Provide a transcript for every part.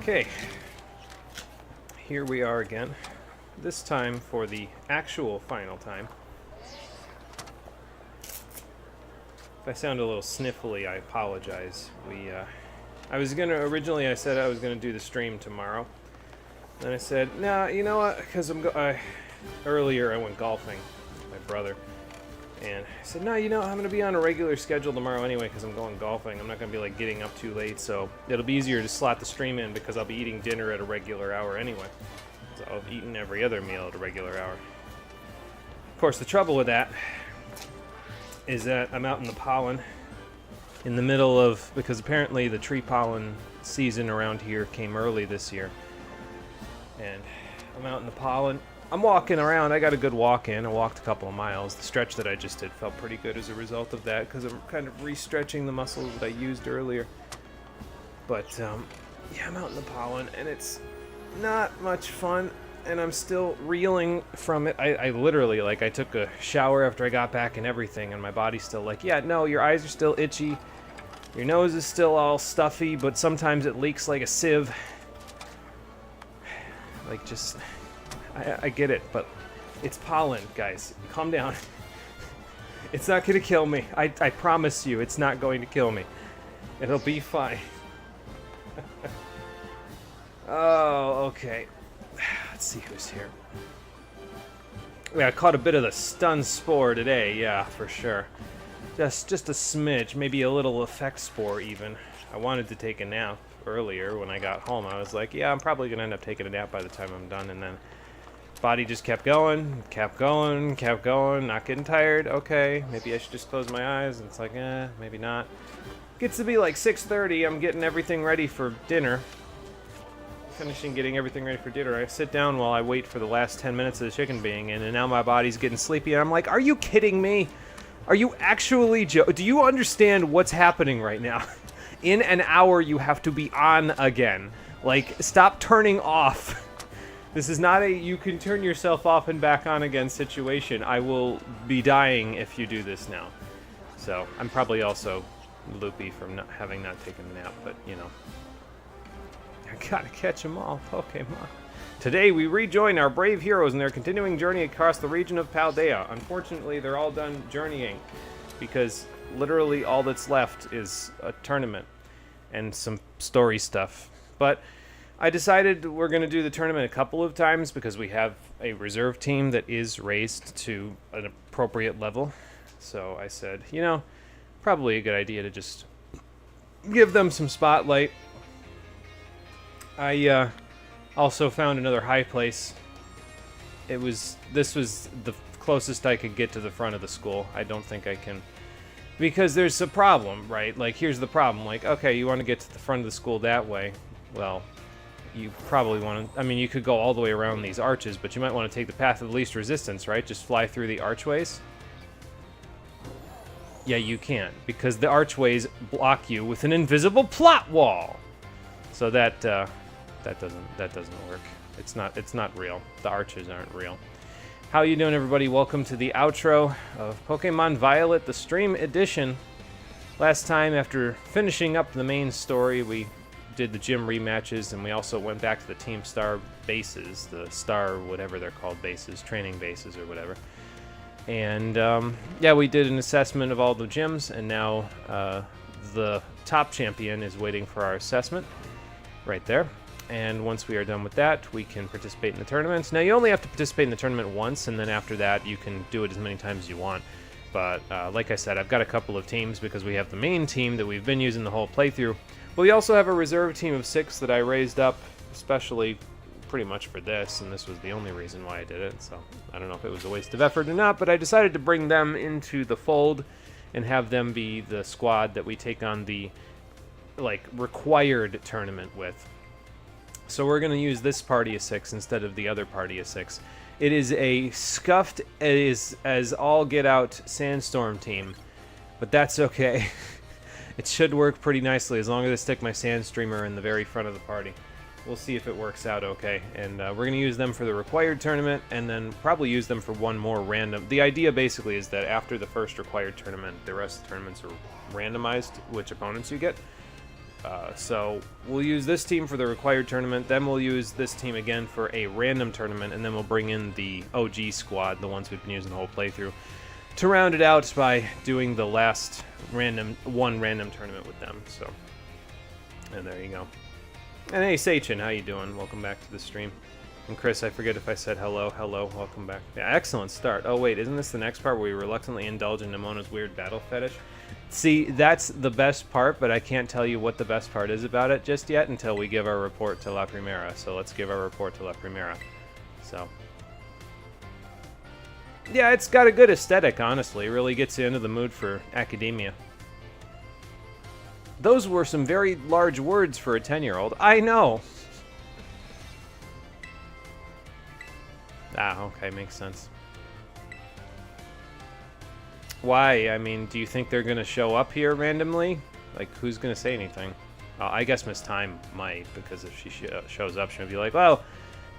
Okay, here we are again. This time for the actual final time. If I sound a little sniffly, I apologize. Originally I said I was gonna do the stream tomorrow. Then I said, nah, you know what? Because earlier I went golfing with my brother. And I said, no, I'm going to be on a regular schedule tomorrow anyway because I'm going golfing. I'm not going to be, like, getting up too late, so it'll be easier to slot the stream in because I'll be eating dinner at a regular hour anyway. So I've eaten every other meal at a regular hour. Of course, the trouble with that is that I'm out in the pollen in the middle of... Because apparently the tree pollen season around here came early this year. And I'm out in the pollen... I'm walking around. I got a good walk in. I walked a couple of miles. The stretch that I just did felt pretty good as a result of that because I'm kind of re-stretching the muscles that I used earlier. But, yeah, I'm out in the pollen, and it's not much fun, and I'm still reeling from it. I literally, like, I took a shower after I got back and everything, and my body's still like, yeah, no, your eyes are still itchy. Your nose is still all stuffy, but sometimes it leaks like a sieve. Like, just... I get it, but it's pollen, guys. Calm down. It's not going to kill me. I promise you, it's not going to kill me. It'll be fine. Oh, okay. Let's see who's here. Yeah, I caught a bit of the stun spore today, yeah, for sure. Just a smidge, maybe a little effect spore even. I wanted to take a nap earlier when I got home. I was like, yeah, I'm probably going to end up taking a nap by the time I'm done, and then... Body just kept going, not getting tired. Okay, maybe I should just close my eyes. And it's like, maybe not. Gets to be like 6:30. I'm getting everything ready for dinner. Finishing getting everything ready for dinner. I sit down while I wait for the last 10 minutes of the chicken being in, and now my body's getting sleepy. And I'm like, are you kidding me? Are you actually do you understand what's happening right now? In an hour, you have to be on again. Like, stop turning off. This is not a you can turn yourself off and back on again situation. I will be dying if you do this now. So, I'm probably also loopy from not taken a nap, but, I gotta catch them all, Pokémon. Today, we rejoin our brave heroes in their continuing journey across the region of Paldea. Unfortunately, they're all done journeying, because literally all that's left is a tournament and some story stuff. But... I decided we're going to do the tournament a couple of times because we have a reserve team that is raised to an appropriate level. So I said, probably a good idea to just give them some spotlight. I also found another high place. This was the closest I could get to the front of the school. I don't think I can... Because there's a problem, right? Like, here's the problem. Like, okay, you want to get to the front of the school that way. Well... You probably want to... I mean, you could go all the way around these arches, but you might want to take the path of the least resistance, right? Just fly through the archways. Yeah, you can't, because the archways block you with an invisible plot wall. So that doesn't work. It's not real. The arches aren't real. How you doing, everybody? Welcome to the outro of Pokemon Violet, the stream edition. Last time, after finishing up the main story, we did the gym rematches, and we also went back to the Team Star bases, the Star whatever they're called bases, training bases or whatever. And yeah, we did an assessment of all the gyms, and now the top champion is waiting for our assessment right there. And once we are done with that, we can participate in the tournaments. Now, you only have to participate in the tournament once, and then after that, you can do it as many times as you want. But like I said, I've got a couple of teams because we have the main team that we've been using the whole playthrough. But we also have a reserve team of 6 that I raised up, especially pretty much for this, and this was the only reason why I did it. So I don't know if it was a waste of effort or not, but I decided to bring them into the fold and have them be the squad that we take on the, like, required tournament with. So we're going to use this party of 6 instead of the other party of 6. It is a scuffed as all get out Sandstorm team, but that's okay. It should work pretty nicely as long as I stick my Sandstreamer in the very front of the party. We'll see if it works out okay. And we're going to use them for the required tournament, and then probably use them for one more random. The idea basically is that after the first required tournament, the rest of the tournaments are randomized, which opponents you get. So we'll use this team for the required tournament, then we'll use this team again for a random tournament, and then we'll bring in the OG squad, the ones we've been using the whole playthrough, to round it out by doing the last random tournament with them. So, and there you go. And hey, Seichin, how you doing? Welcome back to the stream. And Chris, I forget if I said hello. Hello, welcome back. Yeah, excellent start. Oh wait, isn't this the next part where we reluctantly indulge in Nemona's weird battle fetish? See, that's the best part, but I can't tell you what the best part is about it just yet until we give our report to La Primera. So let's give our report to La Primera. So, yeah, it's got a good aesthetic, honestly. It really gets you into the mood for academia. Those were some very large words for a 10-year-old. I know. Ah, okay, makes sense. Why? I mean, do you think they're going to show up here randomly? Like, who's going to say anything? I guess Miss Time might, because if she shows up, she'll be like, well,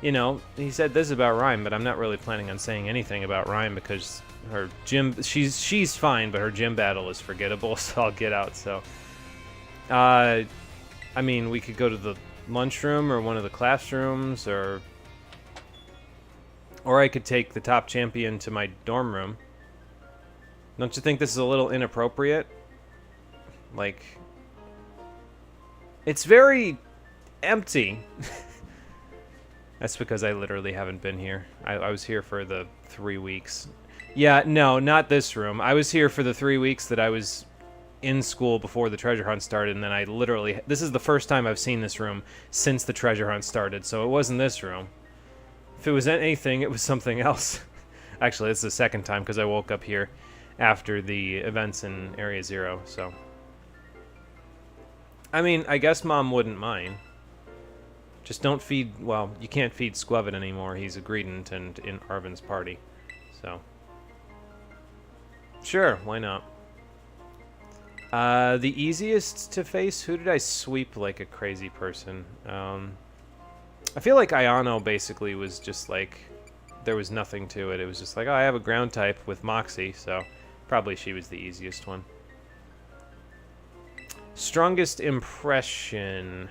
you know, he said this about Rhyme, but I'm not really planning on saying anything about Rhyme because her gym, she's fine, but her gym battle is forgettable, so I'll get out. So, I mean, we could go to the lunchroom or one of the classrooms, or I could take the top champion to my dorm room. Don't you think this is a little inappropriate? Like, it's very empty. That's because I literally haven't been here. I was here for the 3 weeks. Yeah, no, not this room. I was here for the 3 weeks that I was in school before the treasure hunt started, and then I literally... This is the first time I've seen this room since the treasure hunt started, so it wasn't this room. If it was anything, it was something else. Actually, it's the second time because I woke up here after the events in Area Zero, so... I mean, I guess Mom wouldn't mind. Just don't feed... Well, you can't feed Squevin anymore. He's a Greedent and in Arvin's party, so... Sure, why not? The easiest to face? Who did I sweep like a crazy person? I feel like Ayano basically was just like... There was nothing to it. It was just like, oh, I have a ground type with Moxie, so... Probably she was the easiest one. Strongest impression.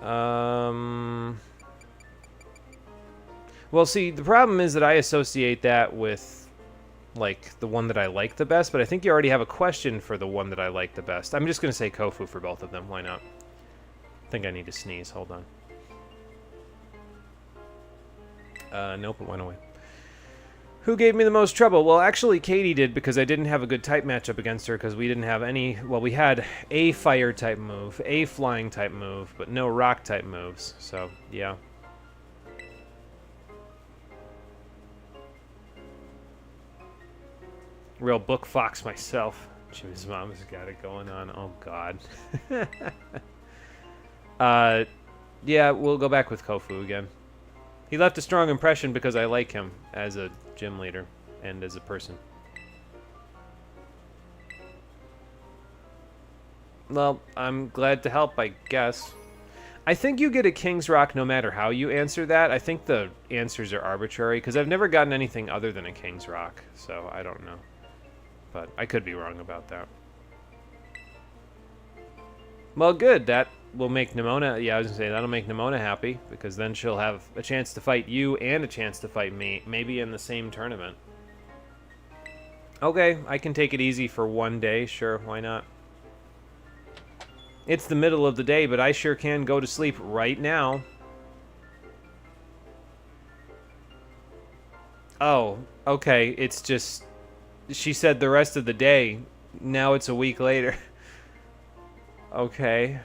Well, see, the problem is that I associate that with, like, the one that I like the best, but I think you already have a question for the one that I like the best. I'm just going to say Kofu for both of them. Why not? I think I need to sneeze. Hold on. Nope, it went away. Who gave me the most trouble? Well, actually, Katie did, because I didn't have a good type matchup against her, because we didn't have any... Well, we had a fire-type move, a flying-type move, but no rock-type moves, so, yeah. Real book fox myself. Jimmy's mom's got it going on. Oh, God. Yeah, we'll go back with Kofu again. He left a strong impression because I like him as a gym leader and as a person. Well, I'm glad to help, I guess. I think you get a King's Rock no matter how you answer that. I think the answers are arbitrary because I've never gotten anything other than a King's Rock, so I don't know. But I could be wrong about that. Well, good. That will make Nemona... Yeah, I was going to say, that'll make Nemona happy, because then she'll have a chance to fight you and a chance to fight me, maybe in the same tournament. Okay, I can take it easy for one day. Sure, why not? It's the middle of the day, but I sure can go to sleep right now. Oh, okay, it's just... She said the rest of the day. Now it's a week later. Okay.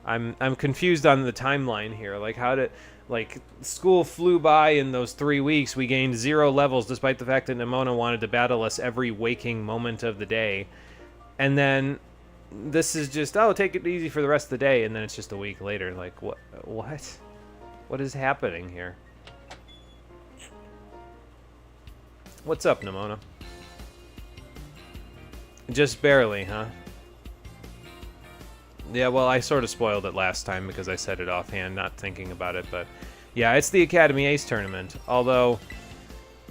I'm confused on the timeline here. Like, how did... Like, school flew by in those 3 weeks. We gained 0 levels, despite the fact that Nemona wanted to battle us every waking moment of the day. And then... This is just, oh, take it easy for the rest of the day, and then it's just a week later. Like, what? What is happening here? What's up, Nemona? Just barely, huh? Yeah, well, I sort of spoiled it last time because I said it offhand, not thinking about it, but... Yeah, it's the Academy Ace tournament, although...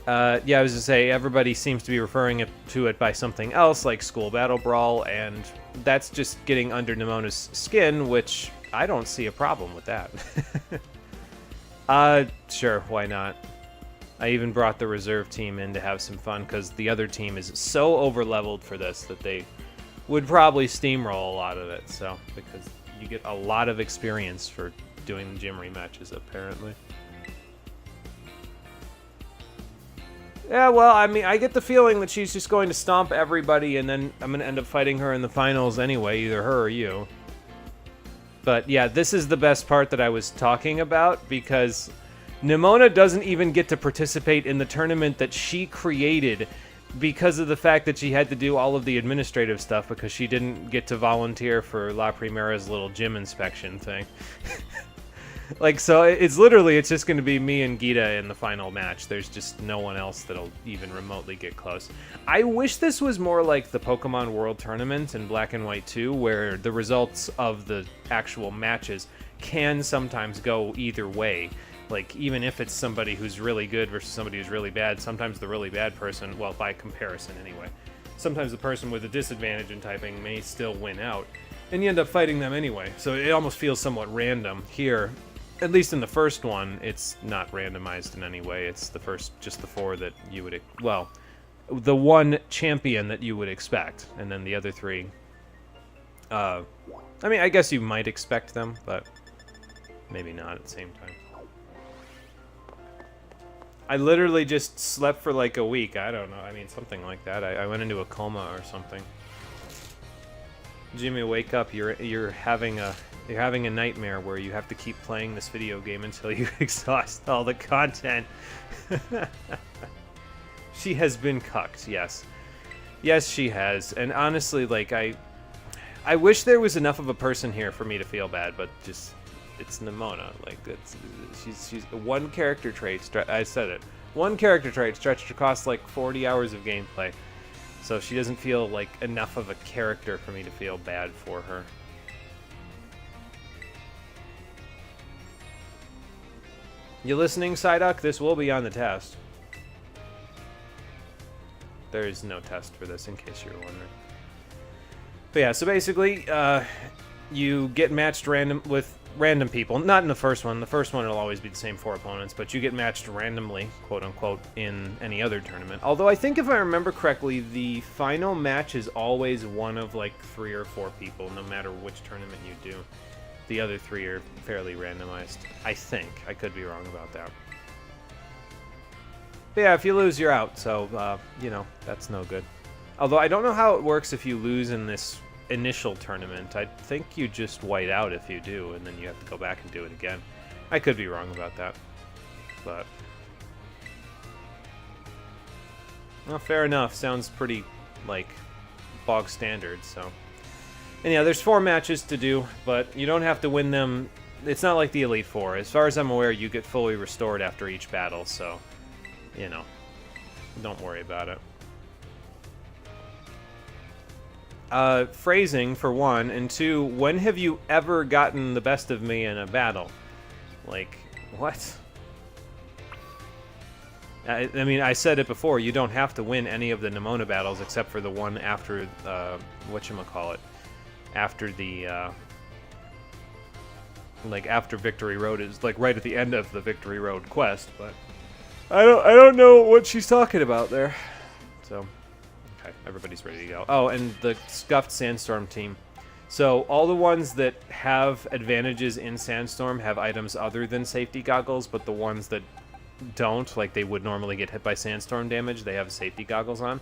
Yeah, I was to say, everybody seems to be referring to it by something else, like School Battle Brawl, and that's just getting under Nemona's skin, which I don't see a problem with that. Sure, why not? I even brought the reserve team in to have some fun, because the other team is so over-leveled for this that they would probably steamroll a lot of it, so, because you get a lot of experience for doing the gym rematches, apparently. Yeah, well, I mean, I get the feeling that she's just going to stomp everybody, and then I'm going to end up fighting her in the finals anyway, either her or you. But yeah, this is the best part that I was talking about, because Nemona doesn't even get to participate in the tournament that she created because of the fact that she had to do all of the administrative stuff because she didn't get to volunteer for La Primera's little gym inspection thing. Like, so it's just going to be me and Gita in the final match. There's just no one else that'll even remotely get close. I wish this was more like the Pokemon World Tournament in Black and White 2, where the results of the actual matches can sometimes go either way. Like, even if it's somebody who's really good versus somebody who's really bad, sometimes the really bad person, well, by comparison anyway, sometimes the person with a disadvantage in typing may still win out, and you end up fighting them anyway. So it almost feels somewhat random here. At least in the first one, it's not randomized in any way. It's just the four that you would, well, the one champion that you would expect, and then the other three. I mean, I guess you might expect them, but maybe not at the same time. I literally just slept for like a week. I don't know. I mean, something like that. I went into a coma or something. Jimmy, wake up! You're having a nightmare where you have to keep playing this video game until you exhaust all the content. She has been cucked, yes. Yes, she has. And honestly, like, I wish there was enough of a person here for me to feel bad, but just, it's Nemona. Like, she's one character trait, I said it. One character trait stretched across like 40 hours of gameplay. So she doesn't feel like enough of a character for me to feel bad for her. You listening, Psyduck? This will be on the test. There is no test for this, in case you were wondering. But yeah, so basically, you get matched with random people. Not in the first one. The first one will always be the same 4 opponents, but you get matched randomly, quote-unquote, in any other tournament. Although I think if I remember correctly, the final match is always one of like 3 or 4 people, no matter which tournament you do. The other 3 are fairly randomized. I think. I could be wrong about that. But yeah, if you lose, you're out, so, you know, that's no good. Although I don't know how it works if you lose in this initial tournament. I think you just white out if you do, and then you have to go back and do it again. I could be wrong about that, but... well, fair enough. Sounds pretty, like, bog standard, so... and yeah, there's 4 matches to do, but you don't have to win them. It's not like the Elite Four. As far as I'm aware, you get fully restored after each battle, so, you know, don't worry about it. Phrasing, for 1, and 2, when have you ever gotten the best of me in a battle? Like, what? I mean, I said it before, you don't have to win any of the Nemona battles except for the one after, whatchamacallit, after the, like, after Victory Road is, like, right at the end of the Victory Road quest, but I don't know what she's talking about there, so... okay, everybody's ready to go. Oh, and the Scuffed Sandstorm team. So all the ones that have advantages in Sandstorm have items other than safety goggles, but the ones that don't, like they would normally get hit by Sandstorm damage, they have safety goggles on.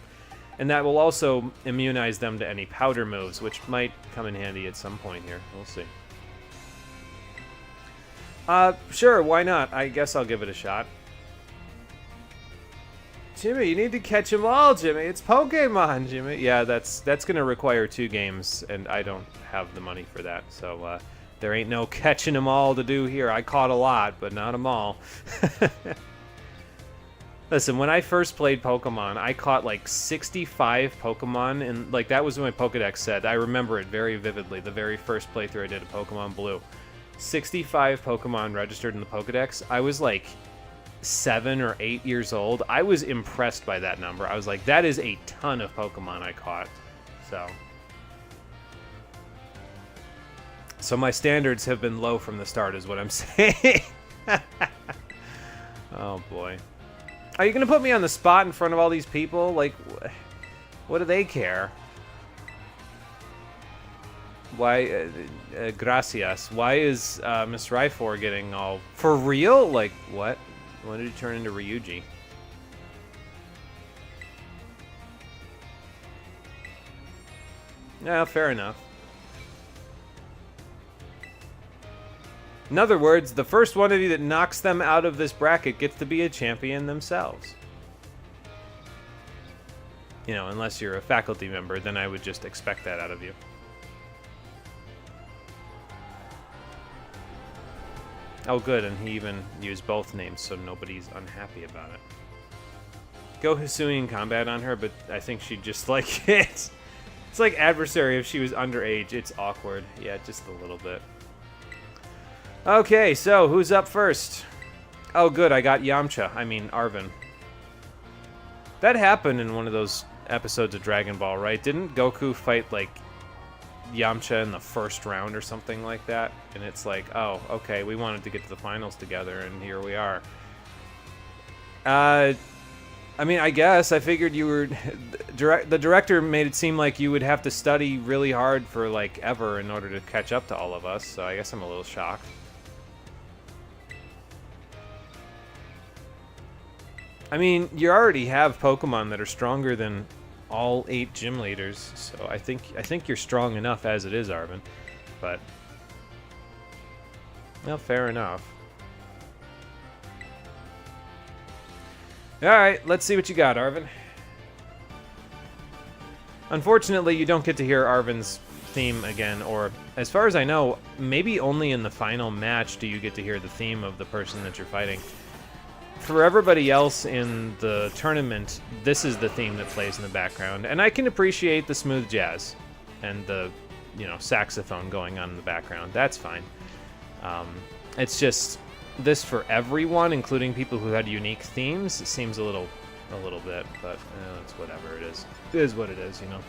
And that will also immunize them to any powder moves, which might come in handy at some point here. We'll see. Sure, why not? I guess I'll give it a shot. Jimmy, you need to catch them all, Jimmy. It's Pokemon, Jimmy. Yeah, that's going to require 2 games, and I don't have the money for that. So there ain't no catching them all to do here. I caught a lot, but not them all. Listen, when I first played Pokemon, I caught like 65 Pokemon, and like that was what my Pokedex said. I remember it very vividly, the very first playthrough I did of Pokemon Blue. 65 Pokemon registered in the Pokedex. I was like 7 or 8 years old, I was impressed by that number. I was like, that is a ton of Pokemon I caught. So my standards have been low from the start is what I'm saying. Oh boy. Are you going to put me on the spot in front of all these people? Like, what do they care? Why, gracias. Why is Miss Ryfor getting all... For real? Like, what? When did he turn into Ryuji? Yeah, fair enough. In other words, the first one of you that knocks them out of this bracket gets to be a champion themselves. You know, unless you're a faculty member, then I would just expect that out of you. Oh, good, and he even used both names, so nobody's unhappy about it. Go Hisui in combat on her, but I think she'd just like it. It's like Adversary if she was underage. It's awkward. Yeah, just a little bit. Okay, so who's up first? Oh, good, I got Yamcha. I mean, Arven. That happened in one of those episodes of Dragon Ball, right? Didn't Goku fight, like, Yamcha in the first round or something like that? And it's like, oh, okay, we wanted to get to the finals together, and here we are. I mean, I guess I figured you were... The director made it seem like you would have to study really hard for, like, ever in order to catch up to all of us, so I guess I'm a little shocked. I mean, you already have Pokemon that are stronger than all 8 gym leaders, so I think you're strong enough as it is, Arven. But, well, fair enough. Alright, let's see what you got, Arven. Unfortunately, you don't get to hear Arven's theme again, or, as far as I know, maybe only in the final match do you get to hear the theme of the person that you're fighting. For everybody else in the tournament, this is the theme that plays in the background, and I can appreciate the smooth jazz and the, you know, saxophone going on in the background. That's fine. It's just this for everyone, including people who had unique themes. It seems a little bit, but it's whatever it is. It is what it is, you know.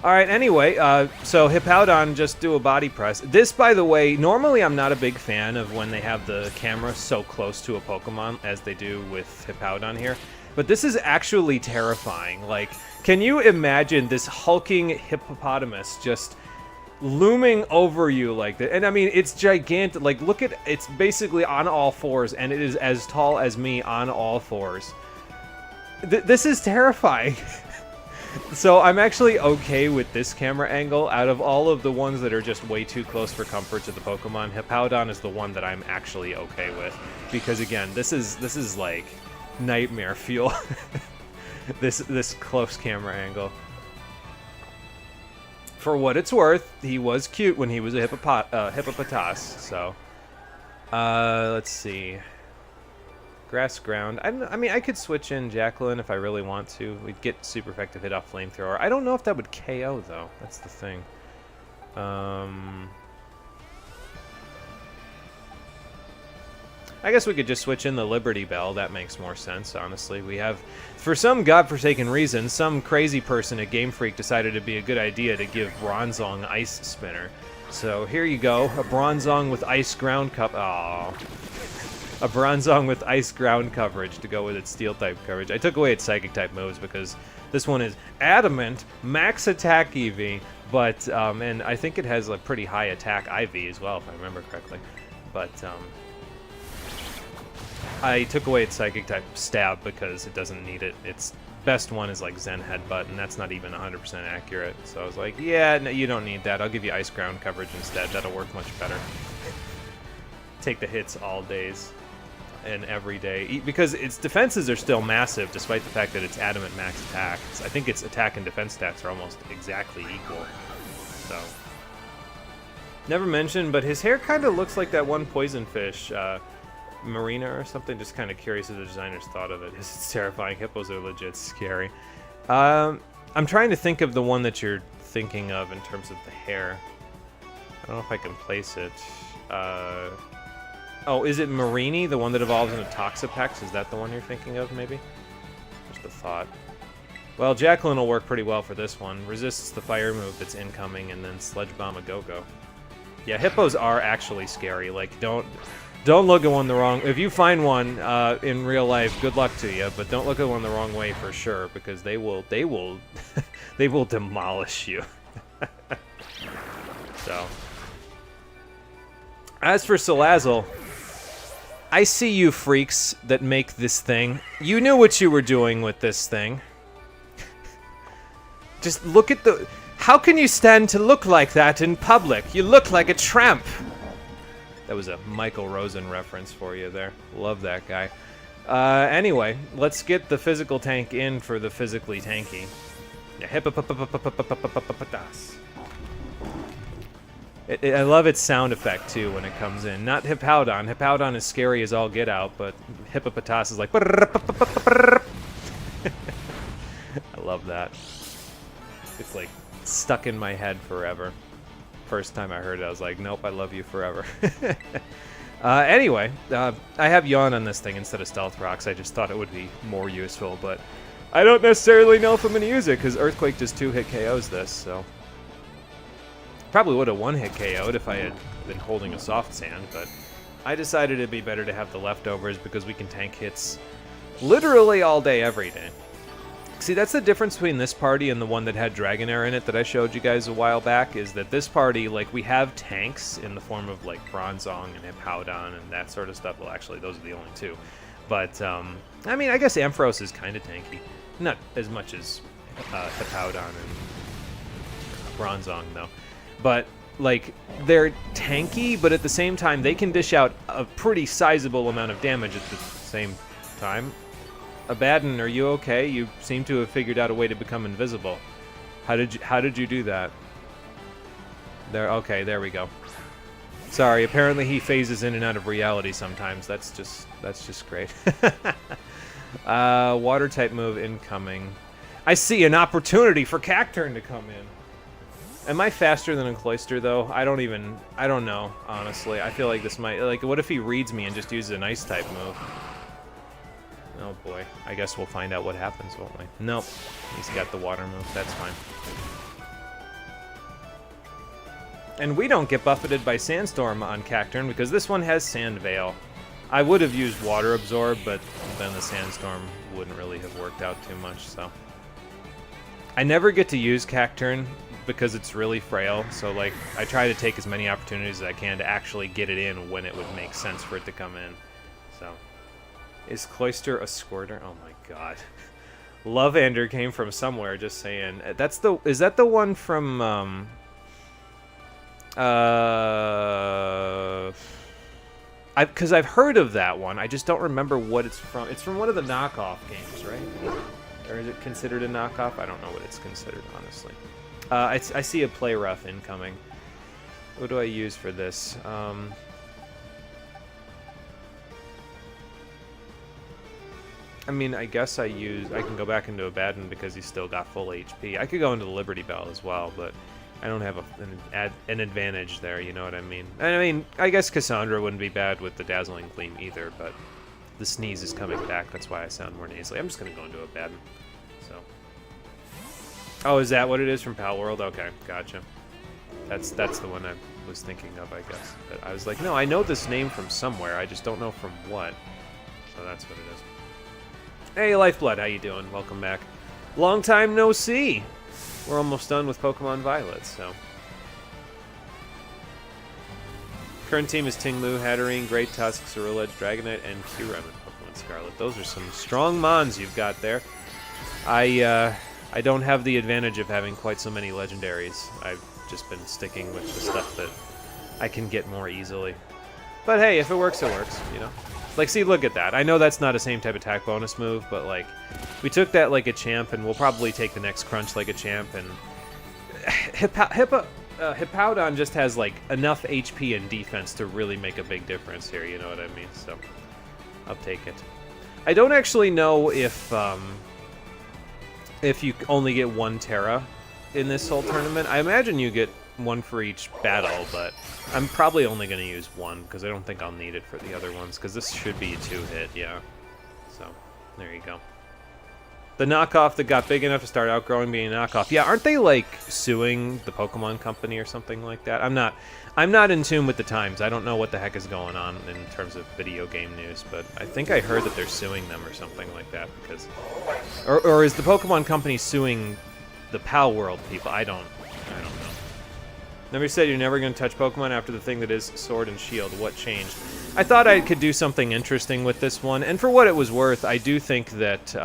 All right, anyway, so Hippowdon just do a body press. This, by the way, normally I'm not a big fan of when they have the camera so close to a Pokemon as they do with Hippowdon here. But this is actually terrifying. Like, can you imagine this hulking hippopotamus just looming over you like that? And I mean, it's gigantic. Like, look at, it's basically on all fours, and it is as tall as me on all fours. This is terrifying. So I'm actually okay with this camera angle. Out of all of the ones that are just way too close for comfort to the Pokemon, Hippowdon is the one that I'm actually okay with. Because again, this is like nightmare fuel. this close camera angle. For what it's worth, he was cute when he was a hippopotas. So, let's see. Grass ground. I mean, I could switch in Jacqueline if I really want to. We'd get super effective hit off flamethrower. I don't know if that would KO though. That's the thing. I guess we could just switch in the Liberty Bell. That makes more sense, honestly. We have, for some godforsaken reason, some crazy person at Game Freak decided it'd be a good idea to give Bronzong Ice Spinner. So here you go, a Bronzong with Ice Ground a Bronzong with Ice Ground coverage to go with its Steel-type coverage. I took away its Psychic-type moves because this one is Adamant, Max Attack EV, but, and I think it has a pretty high Attack IV as well, if I remember correctly. But, I took away its Psychic-type Stab because it doesn't need it. Its best one is like Zen Headbutt, and that's not even 100% accurate. So I was like, yeah, no, you don't need that. I'll give you Ice Ground coverage instead. That'll work much better. Take the hits all days. And every day, because its defenses are still massive despite the fact that it's Adamant max attack. I think its attack and defense stats are almost exactly equal. So, never mentioned, but his hair kind of looks like that one poison fish, Marina or something. Just kind of curious if the designers thought of it. It's terrifying. Hippos are legit scary. I'm trying to think of the one that you're thinking of in terms of the hair. I don't know if I can place it. Oh, is it Marini, the one that evolves into Toxapex? Is that the one you're thinking of, maybe? Just a thought. Well, Jacqueline will work pretty well for this one. Resists the fire move that's incoming, and then Sledge Bomb a Go-Go. Yeah, hippos are actually scary. Like, don't look at one the wrong... If you find one in real life, good luck to you, but don't look at one the wrong way for sure, because they will they will demolish you. So, as for Salazzle, I see you freaks that make this thing. You knew what you were doing with this thing. Just look at the... How can you stand to look like that in public? You look like a tramp. That was a Michael Rosen reference for you there. Love that guy. Anyway, let's get the physical tank in for the physically tanky. Yeah, hippopotamus. I love its sound effect, too, when it comes in. Not Hippowdon. Hippowdon is scary as all get out, but Hippopotas is like... I love that. It's, like, stuck in my head forever. First time I heard it, I was like, nope, I love you forever. Anyway, I have Yawn on this thing instead of Stealth Rocks. I just thought it would be more useful, but I don't necessarily know if I'm going to use it, because Earthquake just 2-hit KOs this, so... Probably would have one-hit KO'd if I had been holding a Soft Sand, but I decided it'd be better to have the leftovers because we can tank hits literally all day, every day. See, that's the difference between this party and the one that had Dragonair in it that I showed you guys a while back, is that this party, like, we have tanks in the form of, like, Bronzong and Hippowdon and that sort of stuff. Well, actually, those are the only two. But, I mean, I guess Ampharos is kind of tanky. Not as much as Hippowdon and Bronzong, though. But, like, they're tanky, but at the same time, they can dish out a pretty sizable amount of damage at the same time. Abaddon, are you okay? You seem to have figured out a way to become invisible. How did you do that? Okay, there we go. Sorry, apparently he phases in and out of reality sometimes. That's just great. Water type move incoming. I see an opportunity for Cacturn to come in. Am I faster than a Cloyster, though? I don't know, honestly. I feel like this might... Like, what if he reads me and just uses an Ice-type move? Oh, boy. I guess we'll find out what happens, won't we? Nope. He's got the water move. That's fine. And we don't get buffeted by Sandstorm on Cacturn, because this one has Sand Veil. I would have used Water Absorb, but then the Sandstorm wouldn't really have worked out too much, so... I never get to use Cacturn because it's really frail, so like I try to take as many opportunities as I can to actually get it in when it would make sense for it to come in. So, is Cloyster a squirter? Oh my god. Lovander came from somewhere, just saying. Is that the one from because I've heard of that one. I just don't remember what it's from. It's from one of the knockoff games, right? Or is it considered a knockoff? I don't know what it's considered, honestly. I see a play rough incoming. What do I use for this? I mean, I guess I can go back into Abaddon because he's still got full HP. I could go into the Liberty Bell as well, but I don't have an advantage there, you know what I mean? I mean, I guess Cassandra wouldn't be bad with the Dazzling Gleam either, but the sneeze is coming back. That's why I sound more nasally. I'm just going to go into Abaddon. So. Oh, is that what it is from Pal World? Okay, gotcha. That's the one I was thinking of, I guess. But I was like, no, I know this name from somewhere. I just don't know from what. So that's what it is. Hey, Lifeblood, how you doing? Welcome back. Long time no see. We're almost done with Pokemon Violet, so. Current team is Tinglu, Hatterene, Great Tusk, Ceruledge, Dragonite, and Kyurem in Pokemon Scarlet. Those are some strong mons you've got there. I don't have the advantage of having quite so many legendaries. I've just been sticking with the stuff that I can get more easily. But hey, if it works, it works, you know? Like, see, look at that. I know that's not a same type attack bonus move, but, like, we took that like a champ, and we'll probably take the next crunch like a champ, and... Hippowdon just has, like, enough HP and defense to really make a big difference here, you know what I mean? So, I'll take it. I don't actually know if you only get one Terra in this whole tournament. I imagine you get one for each battle, but I'm probably only going to use one because I don't think I'll need it for the other ones because this should be a 2-hit, yeah. So, there you go. The knockoff that got big enough to start outgrowing being a knockoff. Yeah, aren't they, like, suing the Pokemon Company or something like that? I'm not in tune with the times. I don't know what the heck is going on in terms of video game news, but I think I heard that they're suing them or something like that because... Or is the Pokemon Company suing the Pal World people? I don't know. Never said you're never going to touch Pokemon after the thing that is Sword and Shield. What changed? I thought I could do something interesting with this one, and for what it was worth, I do think that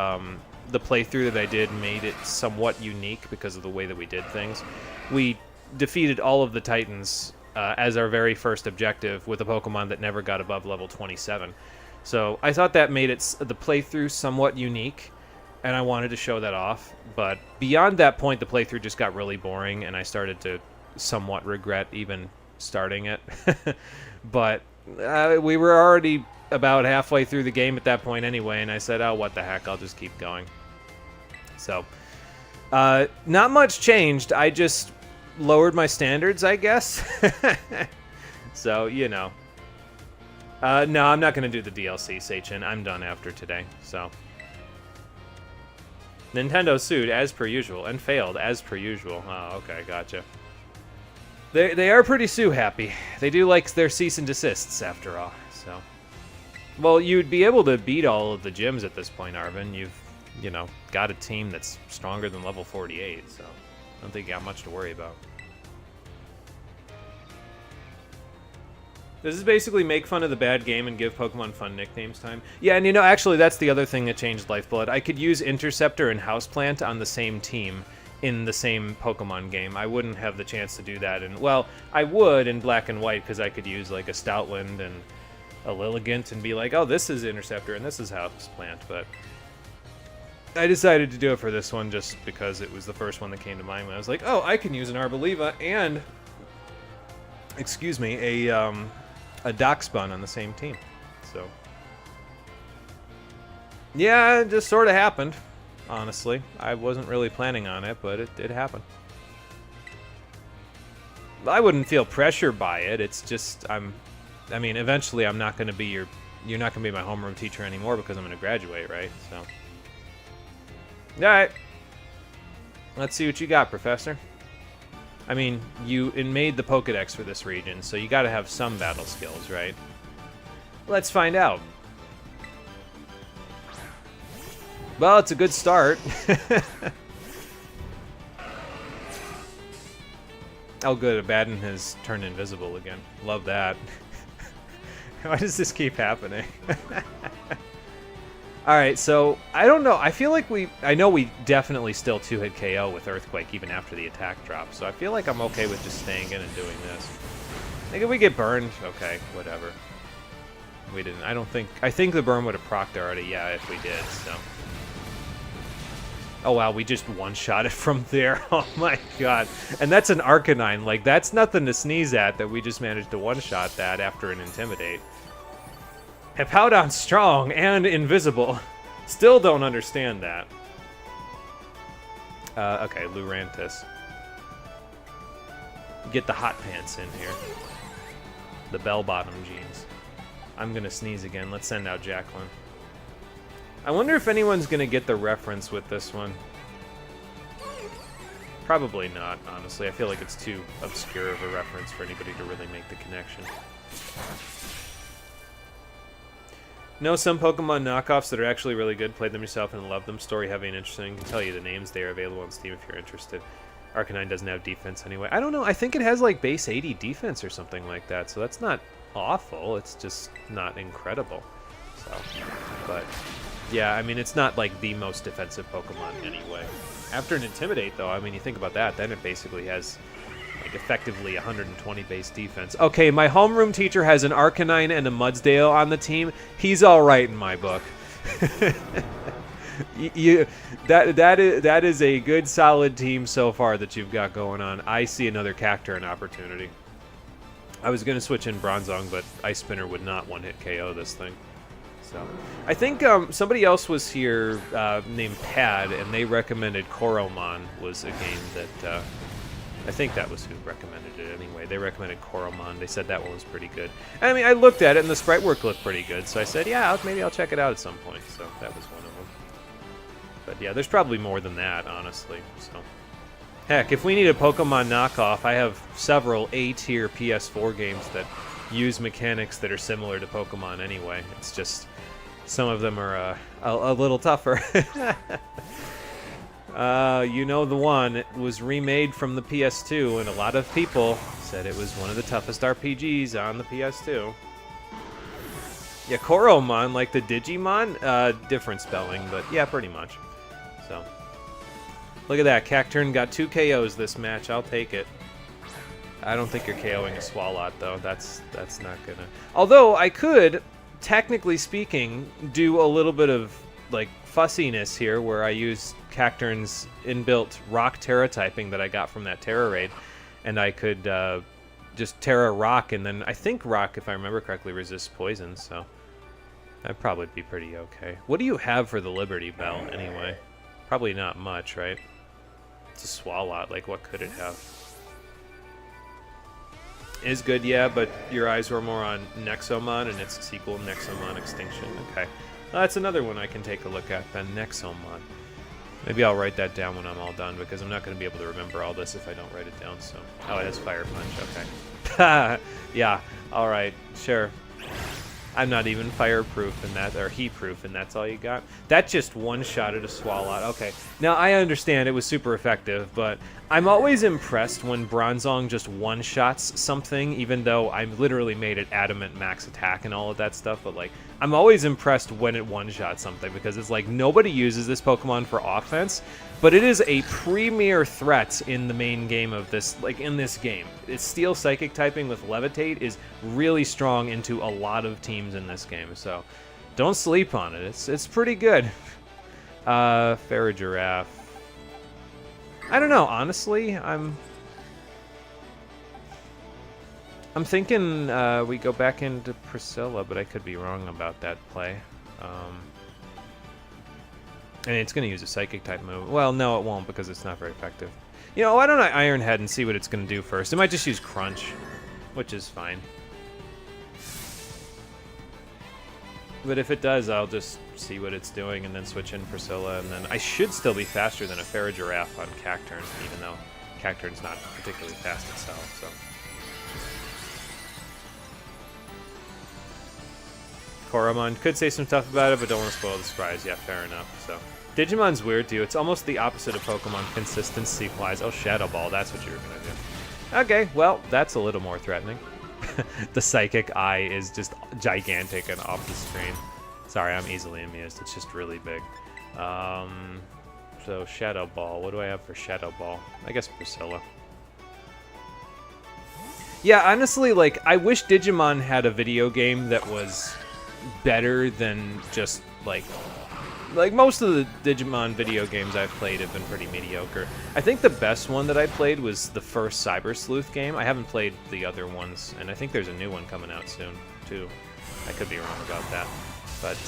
the playthrough that I did made it somewhat unique because of the way that we did things. We defeated all of the Titans as our very first objective with a Pokemon that never got above level 27. So I thought that made the playthrough somewhat unique, and I wanted to show that off. But beyond that point, the playthrough just got really boring, and I started to somewhat regret even starting it. But we were already about halfway through the game at that point anyway, and I said, oh, what the heck, I'll just keep going. So, not much changed. I just lowered my standards, I guess. So, you know. No, I'm not going to do the DLC, Seichin. I'm done after today, so. Nintendo sued, as per usual, and failed, as per usual. Oh, okay, gotcha. They are pretty sue-happy. They do like their cease and desists, after all, so. Well, you'd be able to beat all of the gyms at this point, Arvin. You've, you know, got a team that's stronger than level 48, so I don't think you got much to worry about. Does this basically make fun of the bad game and give Pokemon fun nicknames time? Yeah, and you know, actually, that's the other thing that changed Lifeblood. I could use Interceptor and Houseplant on the same team in the same Pokemon game. I wouldn't have the chance to do that in, well, I would in Black and White because I could use like a Stoutland and a Lilligant and be like, oh, this is Interceptor and this is Houseplant, but I decided to do it for this one just because it was the first one that came to mind when I was like, oh, I can use an Arboliva and, excuse me, a Darkspun on the same team. So, yeah, it just sort of happened, honestly. I wasn't really planning on it, but it did happen. I wouldn't feel pressure by it. It's just, I mean, eventually I'm not going to be you're not going to be my homeroom teacher anymore because I'm going to graduate, right? So, alright. Let's see what you got, Professor. I mean, you made the Pokedex for this region, so you got to have some battle skills, right? Let's find out. Well, it's a good start. Oh, good. Abaddon has turned invisible again. Love that. Why does this keep happening? Alright, so, I don't know. I feel like I know we definitely still 2-hit KO with Earthquake even after the attack drop, so I feel like I'm okay with just staying in and doing this. Like, if we get burned, okay, whatever. We didn't. I think the burn would have procced already, yeah, if we did, so. Oh, wow, we just one-shot it from there. Oh, my God. And that's an Arcanine. Like, that's nothing to sneeze at that we just managed to one-shot that after an Intimidate. Hippowdon's strong and invisible. Still don't understand that. Okay, Lurantis. Get the hot pants in here. The bell-bottom jeans. I'm gonna sneeze again. Let's send out Jacqueline. I wonder if anyone's gonna get the reference with this one. Probably not, honestly. I feel like it's too obscure of a reference for anybody to really make the connection. Know some Pokemon knockoffs that are actually really good. Played them yourself and love them. Story heavy and interesting. I can tell you the names. They are available on Steam if you're interested. Arcanine doesn't have defense anyway. I don't know. I think it has like base 80 defense or something like that. So that's not awful. It's just not incredible. So, but yeah, I mean, it's not like the most defensive Pokemon anyway. After an Intimidate, though, I mean, you think about that, then it basically has like effectively 120 base defense. Okay, my homeroom teacher has an Arcanine and a Mudsdale on the team. He's all right in my book. That is a good, solid team so far that you've got going on. I see another Cacturne opportunity. I was going to switch in Bronzong, but Ice Spinner would not one-hit KO this thing. So I think somebody else was here named Pad, and they recommended Koromon was a game that I think that was who recommended it anyway. They recommended Coromon. They said that one was pretty good. And I mean, I looked at it, and the sprite work looked pretty good, so I said, yeah, maybe I'll check it out at some point. So that was one of them. But yeah, there's probably more than that, honestly. So heck, if we need a Pokemon knockoff, I have several A-tier PS4 games that use mechanics that are similar to Pokemon anyway. It's just some of them are a little tougher. You know the one. It was remade from the PS2, and a lot of people said it was one of the toughest RPGs on the PS2. Yeah, Coromon, like the Digimon, different spelling, but yeah, pretty much. So, look at that. Cacturn got 2 KOs this match. I'll take it. I don't think you're KOing a Swalot, though. That's not gonna... Although, I could, technically speaking, do a little bit of, like, fussiness here, where I use Cacturn's inbuilt Rock Terra typing that I got from that Terra raid, and I could just Terra Rock, and then I think Rock, if I remember correctly, resists poison, so that'd probably be pretty okay. What do you have for the Liberty Bell, anyway? Probably not much, right? It's a Swalot, like, what could it have? Is good, yeah, but your eyes were more on Nexomon and its sequel, Nexomon Extinction. Okay. Well, that's another one I can take a look at, then, Nexomon. Maybe I'll write that down when I'm all done, because I'm not going to be able to remember all this if I don't write it down, so... Oh, it has Fire Punch, okay. Yeah, alright, sure. I'm not even fireproof in that, or heat-proof, and that's all you got? That just one-shotted a Swalot. Okay. Now, I understand it was super effective, but I'm always impressed when Bronzong just one-shots something, even though I literally made it adamant max attack and all of that stuff, but, like, I'm always impressed when it one-shots something, because it's like, nobody uses this Pokemon for offense, but it is a premier threat in the main game of this, like, in this game. Its Steel Psychic typing with Levitate is really strong into a lot of teams in this game, so don't sleep on it. It's pretty good. Farigiraf. I don't know, honestly, I'm thinking we go back into Priscilla, but I could be wrong about that play. And it's going to use a Psychic-type move. Well, no, it won't, because it's not very effective. You know, why don't I Iron Head and see what it's going to do first? It might just use Crunch, which is fine. But if it does, I'll just see what it's doing and then switch in Priscilla, and then I should still be faster than a Farigiraf on Cacturn, even though Cacturn's not particularly fast itself, so... Coromon could say some stuff about it, but don't want to spoil the surprise. Yeah, fair enough. So, Digimon's weird too. It's almost the opposite of Pokemon consistency-wise. Oh, Shadow Ball, that's what you were gonna do. Okay, well, that's a little more threatening. The Psychic Eye is just gigantic and off the screen. Sorry, I'm easily amused. It's just really big. So, Shadow Ball. What do I have for Shadow Ball? I guess Priscilla. Yeah, honestly, like, I wish Digimon had a video game that was better than just, like most of the Digimon video games I've played have been pretty mediocre. I think the best one that I played was the first Cyber Sleuth game. I haven't played the other ones, and I think there's a new one coming out soon, too. I could be wrong about that. But,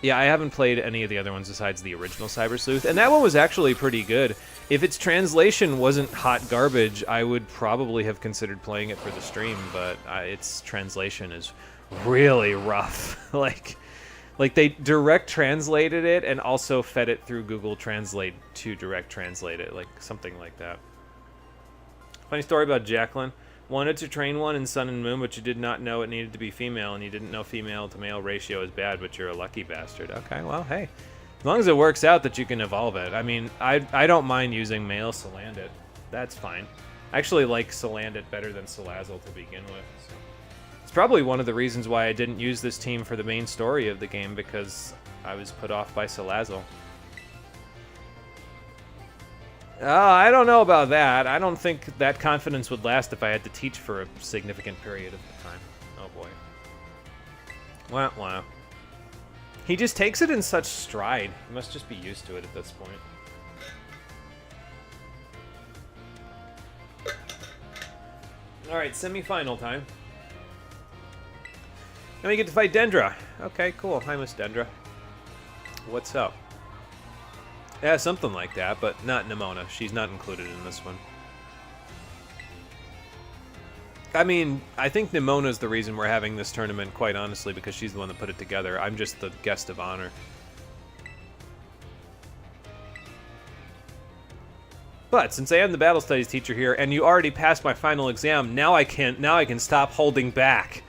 yeah, I haven't played any of the other ones besides the original Cyber Sleuth, and that one was actually pretty good. If its translation wasn't hot garbage, I would probably have considered playing it for the stream, but its translation is really rough. like they direct translated it and also fed it through Google Translate to direct translate it, like something like that. Funny story about Jacqueline. Wanted to train one in Sun and Moon, but you did not know it needed to be female, and you didn't know female to male ratio is bad, but you're a lucky bastard. Okay, well, hey. As long as it works out that you can evolve it. I mean, I don't mind using male Salandit. That's fine. I actually like Salandit better than Salazzle to begin with. So. It's probably one of the reasons why I didn't use this team for the main story of the game, because I was put off by Salazzle. I don't know about that. I don't think that confidence would last if I had to teach for a significant period of time. Oh boy. Wah, wah. He just takes it in such stride. He must just be used to it at this point. Alright, semi-final time. Now we get to fight Dendra. Okay, cool. Hi, Miss Dendra. What's up? Yeah, something like that, but not Nimona. She's not included in this one. I mean, I think Nimona's the reason we're having this tournament, quite honestly, because she's the one that put it together. I'm just the guest of honor. But since I am the battle studies teacher here, and you already passed my final exam, now I can stop holding back.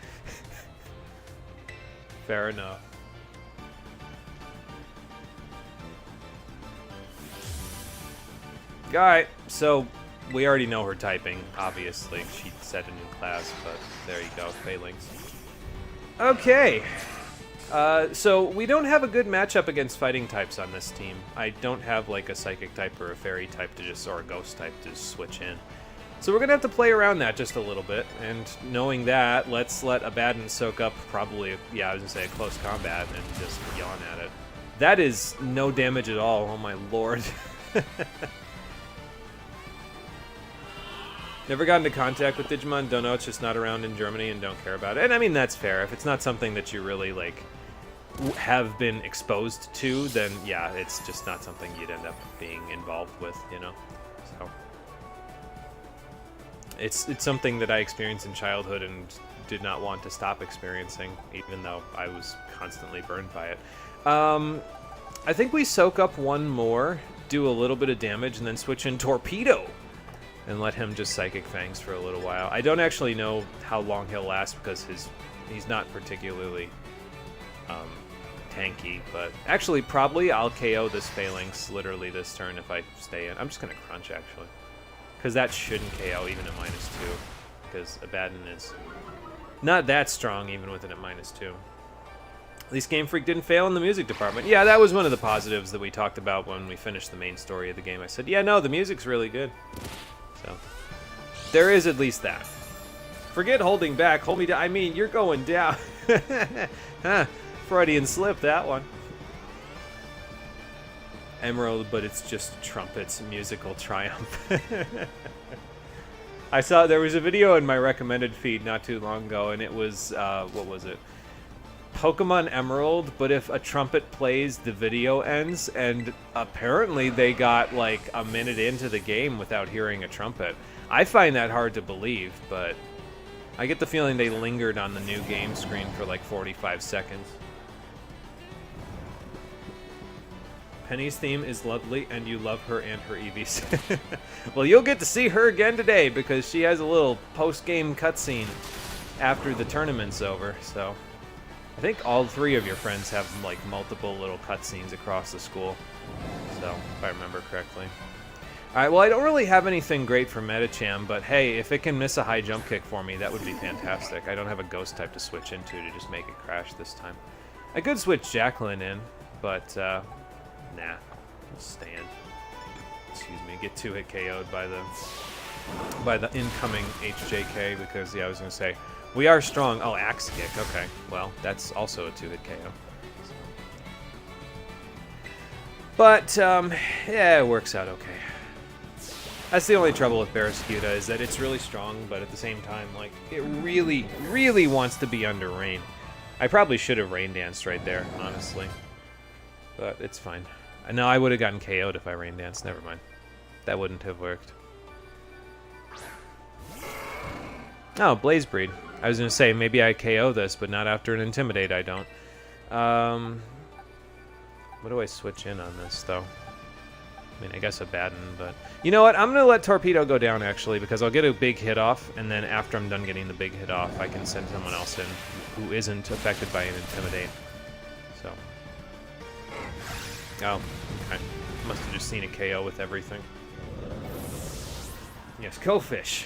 Fair enough. Alright, so we already know her typing, obviously. She said it in class, but there you go, Phalanx. Okay. So we don't have a good matchup against fighting types on this team. I don't have like a psychic type or a fairy type to just, or a ghost type to just switch in. So we're gonna have to play around that just a little bit, and knowing that, let's let Abaddon soak up probably, yeah, I was gonna say a close combat and just yawn at it. That is no damage at all, oh my lord. Never got into contact with Digimon, don't know, it's just not around in Germany and don't care about it. And I mean, that's fair. If it's not something that you really, like, have been exposed to, then yeah, it's just not something you'd end up being involved with, you know? So it's something that I experienced in childhood and did not want to stop experiencing, even though I was constantly burned by it. I think we soak up one more, do a little bit of damage, and then switch in Torpedo and let him just Psychic Fangs for a little while. I don't actually know how long he'll last because he's not particularly tanky, but actually probably I'll KO this Phalanx literally this turn if I stay in. I'm just going to Crunch actually, because that shouldn't KO even at -2, because Abaddon is not that strong even with it at -2. At least Game Freak didn't fail in the music department. Yeah, that was one of the positives that we talked about when we finished the main story of the game. I said, yeah, no, the music's really good. So, there is at least that. Forget holding back. Hold me down. I mean, you're going down. Huh. Freudian slip, that one. Emerald, but it's just Trumpet's musical triumph. I saw there was a video in my recommended feed not too long ago, and it was, what was it? Pokemon Emerald, but if a trumpet plays, the video ends, and apparently they got like a minute into the game without hearing a trumpet. I find that hard to believe, but I get the feeling they lingered on the new game screen for like 45 seconds. Penny's theme is lovely, and you love her and her Eevees. Well, you'll get to see her again today, because she has a little post-game cutscene after the tournament's over, so... I think all 3 of your friends have, like, multiple little cutscenes across the school. So, if I remember correctly. Alright, well, I don't really have anything great for Medicham, but hey, if it can miss a high jump kick for me, that would be fantastic. I don't have a ghost type to switch into to just make it crash this time. I could switch Jacqueline in, but, nah. I'll stand. Excuse me, get 2-hit KO'd by the incoming HJK, because, yeah, I was going to say... We are strong. Oh, Axe Kick. Okay. Well, that's also a 2-hit KO. But, yeah, it works out okay. That's the only trouble with Barraskewda, is that it's really strong, but at the same time, like, it really, really wants to be under rain. I probably should have Rain Danced right there, honestly. But it's fine. No, I would have gotten KO'd if I Rain Danced. Never mind. That wouldn't have worked. Oh, Blaze Breed. I was going to say, maybe I KO this, but not after an Intimidate, I don't. What do I switch in on this, though? I mean, I guess Abaddon, but... You know what? I'm going to let Torpedo go down, actually, because I'll get a big hit off, and then after I'm done getting the big hit off, I can send someone else in who isn't affected by an Intimidate. So... Oh, okay. Must have just seen a KO with everything. Yes, Cofish.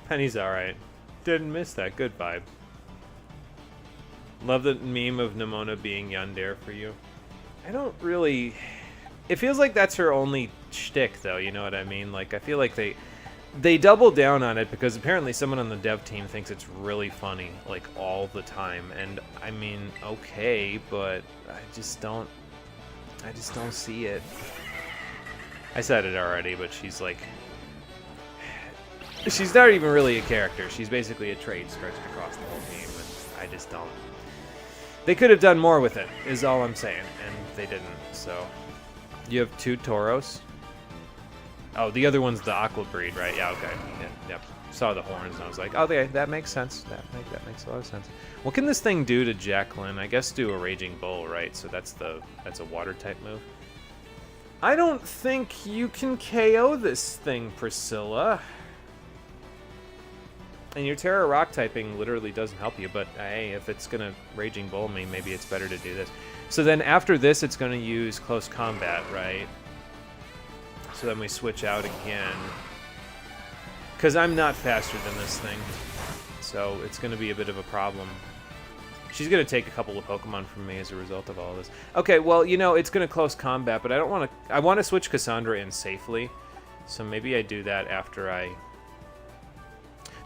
Penny's alright. Didn't miss that. Good vibe. Love the meme of Nimona being yandere for you. I don't really... It feels like that's her only shtick, though, you know what I mean? Like, I feel like they double down on it because apparently someone on the dev team thinks it's really funny, like, all the time. And, I mean, okay, but I just don't see it. I said it already, but she's like... She's not even really a character. She's basically a trait stretched across the whole game, and I just don't... They could have done more with it, is all I'm saying, and they didn't, so. You have 2 Tauros? Oh, the other one's the Aqua breed, right? Yeah, okay. Yeah, yep. Saw the horns, and I was like, oh, okay, that makes sense. That makes a lot of sense. What can this thing do to Jacqueline? I guess do a Raging Bull, right? So that's a water-type move. I don't think you can KO this thing, Priscilla. And your Terra Rock typing literally doesn't help you, but hey, if it's going to Raging Bull me, maybe it's better to do this. So then after this, it's going to use Close Combat, right? So then we switch out again. Because I'm not faster than this thing. So it's going to be a bit of a problem. She's going to take a couple of Pokemon from me as a result of all this. Okay, well, you know, it's going to Close Combat, but I don't want to... I want to switch Cassandra in safely. So maybe I do that after I...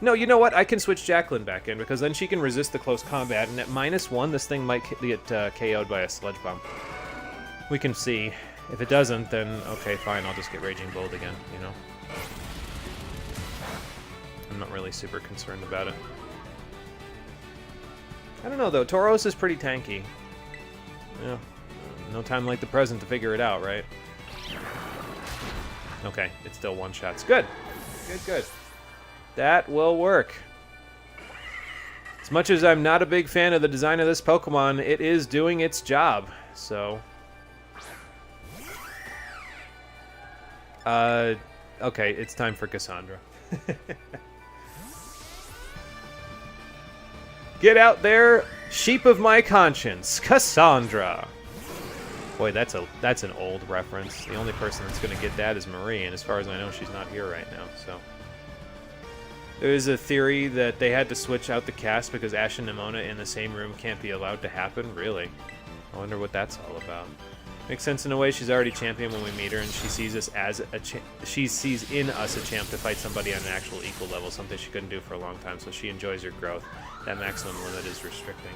No, you know what? I can switch Jacqueline back in, because then she can resist the Close Combat, and at -1, this thing might get KO'd by a Sludge Bomb. We can see. If it doesn't, then okay, fine, I'll just get Raging Bolt again, you know? I'm not really super concerned about it. I don't know, though. Tauros is pretty tanky. Yeah. No time like the present to figure it out, right? Okay, it's still one-shots. Good. Good, good. That will work. As much as I'm not a big fan of the design of this Pokemon, it is doing its job, so... okay, it's time for Cassandra. Get out there, sheep of my conscience, Cassandra! Boy, that's an old reference. The only person that's going to get that is Marie, and as far as I know, she's not here right now, so... There is a theory that they had to switch out the cast because Ash and Nimona in the same room can't be allowed to happen. Really? I wonder what that's all about. Makes sense in a way. She's already champion when we meet her, and she sees us as she sees in us a champ to fight somebody on an actual equal level, something she couldn't do for a long time. So she enjoys her growth. That maximum limit is restricting.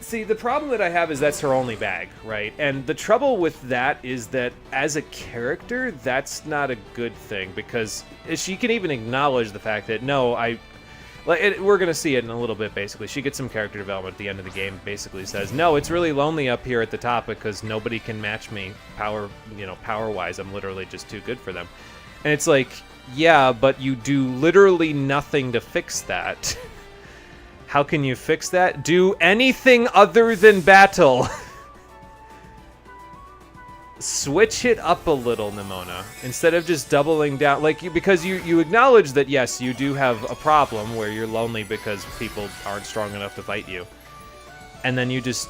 See, the problem that I have is that's her only bag, right? And the trouble with that is that as a character, that's not a good thing, because she can even acknowledge the fact that, no, we're going to see it in a little bit, basically. She gets some character development at the end of the game, basically says, no, it's really lonely up here at the top because nobody can match me power-wise. I'm literally just too good for them. And it's like, yeah, but you do literally nothing to fix that. How can you fix that? Do anything other than battle. Switch it up a little, Nimona. Instead of just doubling down, because you acknowledge that yes, you do have a problem where you're lonely because people aren't strong enough to fight you, and then you just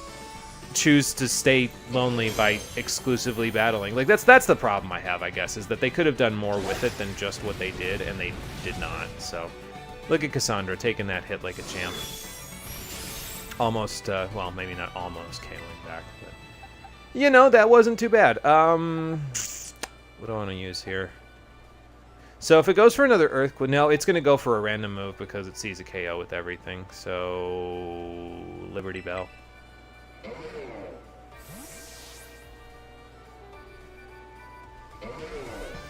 choose to stay lonely by exclusively battling. Like that's the problem I have, I guess, is that they could have done more with it than just what they did, and they did not. So. Look at Cassandra taking that hit like a champ. Almost, well, maybe not almost KOing back, but... You know, that wasn't too bad. What do I want to use here? So if it goes for another Earthquake... No, it's going to go for a random move because it sees a KO with everything. So... Liberty Bell.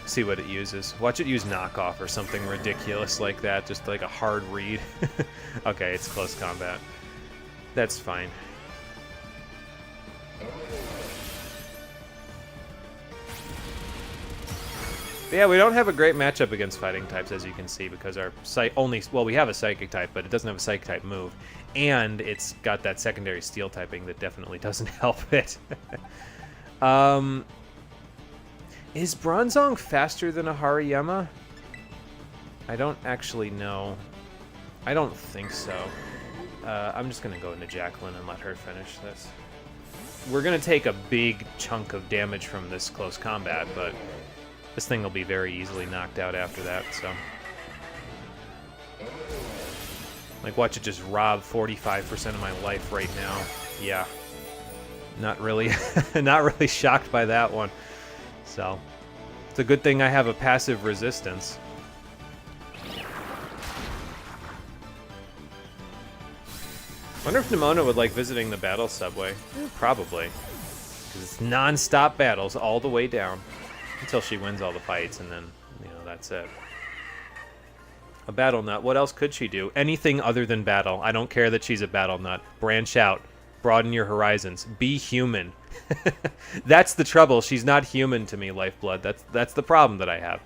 See what it uses. Watch it use knockoff or something ridiculous like that, just like a hard read. Okay, it's Close Combat. That's fine. But yeah, we don't have a great matchup against fighting types, as you can see, because our we have a Psychic type, but it doesn't have a Psychic type move, and it's got that secondary Steel typing that definitely doesn't help it. Is Bronzong faster than a Hariyama? I don't actually know. I don't think so. I'm just going to go into Jacqueline and let her finish this. We're going to take a big chunk of damage from this Close Combat, but this thing will be very easily knocked out after that, so... Like, watch it just rob 45% of my life right now. Yeah. Not really, not really shocked by that one. So, it's a good thing I have a passive resistance. Wonder if Nimona would like visiting the battle subway. Probably. Because it's non-stop battles all the way down. Until she wins all the fights, and then, that's it. A battle nut. What else could she do? Anything other than battle. I don't care that she's a battle nut. Branch out. Broaden your horizons. Be human. That's the trouble. She's not human to me, Lifeblood. That's the problem that I have.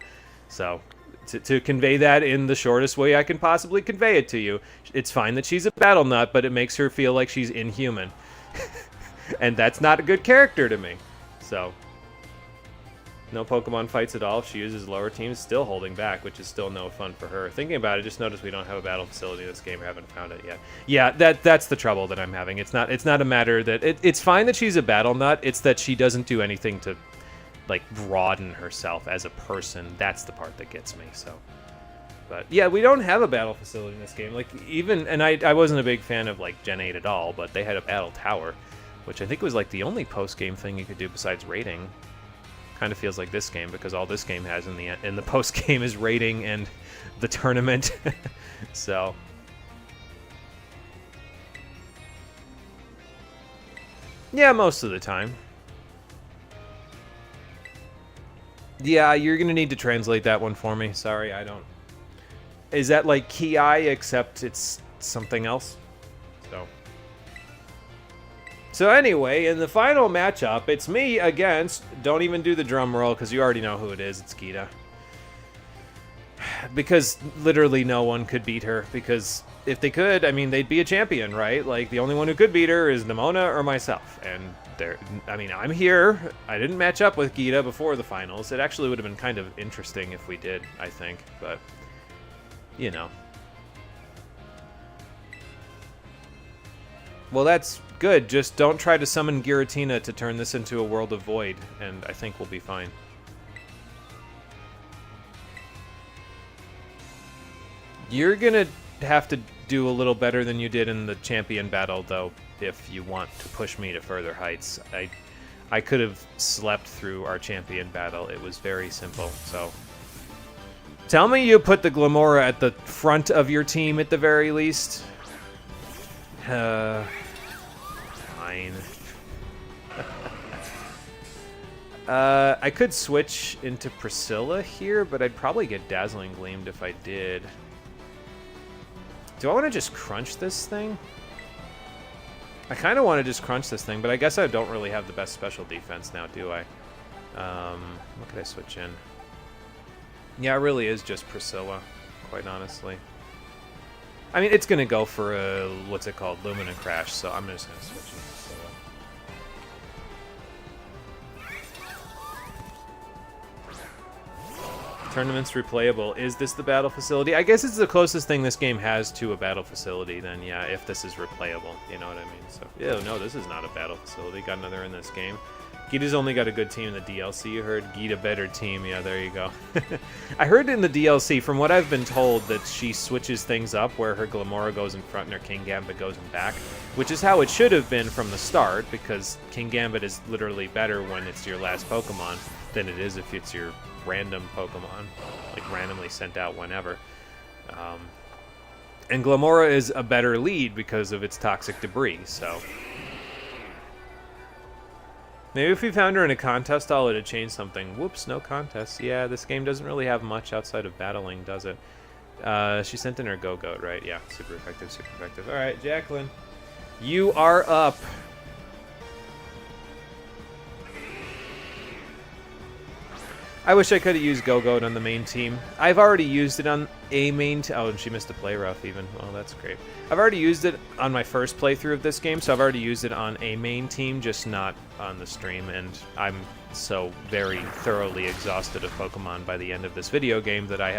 So, to convey that in the shortest way I can possibly convey it to you, it's fine that she's a battle nut, but it makes her feel like she's inhuman. And that's not a good character to me. So, no Pokemon fights at all. If she uses lower teams, still holding back, which is still no fun for her. Thinking about it, just noticed we don't have a battle facility in this game. I haven't found it yet. Yeah, that's the trouble that I'm having. It's not a matter that... It's fine that she's a battle nut. It's that she doesn't do anything to, like, broaden herself as a person. That's the part that gets me, so... But, yeah, we don't have a battle facility in this game. Like, even... And I wasn't a big fan of, like, Gen 8 at all, but they had a battle tower, which I think was, like, the only post-game thing you could do besides raiding. Kind of feels like this game, because all this game has in the post game is raiding and the tournament. So yeah, most of the time. Yeah, you're gonna need to translate that one for me. Sorry, I don't. Is that like Ki, except it's something else? So anyway, in the final matchup, it's me against... Don't even do the drum roll, because you already know who it is. It's Gita. Because literally no one could beat her. Because if they could, I mean, they'd be a champion, right? Like, the only one who could beat her is Nimona or myself. And I mean, I'm here. I didn't match up with Gita before the finals. It actually would have been kind of interesting if we did, I think. But, you know. Well, that's good. Just don't try to summon Giratina to turn this into a World of Void, and I think we'll be fine. You're gonna have to do a little better than you did in the champion battle, though, if you want to push me to further heights. I could have slept through our champion battle. It was very simple, so... Tell me you put the Glamora at the front of your team at the very least. Fine. I could switch into Priscilla here, but I'd probably get Dazzling Gleamed if I did. Do I want to just crunch this thing? I kind of want to just crunch this thing, but I guess I don't really have the best special defense now, do I? What could I switch in? Yeah, it really is just Priscilla, quite honestly. I mean, it's going to go for a, what's it called, Lumina Crash, so I'm just going to switch into Priscilla. Tournament's replayable. Is this the battle facility? I guess it's the closest thing this game has to a battle facility, then, yeah, if this is replayable. You know what I mean? So, yeah, no, this is not a battle facility. Got another in this game. Gita's only got a good team in the DLC, you heard? Gita better team, yeah, there you go. I heard in the DLC, from what I've been told, that she switches things up where her Glamora goes in front and her Kingambit goes in back, which is how it should have been from the start, because Kingambit is literally better when it's your last Pokemon than it is if it's your random Pokemon, like randomly sent out whenever. And Glamora is a better lead because of its toxic debris, so... Maybe if we found her in a contest, all it'd change something. Whoops, no contest. Yeah, this game doesn't really have much outside of battling, does it? She sent in her Go-Goat, right? Yeah, super effective, super effective. Alright, Jacqueline. You are up. I wish I could have used Go-Goat on the main team. I've already used it on a main team. Oh, and she missed a play rough even. Well, that's great. I've already used it on my first playthrough of this game, so I've already used it on a main team, just not on the stream, and I'm so very thoroughly exhausted of Pokemon by the end of this video game that I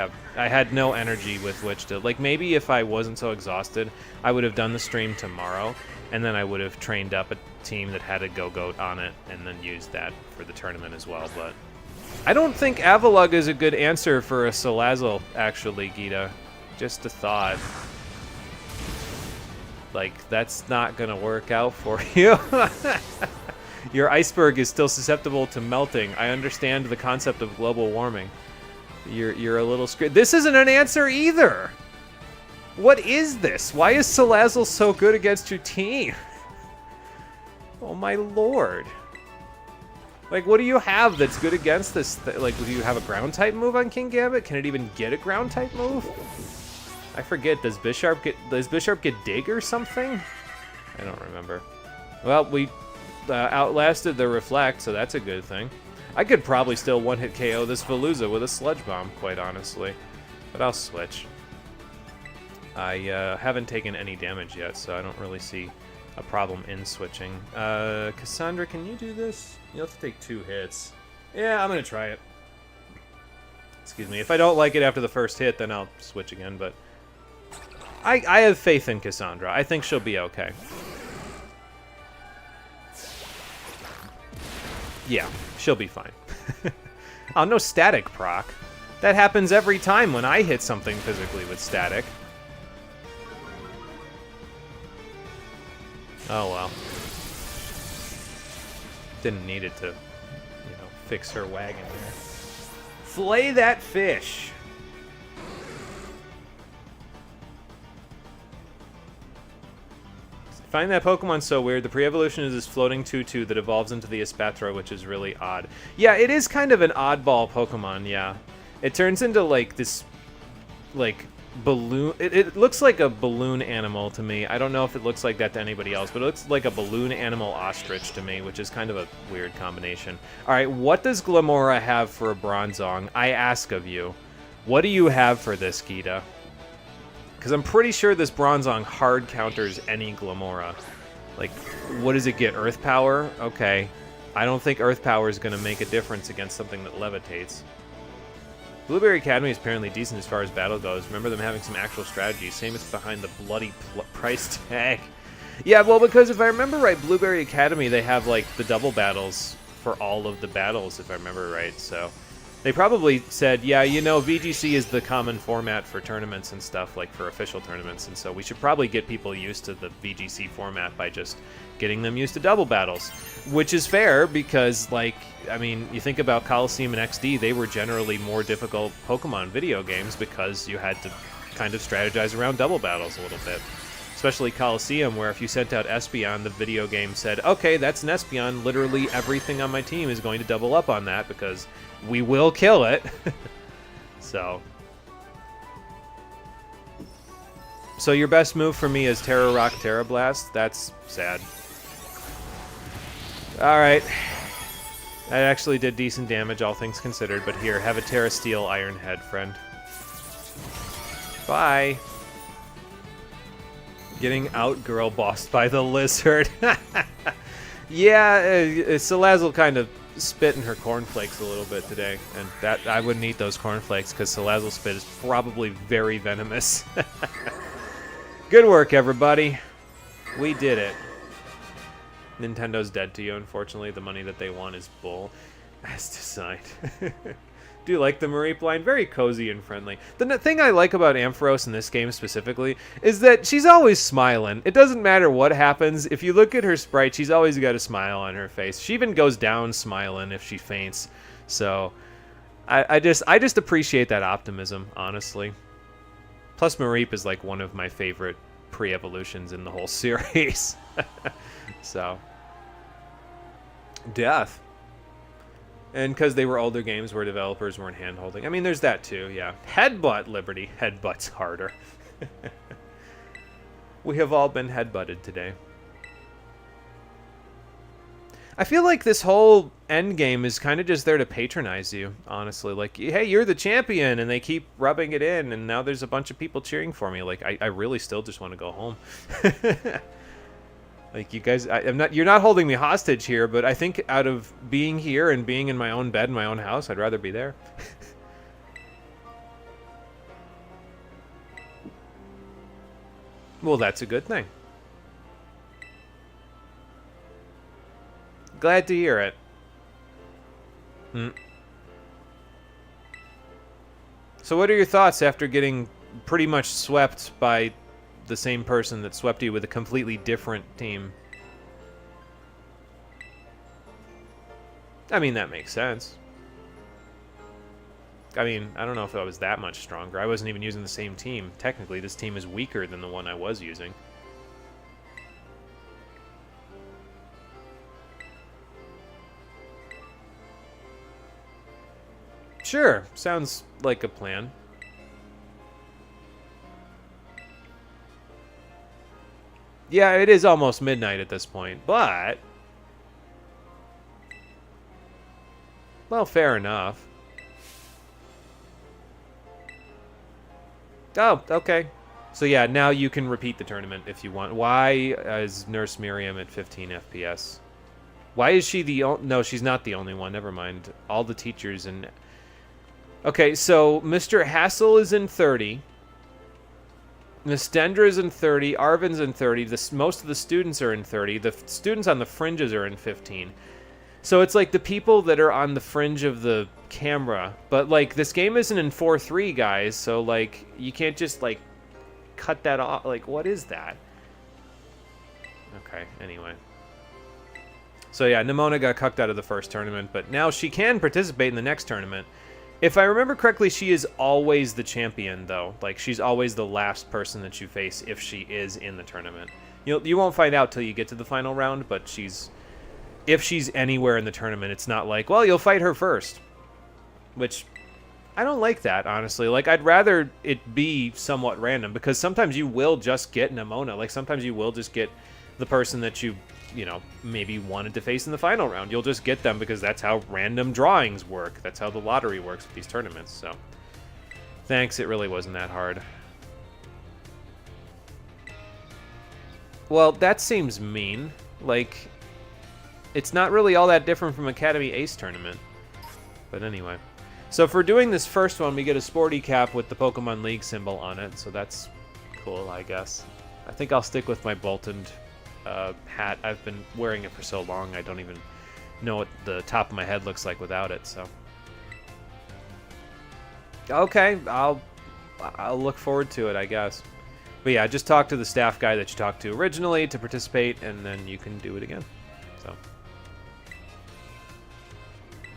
had no energy with which to... Like, maybe if I wasn't so exhausted, I would have done the stream tomorrow, and then I would have trained up a team that had a Go-Goat on it, and then used that for the tournament as well, but... I don't think Avalugg is a good answer for a Salazzle, actually, Gita. Just a thought. Like, that's not gonna work out for you. Your iceberg is still susceptible to melting. I understand the concept of global warming. You're a little scared. This isn't an answer either! What is this? Why is Salazzle so good against your team? Oh my lord. Like, what do you have that's good against this? Like, do you have a ground-type move on Kingambit? Can it even get a ground-type move? I forget. Does Bisharp get Dig or something? I don't remember. Well, we outlasted the Reflect, so that's a good thing. I could probably still one-hit KO this Veluza with a Sludge Bomb, quite honestly. But I'll switch. I haven't taken any damage yet, so I don't really see a problem in switching. Cassandra, can you do this? You'll have to take 2 hits. Yeah, I'm going to try it. Excuse me. If I don't like it after the first hit, then I'll switch again, but... I have faith in Cassandra. I think she'll be okay. Yeah, she'll be fine. Oh, no static proc. That happens every time when I hit something physically with static. Oh, well. Didn't need it to, you know, fix her wagon there. Flay that fish! I find that Pokemon so weird. The pre-evolution is this floating tutu that evolves into the Espatra, which is really odd. Yeah, it is kind of an oddball Pokemon, yeah. It turns into, like, this, like, balloon... It looks like a balloon animal to me. I don't know if it looks like that to anybody else, but it looks like a balloon animal ostrich to me, which is kind of a weird combination. Alright, what does Glamora have for a Bronzong? I ask of you. What do you have for this, Gita? Because I'm pretty sure this Bronzong hard counters any Glamora. Like, what does it get? Earth Power? Okay. I don't think Earth Power is going to make a difference against something that levitates. Blueberry Academy is apparently decent as far as battle goes. Remember them having some actual strategy. Same as behind the bloody price tag. Yeah, well, because if I remember right, Blueberry Academy, they have, like, the double battles for all of the battles, if I remember right, so... They probably said, yeah, you know, VGC is the common format for tournaments and stuff, like for official tournaments, and so we should probably get people used to the VGC format by just getting them used to double battles. Which is fair, because, like, I mean, you think about Coliseum and XD, they were generally more difficult Pokemon video games because you had to kind of strategize around double battles a little bit. Especially Coliseum, where if you sent out Espeon, the video game said, okay, that's an Espeon, literally everything on my team is going to double up on that, because we will kill it. So your best move for me is Terra Rock, Terra Blast? That's sad. Alright. That actually did decent damage, all things considered, but here, have a Terra Steel Iron Head, friend. Bye. Getting out-girl bossed by the lizard. Yeah, Salazzle kind of spit in her cornflakes a little bit today, and that I wouldn't eat those cornflakes because Salazzle spit is probably very venomous. Good work, everybody. We did it. Nintendo's dead to you, unfortunately. The money that they want is bull. As designed. Do you like the Mareep line? Very cozy and friendly. The thing I like about Ampharos in this game specifically is that she's always smiling. It doesn't matter what happens. If you look at her sprite, she's always got a smile on her face. She even goes down smiling if she faints. So I just appreciate that optimism, honestly. Plus Mareep is like one of my favorite pre-evolutions in the whole series. So Death. And because they were older games where developers weren't hand-holding. I mean, there's that too, yeah. Headbutt, Liberty. Headbutt's harder. We have all been headbutted today. I feel like this whole end game is kind of just there to patronize you, honestly. Like, hey, you're the champion, and they keep rubbing it in, and now there's a bunch of people cheering for me. Like, I really still just want to go home. Like, you guys, you're not holding me hostage here, but I think out of being here and being in my own bed in my own house, I'd rather be there. Well, that's a good thing. Glad to hear it. So what are your thoughts after getting pretty much swept by the same person that swept you with a completely different team? I mean, that makes sense. I mean, I don't know if I was that much stronger. I wasn't even using the same team. Technically, this team is weaker than the one I was using. Sure, sounds like a plan. Yeah, it is almost midnight at this point, but... Well, fair enough. Oh, okay. So yeah, now you can repeat the tournament if you want. Why is Nurse Miriam at 15 FPS? Why is she the only... No, she's not the only one. Never mind. All the teachers and... Okay, so Mr. Hassel is in 30. Miss Dendra's in 30. Arvin's in 30. Most of the students are in 30. The students on the fringes are in 15. So it's like the people that are on the fringe of the camera. But, like, this game isn't in 4:3, guys. So, like, you can't just, like, cut that off. Like, what is that? Okay, anyway. So, yeah, Nimona got cucked out of the first tournament. But now she can participate in the next tournament. If I remember correctly, she is always the champion, though. Like, she's always the last person that you face if she is in the tournament. You won't find out till you get to the final round, but she's... If she's anywhere in the tournament, it's not like, well, you'll fight her first. Which, I don't like that, honestly. Like, I'd rather it be somewhat random, because sometimes you will just get Nimona. Like, sometimes you will just get the person that you know, maybe wanted to face in the final round. You'll just get them because that's how random drawings work. That's how the lottery works with these tournaments, so... Thanks, it really wasn't that hard. Well, that seems mean. Like... It's not really all that different from Academy Ace tournament. But anyway. So for doing this first one, we get a sporty cap with the Pokemon League symbol on it. So that's cool, I guess. I think I'll stick with my Boltoned hat. I've been wearing it for so long, I don't even know what the top of my head looks like without it, so. Okay, I'll look forward to it, I guess. But yeah, just talk to the staff guy that you talked to originally to participate, and then you can do it again. So.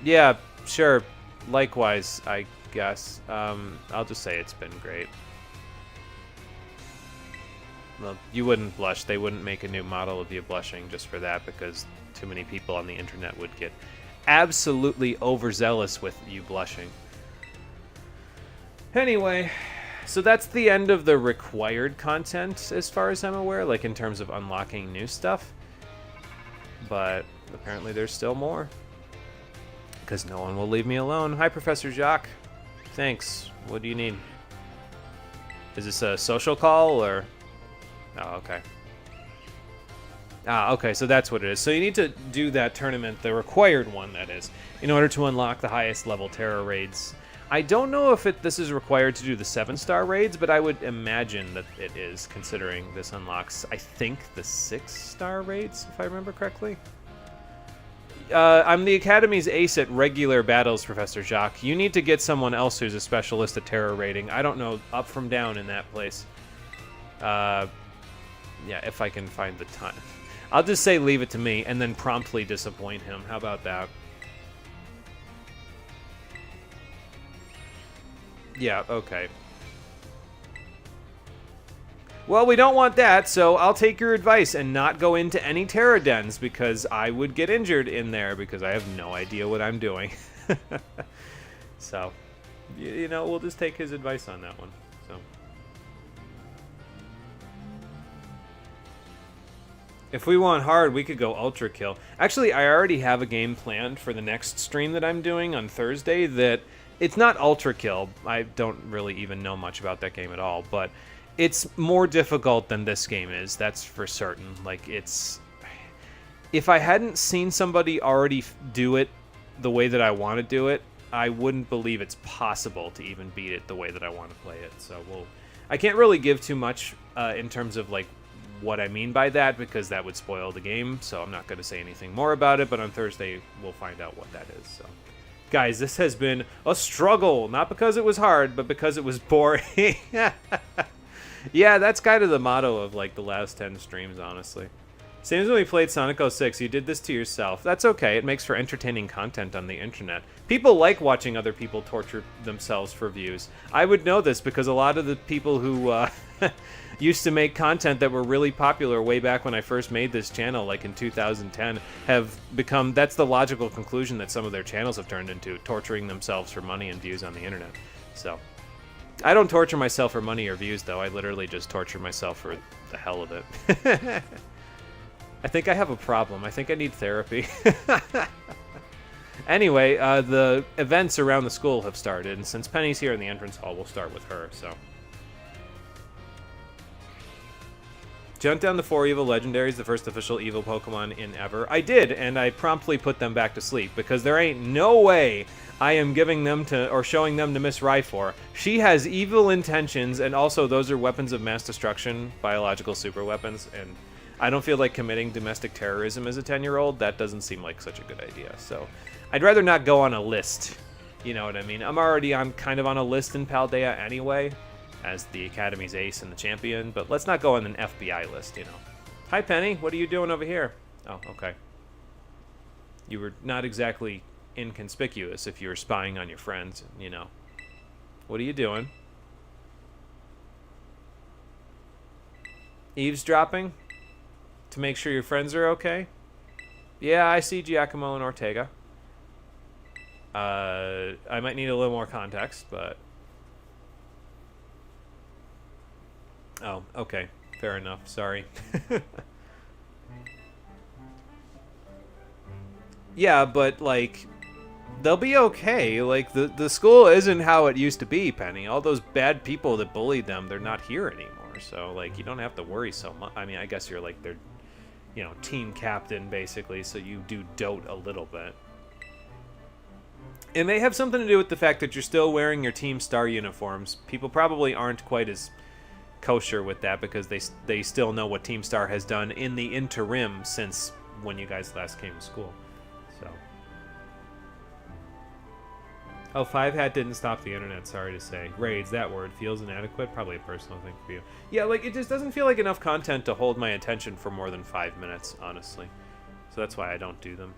Yeah, sure. Likewise, I guess. I'll just say it's been great. Well, you wouldn't blush. They wouldn't make a new model of you blushing just for that, because too many people on the internet would get absolutely overzealous with you blushing. Anyway, so that's the end of the required content, as far as I'm aware, like in terms of unlocking new stuff. But apparently there's still more. Because no one will leave me alone. Hi, Professor Jacques. Thanks. What do you need? Is this a social call, or... Oh, okay. Ah, okay, so that's what it is. So you need to do that tournament, the required one, that is, in order to unlock the highest level Terra raids. I don't know if this is required to do the 7-star raids, but I would imagine that it is, considering this unlocks, I think, the 6-star raids, if I remember correctly. I'm the Academy's ace at regular battles, Professor Jacques. You need to get someone else who's a specialist at Terra raiding. I don't know up from down in that place. Yeah, if I can find the time. I'll just say leave it to me, and then promptly disappoint him. How about that? Yeah, okay. Well, we don't want that, so I'll take your advice and not go into any Terra dens, because I would get injured in there, because I have no idea what I'm doing. So, you know, we'll just take his advice on that one. So. If we want hard, we could go Ultra Kill. Actually, I already have a game planned for the next stream that I'm doing on Thursday that... It's not Ultra Kill. I don't really even know much about that game at all, but it's more difficult than this game is, that's for certain. Like, it's... If I hadn't seen somebody already do it the way that I want to do it, I wouldn't believe it's possible to even beat it the way that I want to play it. So, I can't really give too much in terms of, like, what I mean by that, because that would spoil the game, so I'm not going to say anything more about it, but on Thursday we'll find out what that is, so... Guys, this has been a struggle, not because it was hard, but because it was boring. Yeah, that's kind of the motto of, like, the last 10 streams, honestly. Same as when we played Sonic 06, you did this to yourself. That's okay, it makes for entertaining content on the internet. People like watching other people torture themselves for views. I would know this because a lot of the people who used to make content that were really popular way back when I first made this channel, like in 2010, have become... That's the logical conclusion that some of their channels have turned into, torturing themselves for money and views on the internet. So... I don't torture myself for money or views, though. I literally just torture myself for the hell of it. I think I have a problem. I think I need therapy. Anyway, the events around the school have started, and since Penny's here in the entrance hall, we'll start with her, so. Jumped down the 4 Evil Legendaries, the first official Evil Pokemon in ever. I did, and I promptly put them back to sleep, because there ain't no way I am giving them to, or showing them to Miss Rhyfor. She has evil intentions, and also those are weapons of mass destruction, biological super weapons, and I don't feel like committing domestic terrorism as a 10-year-old. That doesn't seem like such a good idea, so I'd rather not go on a list. You know what I mean? I'm already kind of on a list in Paldea anyway, as the Academy's ace and the champion, but let's not go on an FBI list, you know. Hi, Penny. What are you doing over here? Oh, okay. You were not exactly inconspicuous if you were spying on your friends, you know. What are you doing? Eavesdropping? To make sure your friends are okay? Yeah, I see Giacomo and Ortega. I might need a little more context, but... Oh, okay. Fair enough. Sorry. Yeah, but, like, they'll be okay. Like, the school isn't how it used to be, Penny. All those bad people that bullied them, they're not here anymore. So, like, you don't have to worry so much. I mean, I guess you're, like, their, you know, team captain, basically, so you do dote a little bit. It may have something to do with the fact that you're still wearing your Team Star uniforms. People probably aren't quite as kosher with that because they still know what Team Star has done in the interim since when you guys last came to school. So. Oh, 5hat didn't stop the internet, sorry to say. Raids, that word feels inadequate. Probably a personal thing for you. Yeah, like, it just doesn't feel like enough content to hold my attention for more than 5 minutes, honestly. So that's why I don't do them.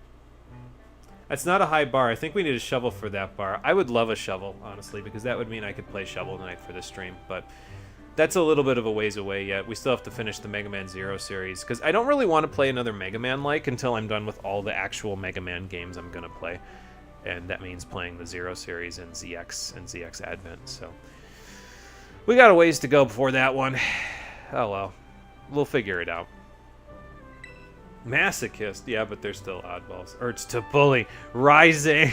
That's not a high bar. I think we need a shovel for that bar. I would love a shovel, honestly, because that would mean I could play Shovel Knight for the stream, but that's a little bit of a ways away yet. We still have to finish the Mega Man Zero series, because I don't really want to play another Mega Man-like until I'm done with all the actual Mega Man games I'm going to play. And that means playing the Zero series and ZX and ZX Advent, so we got a ways to go before that one. Oh well. We'll figure it out. Masochist, yeah, but they're still oddballs. Urge to bully, rising.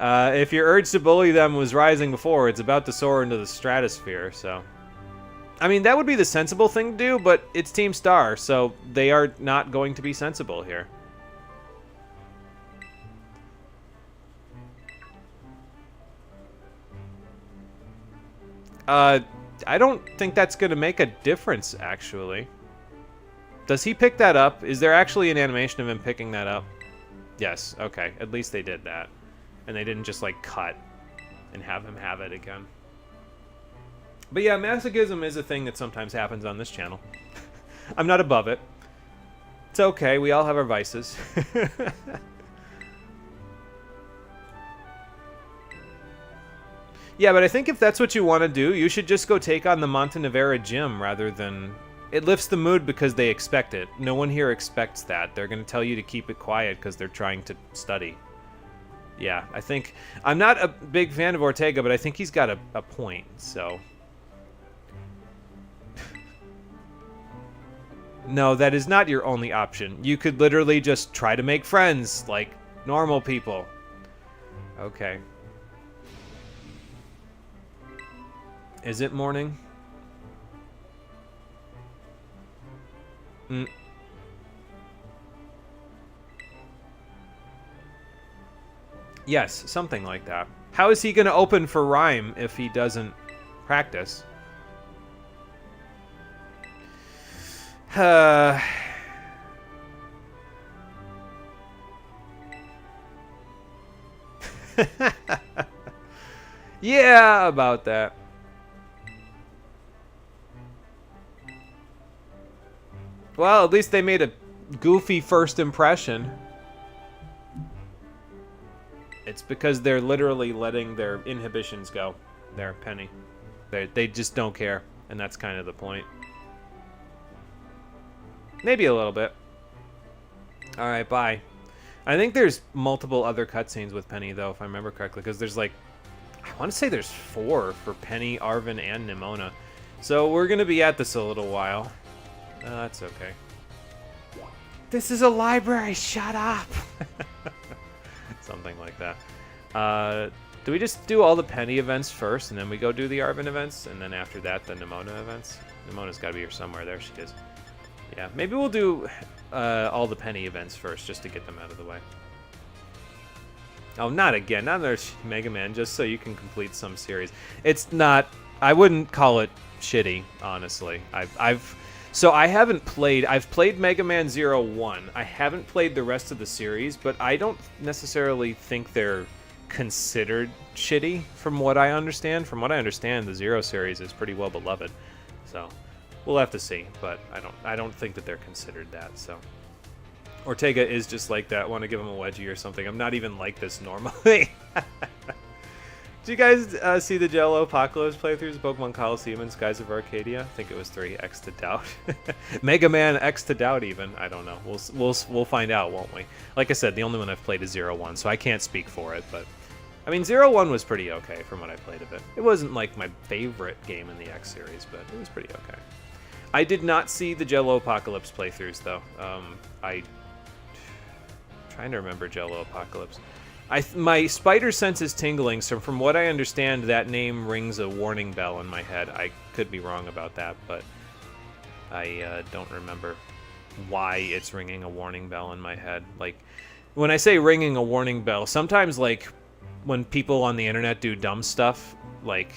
If your urge to bully them was rising before, it's about to soar into the stratosphere, so. I mean, that would be the sensible thing to do, but it's Team Star, so they are not going to be sensible here. I don't think that's going to make a difference, actually. Does he pick that up? Is there actually an animation of him picking that up? Yes, okay. At least they did that. And they didn't just, like, cut and have him have it again. But yeah, masochism is a thing that sometimes happens on this channel. I'm not above it. It's okay, we all have our vices. Yeah, but I think if that's what you want to do, you should just go take on the Montenevera gym rather than... It lifts the mood because they expect it. No one here expects that. They're going to tell you to keep it quiet because they're trying to study. Yeah, I think... I'm not a big fan of Ortega, but I think he's got a point, so... No, that is not your only option. You could literally just try to make friends, like normal people. Okay. Is it morning? Yes, something like that. How is he going to open for Rhyme if he doesn't practice? Yeah, about that. Well, at least they made a goofy first impression. It's because they're literally letting their inhibitions go. There, Penny. They just don't care, and that's kind of the point. Maybe a little bit. Alright, bye. I think there's multiple other cutscenes with Penny, though, if I remember correctly, because there's, like, I want to say there's 4 for Penny, Arvin, and Nimona. So we're going to be at this a little while. That's okay. This is a library, shut up! Something like that. Do we just do all the Penny events first, and then we go do the Arvin events, and then after that, the Nimona events? Nimona's got to be here somewhere. There she is. Yeah, maybe we'll do all the Penny events first, just to get them out of the way. Oh, not again. Not another Mega Man, just so you can complete some series. It's not... I wouldn't call it shitty, honestly. So I haven't played... I've played Mega Man 01. I haven't played the rest of the series, but I don't necessarily think they're considered shitty, from what I understand. From what I understand, the Zero series is pretty well beloved. So, we'll have to see, but I don't think that they're considered that, so... Ortega is just like that. Want to give him a wedgie or something. I'm not even like this normally. Do you guys see the Jello Apocalypse playthroughs of Pokemon Coliseum and Skies of Arcadia? I think it was 3 X to Doubt. Mega Man X to Doubt even. I don't know. We'll find out, won't we? Like I said, the only one I've played is 01, so I can't speak for it. But I mean, 01 was pretty okay from what I played of it. It wasn't like my favorite game in the X series, but it was pretty okay. I did not see the Jello Apocalypse playthroughs though. Trying to remember Jello Apocalypse. My spider sense is tingling, so from what I understand, that name rings a warning bell in my head. I could be wrong about that, but I don't remember why it's ringing a warning bell in my head. Like, when I say ringing a warning bell, sometimes, like, when people on the internet do dumb stuff, like...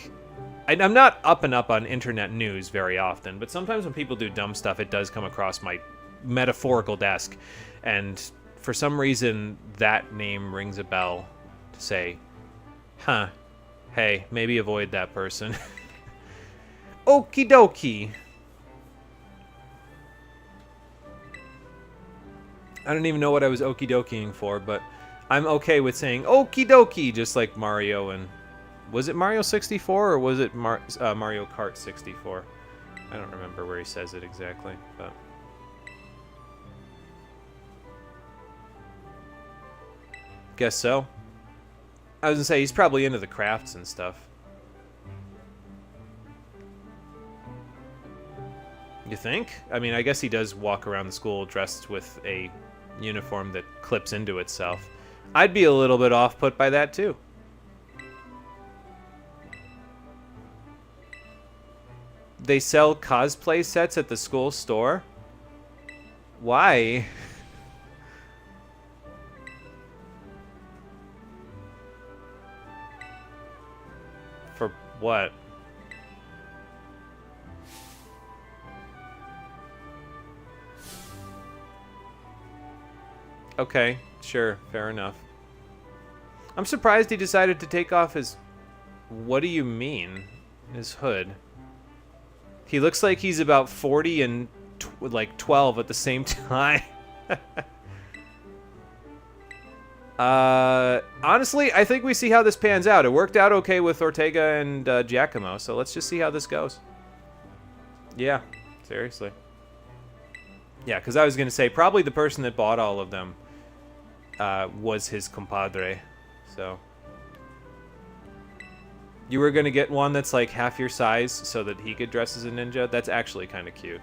I'm not up and up on internet news very often, but sometimes when people do dumb stuff, it does come across my metaphorical desk, and... For some reason, that name rings a bell to say, huh, hey, maybe avoid that person. Okie dokie. I don't even know what I was okie dokiing for, but I'm okay with saying okie dokie, just like Mario and... Was it Mario 64 or was it Mario Kart 64? I don't remember where he says it exactly, but... Guess so. I was gonna say, he's probably into the crafts and stuff. You think? I mean, I guess he does walk around the school dressed with a uniform that clips into itself. I'd be a little bit off-put by that, too. They sell cosplay sets at the school store? Why? For what? Okay, sure, fair enough. I'm surprised he decided to take off his... What do you mean? His hood. He looks like he's about 40 and like 12 at the same time. Honestly, I think we see how this pans out. It worked out okay with Ortega and Giacomo, so let's just see how this goes. Yeah, seriously. Yeah, because I was going to say, probably the person that bought all of them was his compadre, so... You were going to get one that's like half your size so that he could dress as a ninja? That's actually kind of cute.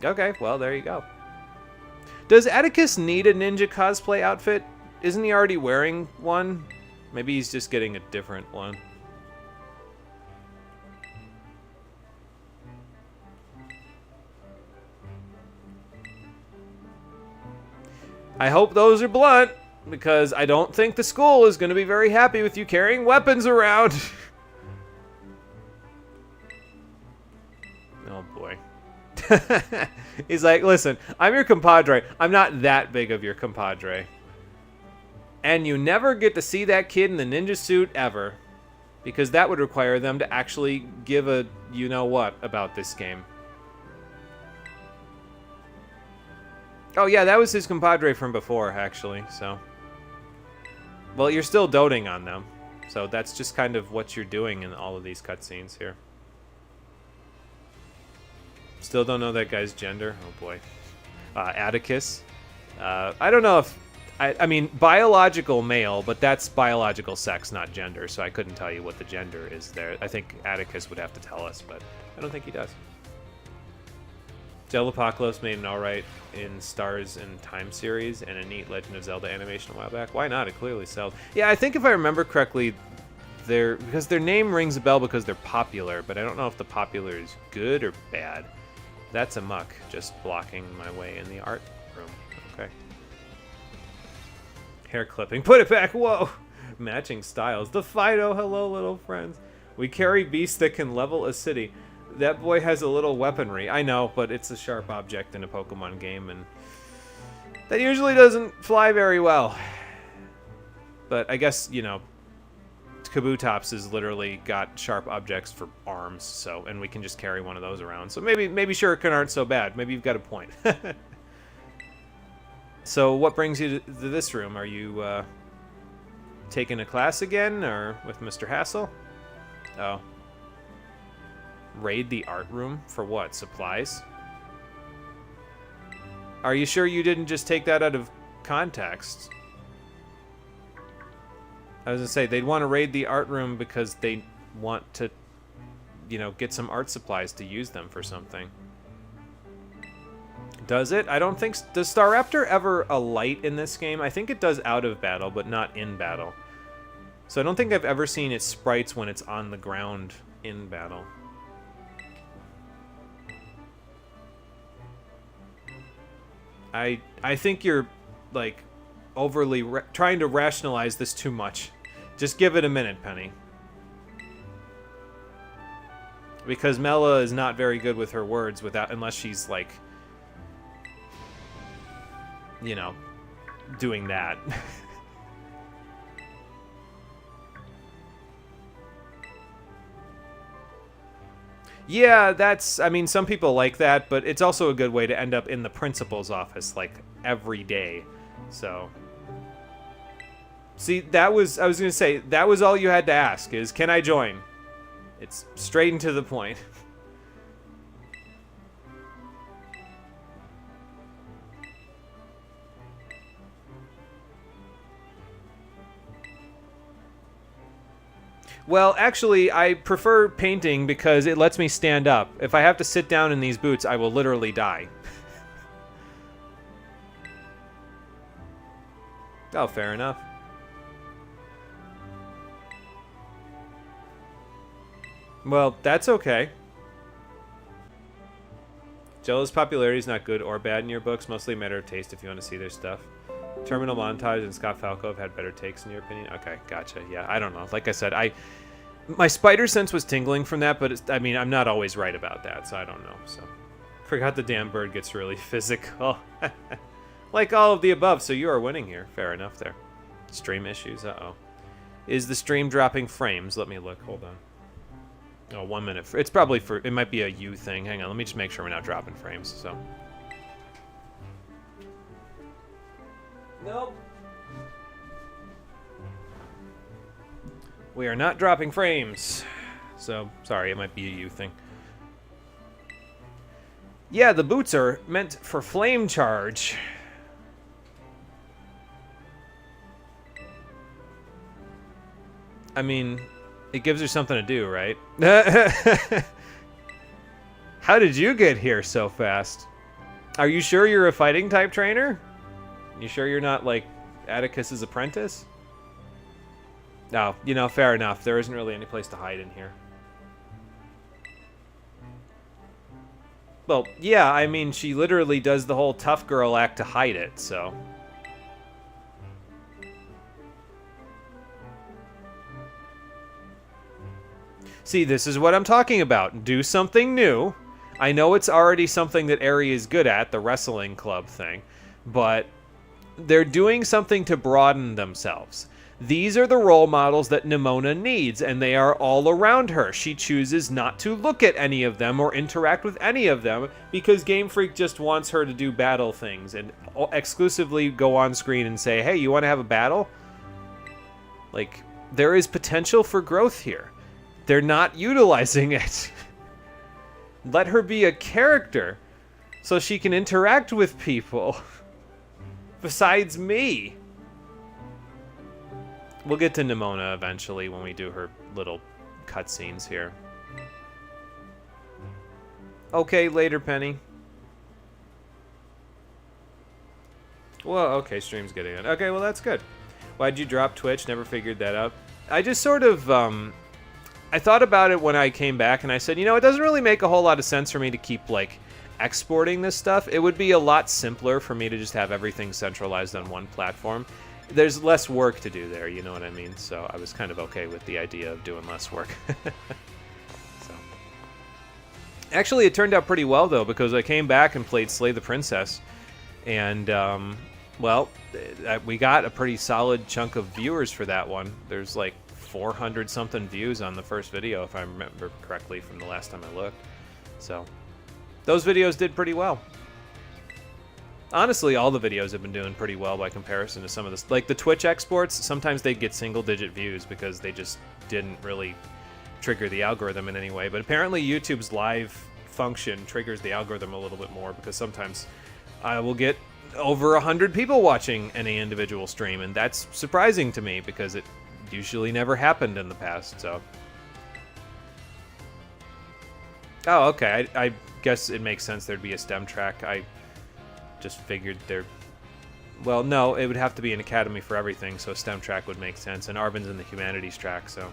Okay, well, there you go. Does Atticus need a ninja cosplay outfit? Isn't he already wearing one? Maybe he's just getting a different one. I hope those are blunt, because I don't think the school is going to be very happy with you carrying weapons around. Oh, boy. He's like, listen, I'm your compadre. I'm not that big of your compadre. And you never get to see that kid in the ninja suit ever. Because that would require them to actually give a you-know-what about this game. Oh, yeah, that was his compadre from before, actually, so... Well, you're still doting on them. So that's just kind of what you're doing in all of these cutscenes here. Still don't know that guy's gender. Oh, boy. Atticus. I don't know if... I mean, biological male, but that's biological sex, not gender, so I couldn't tell you what the gender is there. I think Atticus would have to tell us, but I don't think he does. Apocalypse made an alright in Stars and Time series and a neat Legend of Zelda animation a while back. Why not? It clearly sells. Yeah, I think if I remember correctly, because their name rings a bell because they're popular, but I don't know if the popular is good or bad. That's a muck, just blocking my way in the art room. Okay. Hair clipping. Put it back! Whoa! Matching styles. The Fido, hello little friends. We carry beasts that can level a city. That boy has a little weaponry. I know, but it's a sharp object in a Pokemon game, and that usually doesn't fly very well. But I guess, you know, Kabutops has literally got sharp objects for arms, so, and we can just carry one of those around. So maybe Shuriken aren't so bad. Maybe you've got a point. So what brings you to this room? Are you taking a class again, or with Mr. Hassel? Oh. Raid the art room? For what? Supplies? Are you sure you didn't just take that out of context? I was gonna say, they'd want to raid the art room because they want to, you know, get some art supplies to use them for something. Does it? I don't think... Does Staraptor ever alight in this game? I think it does out of battle, but not in battle. So I don't think I've ever seen its sprites when it's on the ground in battle. I think you're, like, overly trying to rationalize this too much. Just give it a minute, Penny. Because Mela is not very good with her words unless she's, like, you know, doing that. Yeah, that's... I mean, some people like that, but it's also a good way to end up in the principal's office, like, every day. So... See, that was... I was going to say, that was all you had to ask, is, can I join? It's straight and to the point. Well, actually, I prefer painting because it lets me stand up. If I have to sit down in these boots, I will literally die. Oh, fair enough. Well, that's okay. Jello's popularity is not good or bad in your books, mostly a matter of taste if you want to see their stuff. Terminal Montage and Scott Falco have had better takes in your opinion? Okay, gotcha. Yeah, I don't know. Like I said, my spider sense was tingling from that, but I mean, I'm not always right about that, so I don't know. So, forgot the damn bird gets really physical. Like all of the above, so you are winning here. Fair enough there. Stream issues, uh-oh. Is the stream dropping frames? Let me look, hold on. Oh, 1 minute. It's probably for... It might be a you thing. Hang on, let me just make sure we're not dropping frames, so... Nope. We are not dropping frames. So, sorry, it might be a you thing. Yeah, the boots are meant for flame charge. I mean, it gives her something to do, right? How did you get here so fast? Are you sure you're a fighting type trainer? You sure you're not, like, Atticus's apprentice? No, you know, fair enough. There isn't really any place to hide in here. Well, yeah, I mean, she literally does the whole tough girl act to hide it, so... See, this is what I'm talking about. Do something new. I know it's already something that Aerie is good at, the wrestling club thing, but they're doing something to broaden themselves. These are the role models that Nimona needs, and they are all around her. She chooses not to look at any of them or interact with any of them because Game Freak just wants her to do battle things and exclusively go on screen and say, hey, you want to have a battle? Like, there is potential for growth here. They're not utilizing it. Let her be a character so she can interact with people. Besides me. We'll get to Nimona eventually when we do her little cutscenes here. Okay, later, Penny. Well, okay, stream's getting in. Okay, well, that's good. Why'd you drop Twitch? Never figured that out. I just sort of, I thought about it when I came back, and I said, you know, it doesn't really make a whole lot of sense for me to keep, like, exporting this stuff. It would be a lot simpler for me to just have everything centralized on one platform. There's less work to do there, you know what I mean? So I was kind of okay with the idea of doing less work. So. Actually, it turned out pretty well, though, because I came back and played Slay the Princess, and, well, we got a pretty solid chunk of viewers for that one. There's like 400-something views on the first video, if I remember correctly from the last time I looked. So, those videos did pretty well. Honestly, all the videos have been doing pretty well by comparison to some of this. Like the Twitch exports, sometimes they get single-digit views because they just didn't really trigger the algorithm in any way. But apparently YouTube's live function triggers the algorithm a little bit more, because sometimes I will get over 100 people watching any individual stream, and that's surprising to me because it usually never happened in the past. So, oh, okay. I guess it makes sense there'd be a STEM track. I just figured there. Well, no, it would have to be an academy for everything, so a STEM track would make sense. And Arvin's in the humanities track, so.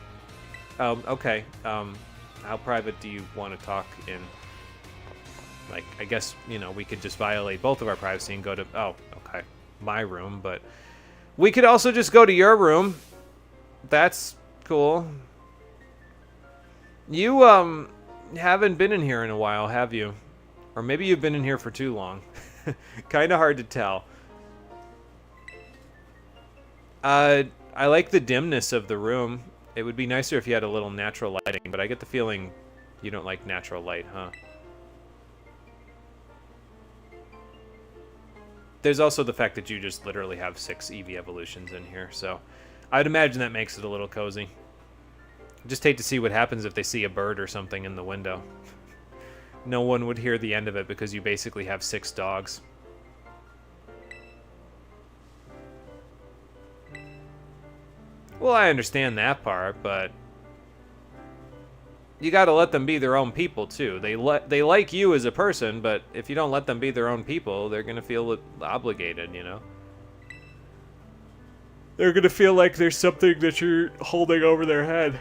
Okay. How private do you want to talk in? Like, I guess, you know, we could just violate both of our privacy and go to, oh, okay, my room, but we could also just go to your room. That's cool. You, haven't been in here in a while, have you? Or maybe you've been in here for too long. Kind of hard to tell. I like the dimness of the room. It would be nicer if you had a little natural lighting, but I get the feeling you don't like natural light, huh? There's also the fact that you just literally have 6 Eevee evolutions in here, so I'd imagine that makes it a little cozy. Just hate to see what happens if they see a bird or something in the window. No one would hear the end of it because you basically have 6 dogs. Well, I understand that part, but you gotta let them be their own people, too. They like you as a person, but if you don't let them be their own people, they're gonna feel obligated, you know? They're gonna feel like there's something that you're holding over their head.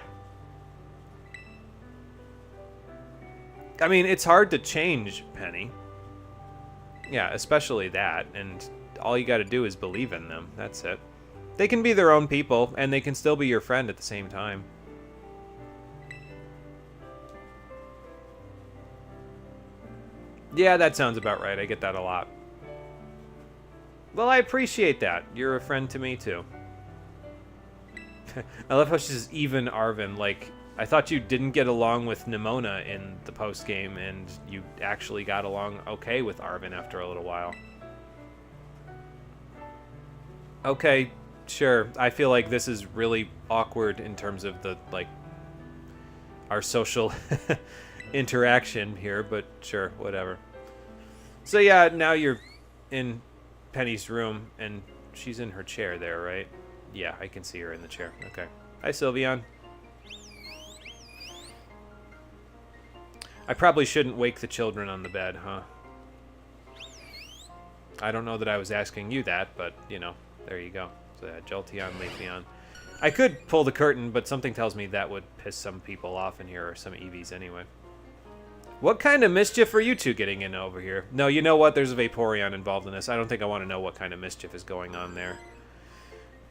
I mean, it's hard to change, Penny. Yeah, especially that, and all you gotta do is believe in them. That's it. They can be their own people, and they can still be your friend at the same time. Yeah, that sounds about right. I get that a lot. Well, I appreciate that. You're a friend to me, too. I love how she says, even Arvin. Like, I thought you didn't get along with Nimona in the post-game, and you actually got along okay with Arvin after a little while. Okay, sure. I feel like this is really awkward in terms of the, like, our social interaction here, but sure, whatever. So yeah, now you're in Penny's room, and she's in her chair there, right? Yeah, I can see her in the chair. Okay. Hi, Sylveon. I probably shouldn't wake the children on the bed, huh? I don't know that I was asking you that, but, you know, there you go. So, Jolteon, Leafeon. I could pull the curtain, but something tells me that would piss some people off in here, or some Eevees anyway. What kind of mischief are you two getting in over here? No, you know what? There's a Vaporeon involved in this. I don't think I want to know what kind of mischief is going on there.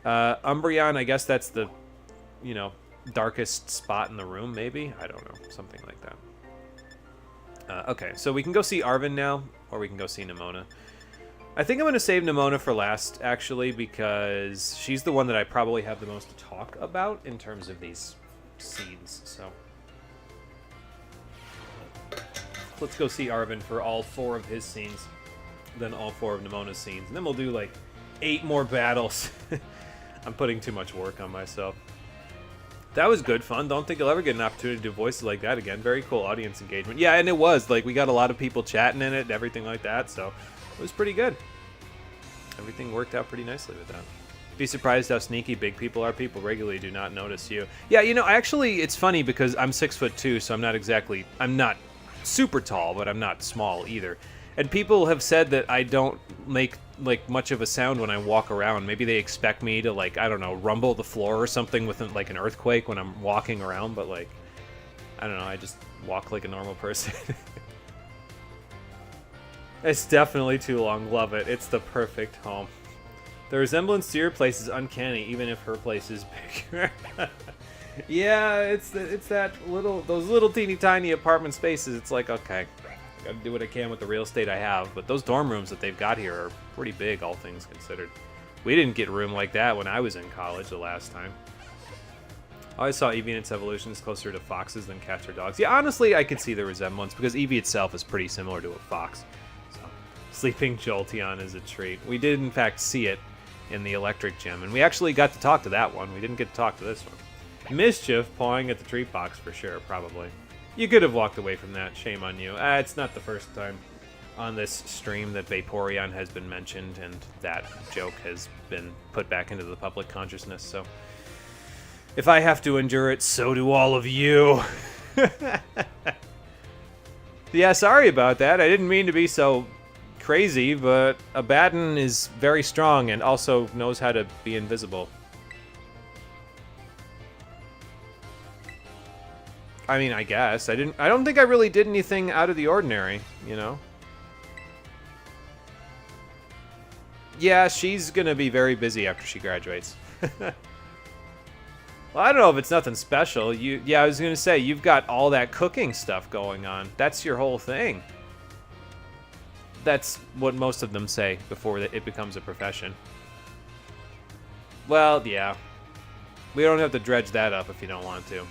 Umbreon, I guess that's the, you know, darkest spot in the room, maybe? I don't know. Something like that. Okay, so we can go see Arvin now, or we can go see Nimona. I think I'm going to save Nimona for last, actually, because she's the one that I probably have the most to talk about in terms of these scenes, so. Let's go see Arvin for all 4 of his scenes, then all 4 of Nimona's scenes, and then we'll do, like, 8 more battles. I'm putting too much work on myself. That was good fun. Don't think you'll ever get an opportunity to do voices like that again. Very cool audience engagement. Yeah, and it was. Like, we got a lot of people chatting in it and everything like that, so it was pretty good. Everything worked out pretty nicely with that. Be surprised how sneaky big people are. People regularly do not notice you. Yeah, you know, actually, it's funny because I'm 6'2", so I'm not super tall, but I'm not small either. And people have said that I don't make like much of a sound when I walk around. Maybe they expect me to, like, I don't know, rumble the floor or something with like an earthquake when I'm walking around, but like, I don't know, I just walk like a normal person. It's definitely too long. Love it. It's the perfect home. The resemblance to your place is uncanny, even if her place is bigger. Yeah, it's that those little teeny tiny apartment spaces. It's like, okay, I gotta do what I can with the real estate I have. But those dorm rooms that they've got here are pretty big, all things considered. We didn't get a room like that when I was in college the last time. I always saw Eevee and its evolution is closer to foxes than cats or dogs. Yeah, honestly, I could see the resemblance because Eevee itself is pretty similar to a fox. So, sleeping Jolteon is a treat. We did, in fact, see it in the electric gym, and we actually got to talk to that one. We didn't get to talk to this one. Mischief pawing at the treat box for sure, probably. You could have walked away from that. Shame on you. It's not the first time on this stream that Vaporeon has been mentioned, and that joke has been put back into the public consciousness, so if I have to endure it, so do all of you. Yeah, sorry about that. I didn't mean to be so crazy, but Abaddon is very strong and also knows how to be invisible. I mean, I guess. I don't think I really did anything out of the ordinary, you know? Yeah, she's gonna be very busy after she graduates. Well, I don't know if it's nothing special. Yeah, I was gonna say, you've got all that cooking stuff going on. That's your whole thing. That's what most of them say before it becomes a profession. Well, yeah. We don't have to dredge that up if you don't want to.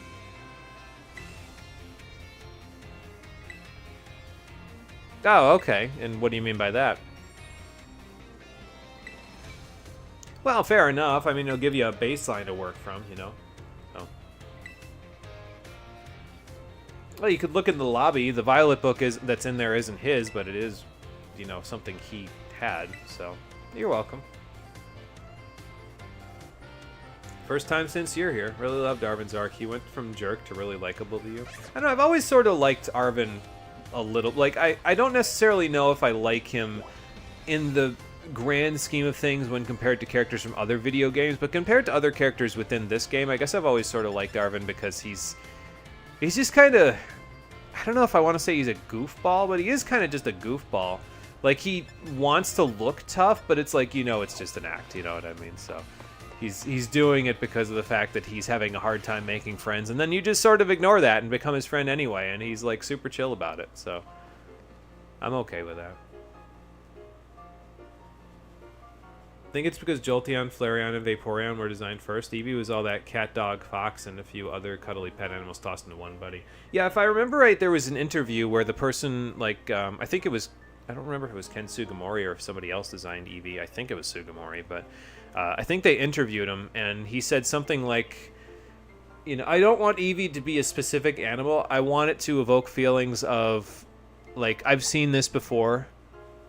Oh, okay. And what do you mean by that? Well, fair enough. I mean, it'll give you a baseline to work from, you know? Oh. Well, you could look in the lobby. The Violet book that's in there isn't his, but it is, you know, something he had, so you're welcome. First time since you're here. Really loved Arven's arc. He went from jerk to really likable to you. I know, I've always sort of liked Arven a little. Like, I don't necessarily know if I like him in the grand scheme of things when compared to characters from other video games, but compared to other characters within this game, I guess I've always sort of liked Arven because he's just kind of, I don't know if I want to say he's a goofball, but he is kind of just a goofball. Like, he wants to look tough, but it's like, you know, it's just an act, you know what I mean? So he's doing it because of the fact that he's having a hard time making friends, and then you just sort of ignore that and become his friend anyway, and he's like super chill about it, so I'm okay with that. I think it's because Jolteon, Flareon, and Vaporeon were designed first. Eevee was all that cat, dog, fox, and a few other cuddly pet animals tossed into one, buddy. Yeah, if I remember right, there was an interview where the person, like, I think it was, I don't remember if it was Ken Sugimori or if somebody else designed Eevee. I think it was Sugimori, but I think they interviewed him, and he said something like, you know, I don't want Eevee to be a specific animal. I want it to evoke feelings of, like, I've seen this before,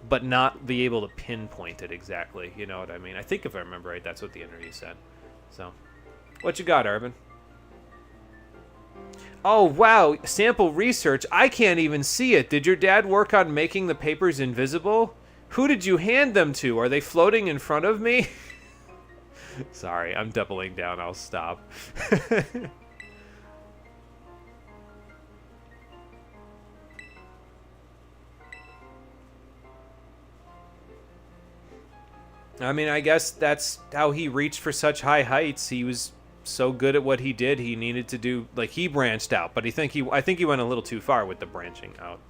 but not be able to pinpoint it exactly. You know what I mean? I think if I remember right, that's what the interview said. So, what you got, Arven? Oh, wow. Sample research. I can't even see it. Did your dad work on making the papers invisible? Who did you hand them to? Are they floating in front of me? Sorry, I'm doubling down. I'll stop. I mean, I guess that's how he reached for such high heights. He was so good at what he did, he needed to do, like, he branched out, but I think he went a little too far with the branching out.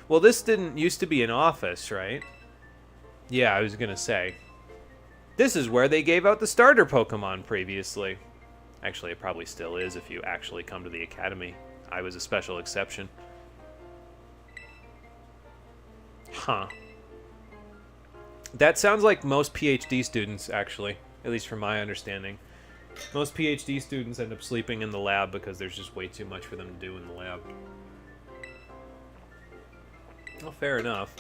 Well, this didn't used to be an office, right? Yeah, I was gonna say. This is where they gave out the starter Pokemon previously. Actually, it probably still is if you actually come to the Academy. I was a special exception. Huh. That sounds like most PhD students, actually, at least from my understanding. Most PhD students end up sleeping in the lab because there's just way too much for them to do in the lab. Well, fair enough.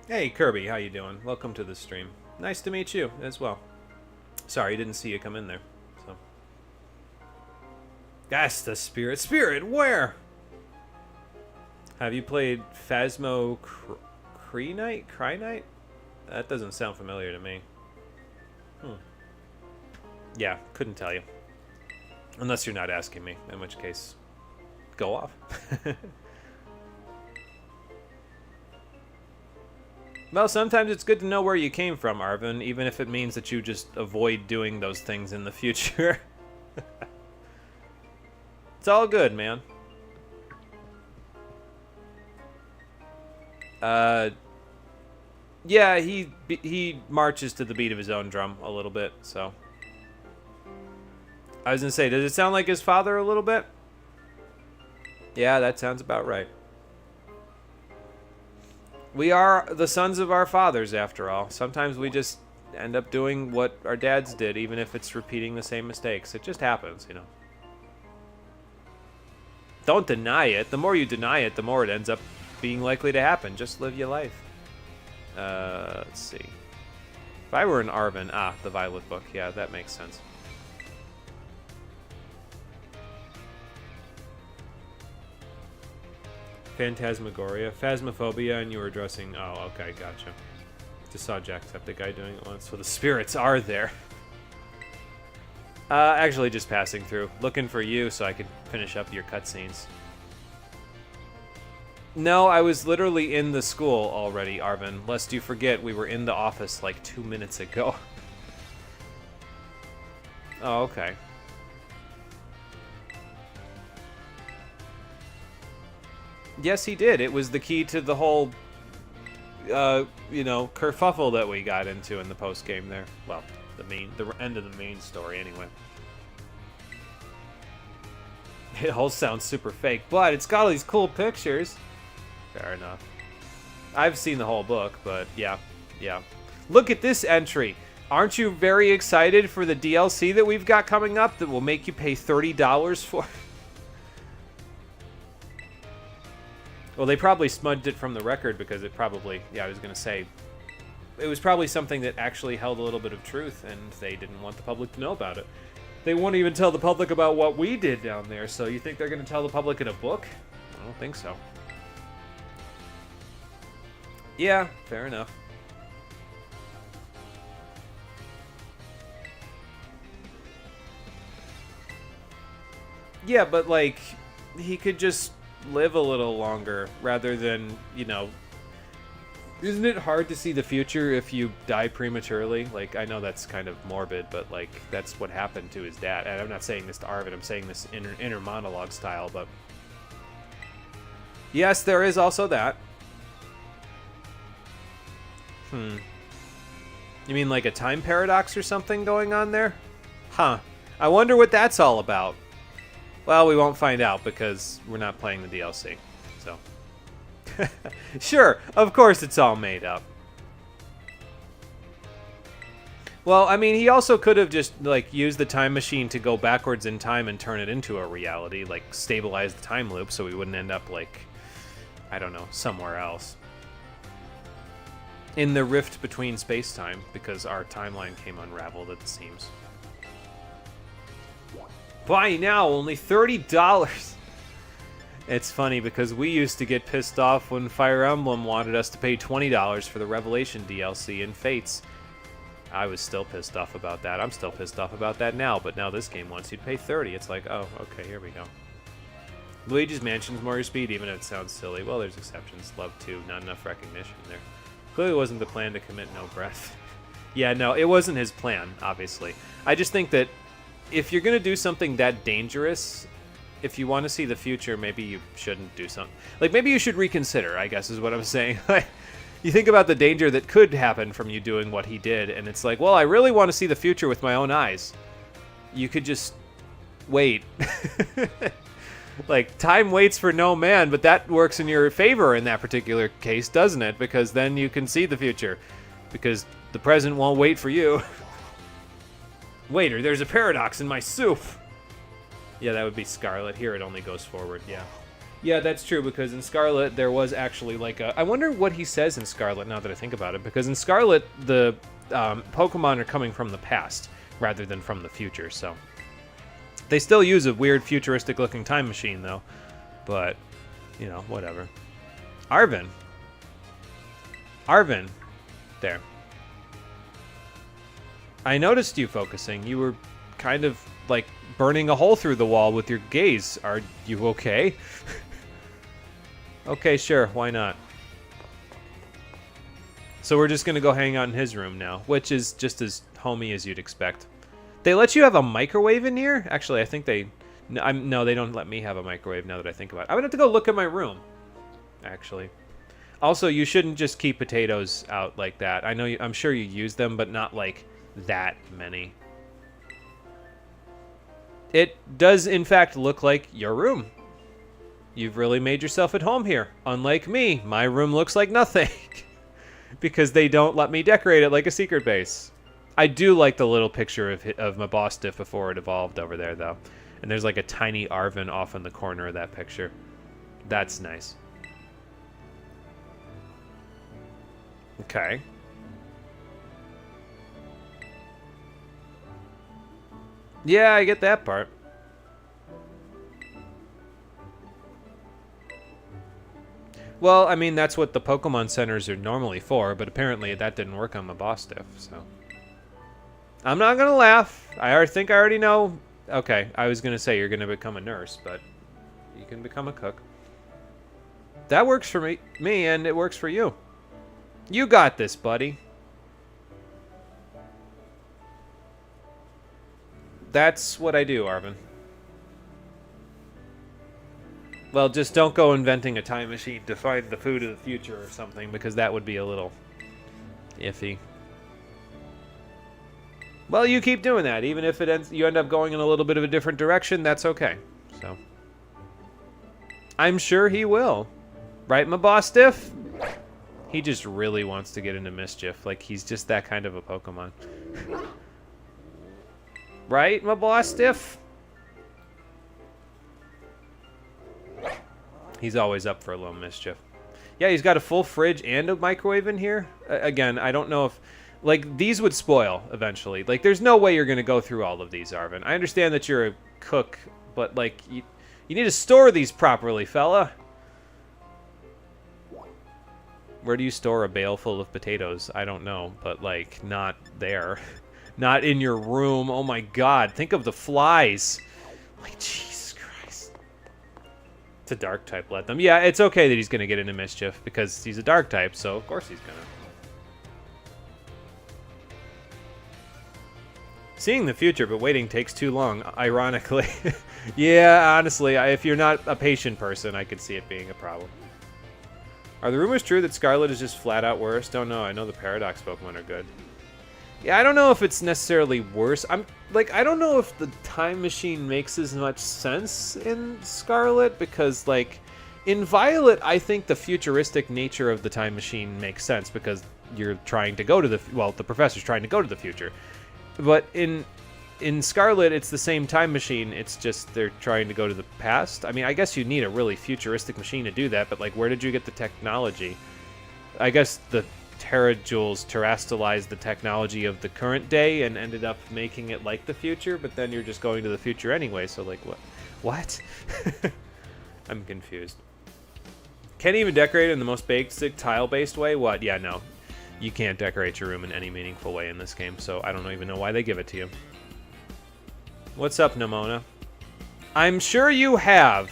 Hey, Kirby, how you doing? Welcome to the stream. Nice to meet you as well. Sorry, didn't see you come in there. So, that's the spirit. Spirit, where? Have you played Phasmo Cry Night? That doesn't sound familiar to me. Yeah, couldn't tell you. Unless you're not asking me, in which case, go off. Well, sometimes it's good to know where you came from, Arvin, even if it means that you just avoid doing those things in the future. It's all good, man. Yeah, he marches to the beat of his own drum a little bit, so. I was gonna say, does it sound like his father a little bit? Yeah, that sounds about right. We are the sons of our fathers, after all. Sometimes we just end up doing what our dads did, even if it's repeating the same mistakes. It just happens, you know. Don't deny it. The more you deny it, the more it ends up being likely to happen. Just live your life. Let's see. If I were an Arvin... Ah, the Violet book. Yeah, that makes sense. Phantasmagoria. Phasmophobia, and you were addressing... Oh, okay, gotcha. Just saw Jacksepticeye doing it once. So the spirits are there. Actually just passing through. Looking for you so I could finish up your cutscenes. No, I was literally in the school already, Arvin. Lest you forget, we were in the office like 2 minutes ago. Oh, okay. Yes, he did. It was the key to the whole, you know, kerfuffle that we got into in the post-game there. Well, the end of the main story, anyway. It all sounds super fake, but it's got all these cool pictures. Fair enough. I've seen the whole book, but yeah. Look at this entry. Aren't you very excited for the DLC that we've got coming up that will make you pay $30 for? Well, they probably smudged it from the record because it probably, yeah, I was going to say, it was probably something that actually held a little bit of truth, and they didn't want the public to know about it. They won't even tell the public about what we did down there, so you think they're going to tell the public in a book? I don't think so. Yeah, fair enough. Yeah, but, like, he could just live a little longer rather than, you know... Isn't it hard to see the future if you die prematurely? Like, I know that's kind of morbid, but, like, that's what happened to his dad. And I'm not saying this to Arvin, I'm saying this inner monologue style, but... Yes, there is also that. You mean like a time paradox or something going on there? Huh. I wonder what that's all about. Well, we won't find out because we're not playing the DLC, so... Sure, of course it's all made up. Well, I mean, he also could have just, like, used the time machine to go backwards in time and turn it into a reality, like, stabilize the time loop so we wouldn't end up, like, I don't know, somewhere else. In the rift between space-time, because our timeline came unraveled, it seems. Buy now, only $30! It's funny because we used to get pissed off when Fire Emblem wanted us to pay $20 for the Revelation DLC in Fates. I was still pissed off about that. I'm still pissed off about that now, but now this game wants you to pay $30. It's like, oh, okay, here we go. Luigi's Mansion's more your speed, even if it sounds silly. Well, there's exceptions. Love 2, not enough recognition there. Clearly wasn't the plan to commit no breath. Yeah, no, it wasn't his plan, obviously. I just think that if you're going to do something that dangerous, if you want to see the future, maybe you shouldn't do something. Like, maybe you should reconsider, I guess is what I'm saying. Like, you think about the danger that could happen from you doing what he did, and it's like, well, I really want to see the future with my own eyes. You could just wait. Like, time waits for no man, but that works in your favor in that particular case, doesn't it? Because then you can see the future. Because the present won't wait for you. Waiter, there's a paradox in my soup. Yeah, that would be Scarlet. Here it only goes forward, yeah. Yeah, that's true, because in Scarlet there was actually like a... I wonder what he says in Scarlet now that I think about it, because in Scarlet the Pokemon are coming from the past rather than from the future, so... They still use a weird futuristic-looking time machine, though. But, you know, whatever. Arvin. Arvin. There. I noticed you focusing. You were kind of, like, burning a hole through the wall with your gaze. Are you okay? Okay, sure. Why not? So we're just going to go hang out in his room now, which is just as homey as you'd expect. They let you have a microwave in here? Actually, I think they... No, they don't let me have a microwave now that I think about it. I'm going to have to go look at my room, actually. Also, you shouldn't just keep potatoes out like that. I know I'm sure you use them, but not like that many. It does, in fact, look like your room. You've really made yourself at home here. Unlike me, my room looks like nothing. Because they don't let me decorate it like a secret base. I do like the little picture of my boss diff before it evolved over there, though. And there's like a tiny Arvin off in the corner of that picture. That's nice. Okay. Yeah, I get that part. Well, I mean, that's what the Pokemon centers are normally for, but apparently that didn't work on my boss diff, so... I'm not gonna laugh. I think I already know. Okay, I was gonna say you're gonna become a nurse, but you can become a cook. That works for me, and it works for you. You got this, buddy. That's what I do, Arvin. Well, just don't go inventing a time machine to find the food of the future or something, because that would be a little iffy. Well, you keep doing that. Even if you end up going in a little bit of a different direction, that's okay. So, I'm sure he will. Right, my boss diff? He just really wants to get into mischief. Like, he's just that kind of a Pokemon. Right, my boss diff? He's always up for a little mischief. Yeah, he's got a full fridge and a microwave in here. Again, I don't know if... Like, these would spoil eventually. Like, there's no way you're going to go through all of these, Arvin. I understand that you're a cook, but, like, you need to store these properly, fella. Where do you store a bale full of potatoes? I don't know, but, like, not there. Not in your room. Oh, my God. Think of the flies. Like, Jesus Christ. It's a dark type, let them. Yeah, it's okay that he's going to get into mischief, because he's a dark type, so of course he's going to. Seeing the future, but waiting takes too long, ironically. Yeah, honestly, if you're not a patient person, I could see it being a problem. Are the rumors true that Scarlet is just flat out worse? Don't know. I know the Paradox Pokemon are good. Yeah, I don't know if it's necessarily worse. I don't know if the time machine makes as much sense in Scarlet, because, like, in Violet, I think the futuristic nature of the time machine makes sense, because you're trying to go to the... Well, the professor's trying to go to the future. But in Scarlet, it's the same time machine. It's just they're trying to go to the past. I mean, I guess you need a really futuristic machine to do that, but, like, where did you get the technology? I guess the Terrajoules terastallized the technology of the current day and ended up making it like the future, but then you're just going to the future anyway, so, like, what? I'm confused. Can't even decorate in the most basic tile-based way? What? Yeah, no. You can't decorate your room in any meaningful way in this game, so I don't even know why they give it to you. What's up, Nimona? I'm sure you have,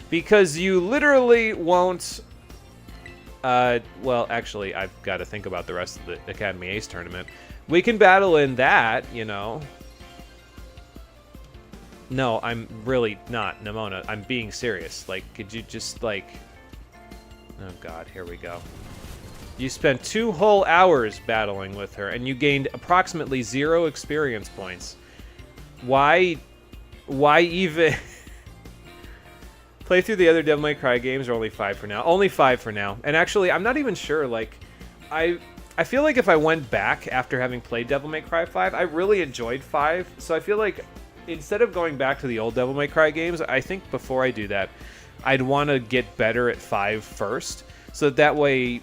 because you literally won't... well, actually, I've got to think about the rest of the Academy Ace tournament. We can battle in that, you know. No, I'm really not, Nimona. I'm being serious. Like, could you just, like... Oh, God, here we go. You spent 2 whole hours battling with her, and you gained approximately 0 experience points. Why even... Play through the other Devil May Cry games, or only 5 for now? Only 5 for now. And actually, I'm not even sure, like... I feel like if I went back after having played Devil May Cry 5, I really enjoyed 5, so I feel like instead of going back to the old Devil May Cry games, I think before I do that, I'd want to get better at 5 first, so that way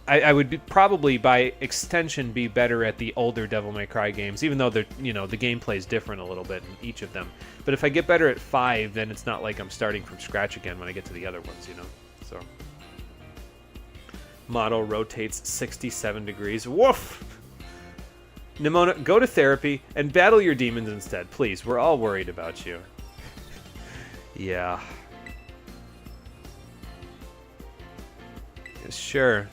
I would probably by extension be better at the older Devil May Cry games, even though they're, you know, the gameplay is different a little bit in each of them. But if I get better at 5, then it's not like I'm starting from scratch again when I get to the other ones, you know. So model rotates 67 degrees. Woof. Nimona, go to therapy and battle your demons instead, please. We're all worried about you. Yeah. Sure.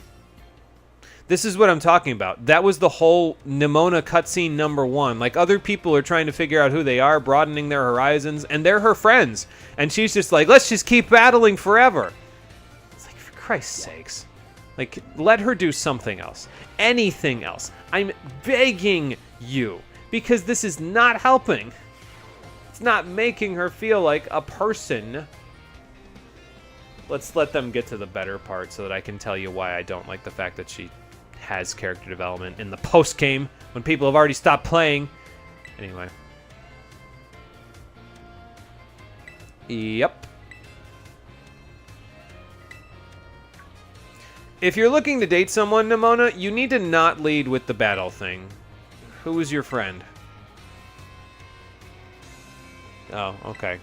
This is what I'm talking about. That was the whole Nimona cutscene number 1. Like, other people are trying to figure out who they are, broadening their horizons, and they're her friends. And she's just like, let's just keep battling forever. It's like, for Christ's sakes. Like, let her do something else. Anything else. I'm begging you. Because this is not helping. It's not making her feel like a person. Let's let them get to the better part so that I can tell you why I don't like the fact that she has character development in the post-game when people have already stopped playing. Anyway. Yep. If you're looking to date someone, Nimona, you need to not lead with the battle thing. Who is your friend? Oh, okay.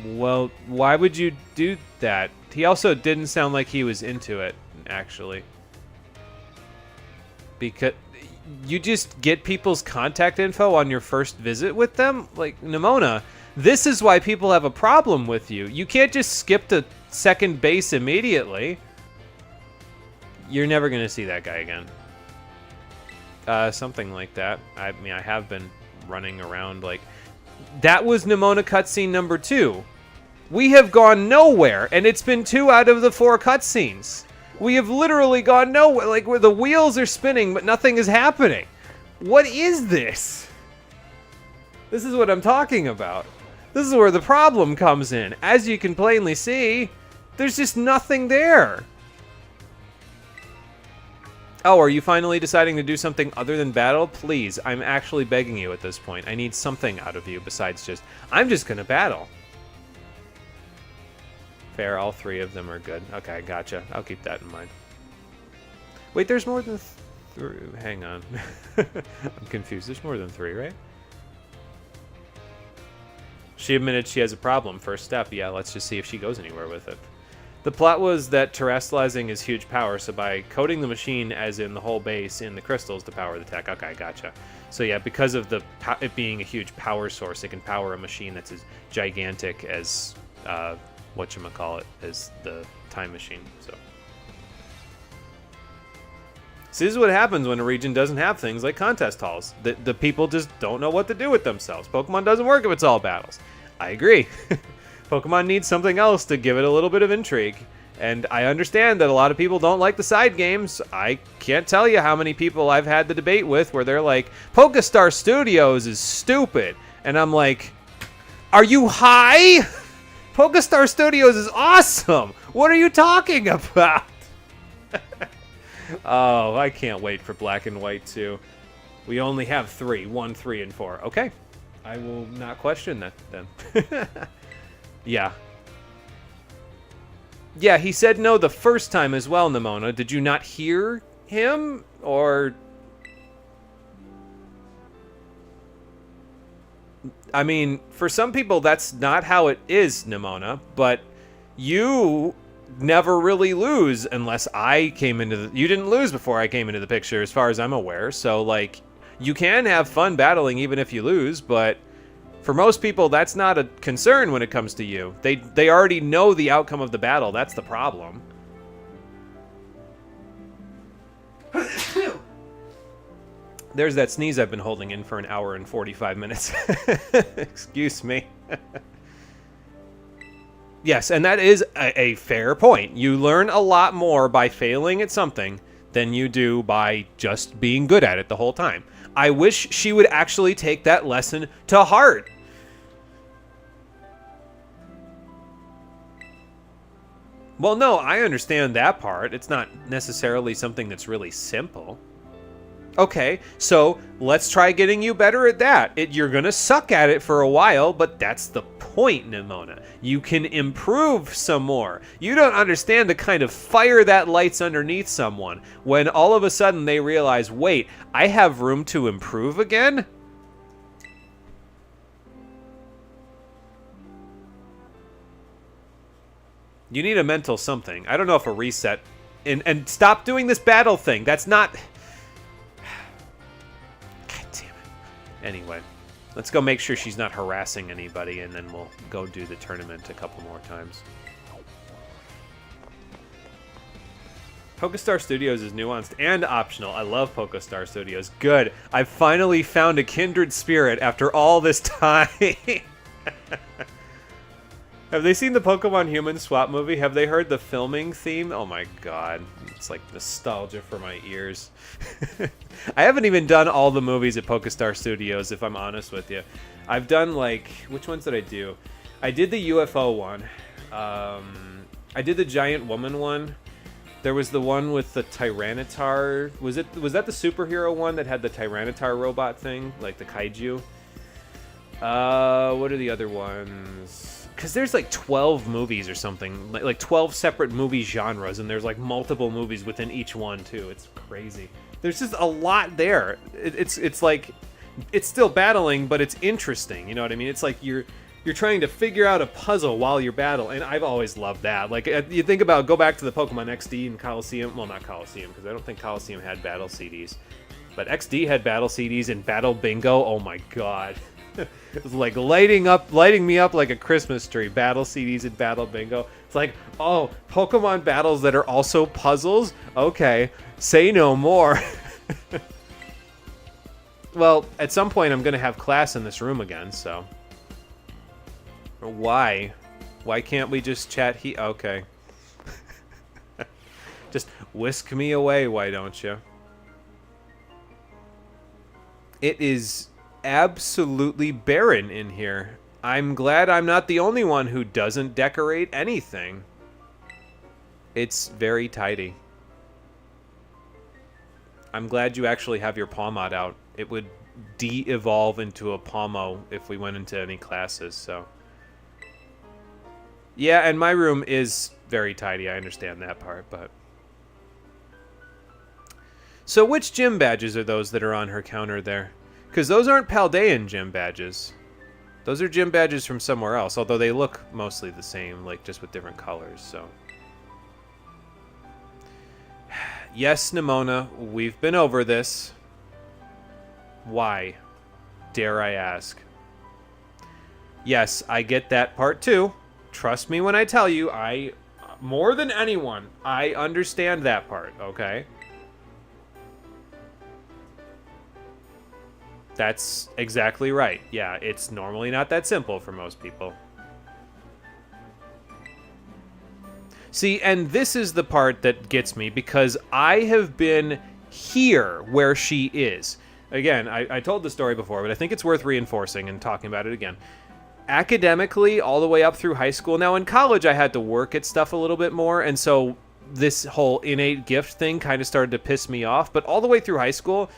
Well, why would you do that? He also didn't sound like he was into it, actually. Because you just get people's contact info on your first visit with them? Like, Nimona, this is why people have a problem with you. You can't just skip to second base immediately. You're never going to see that guy again. Something like that. I mean, I have been running around like... That was Nimona cutscene number 2. We have gone nowhere, and it's been 2 out of the 4 cutscenes. We have literally gone nowhere, like where the wheels are spinning, but nothing is happening. What is this? This is what I'm talking about. This is where the problem comes in. As you can plainly see, there's just nothing there. Oh, are you finally deciding to do something other than battle? Please, I'm actually begging you at this point. I need something out of you besides just, I'm just gonna battle. Fair, all 3 of them are good. Okay, gotcha. I'll keep that in mind. Wait, there's more than 3. Hang on. I'm confused. There's more than 3, right? She admitted she has a problem. First step. Yeah, let's just see if she goes anywhere with it. The plot was that terrestrializing is huge power, so by coating the machine, as in the whole base, in the crystals to power the tech. Okay, gotcha. So yeah, because of it being a huge power source, it can power a machine that's as gigantic as... whatchamacallit, is the time machine. So this is what happens when a region doesn't have things like contest halls. The people just don't know what to do with themselves. Pokemon doesn't work if it's all battles. I agree. Pokemon needs something else to give it a little bit of intrigue. And I understand that a lot of people don't like the side games. I can't tell you how many people I've had the debate with where they're like, Pokestar Studios is stupid. And I'm like, are you high? Pokestar Studios is awesome! What are you talking about? Oh, I can't wait for Black and White 2. We only have 3. 1, 3, and 4. Okay. I will not question that then. Yeah. Yeah, he said no the first time as well, Nimona. Did you not hear him? Or... I mean, for some people, that's not how it is, Nimona, but you never really lose unless I came into the... You didn't lose before I came into the picture, as far as I'm aware, so, like, you can have fun battling even if you lose, but for most people, that's not a concern when it comes to you. They already know the outcome of the battle. That's the problem. There's that sneeze I've been holding in for an hour and 45 minutes. Excuse me. Yes, and that is a fair point. You learn a lot more by failing at something than you do by just being good at it the whole time. I wish she would actually take that lesson to heart. Well, no, I understand that part. It's not necessarily something that's really simple. Okay, so let's try getting you better at that. You're gonna suck at it for a while, but that's the point, Nimona. You can improve some more. You don't understand the kind of fire that lights underneath someone when all of a sudden they realize, wait, I have room to improve again? You need a mental something. I don't know if a reset... And stop doing this battle thing. That's not... Anyway, let's go make sure she's not harassing anybody, and then we'll go do the tournament a couple more times. PokeStar Studios is nuanced and optional. I love PokeStar Studios. Good. I've finally found a kindred spirit after all this time. Have they seen the Pokemon Human Swap movie? Have they heard the filming theme? Oh my god. It's like nostalgia for my ears. I haven't even done all the movies at PokeStar Studios, if I'm honest with you. I've done, like... Which ones did I do? I did the UFO one. I did the Giant Woman one. There was the one with the Tyranitar. Was that the superhero one that had the Tyranitar robot thing? Like the kaiju? What are the other ones? Because there's like 12 movies or something, like 12 separate movie genres, and there's like multiple movies within each one too. It's crazy. There's just a lot there. It's like, it's still battling, but it's interesting. You know what I mean? It's like you're trying to figure out a puzzle while you're battling, and I've always loved that. Like, you think about, go back to the Pokemon XD and Coliseum. Well, not Coliseum, because I don't think Coliseum had battle CDs, but XD had battle CDs and Battle Bingo. Oh my god. It was like lighting me up like a Christmas tree. Battle CDs and Battle Bingo. It's like, oh, Pokemon battles that are also puzzles? Okay, say no more. Well, at some point I'm going to have class in this room again, so... Why? Why can't we just chat Okay. Just whisk me away, why don't you? It is... absolutely barren in here. I'm glad I'm not the only one who doesn't decorate anything. It's very tidy. I'm glad you actually have your Pawmot out. It would de-evolve into a Pawmo if we went into any classes, so... Yeah, and my room is very tidy. I understand that part, but... So which gym badges are those that are on her counter there? Because those aren't Paldean gym badges. Those are gym badges from somewhere else, although they look mostly the same, like just with different colors, so... Yes, Nimona, we've been over this. Why? Dare I ask? Yes, I get that part too. Trust me when I tell you, more than anyone, I understand that part, okay? That's exactly right. Yeah, it's normally not that simple for most people. See, and this is the part that gets me, because I have been here where she is. Again, I told the story before, but I think it's worth reinforcing and talking about it again. Academically, all the way up through high school. Now, in college, I had to work at stuff a little bit more, and so this whole innate gift thing kind of started to piss me off. But all the way through high school...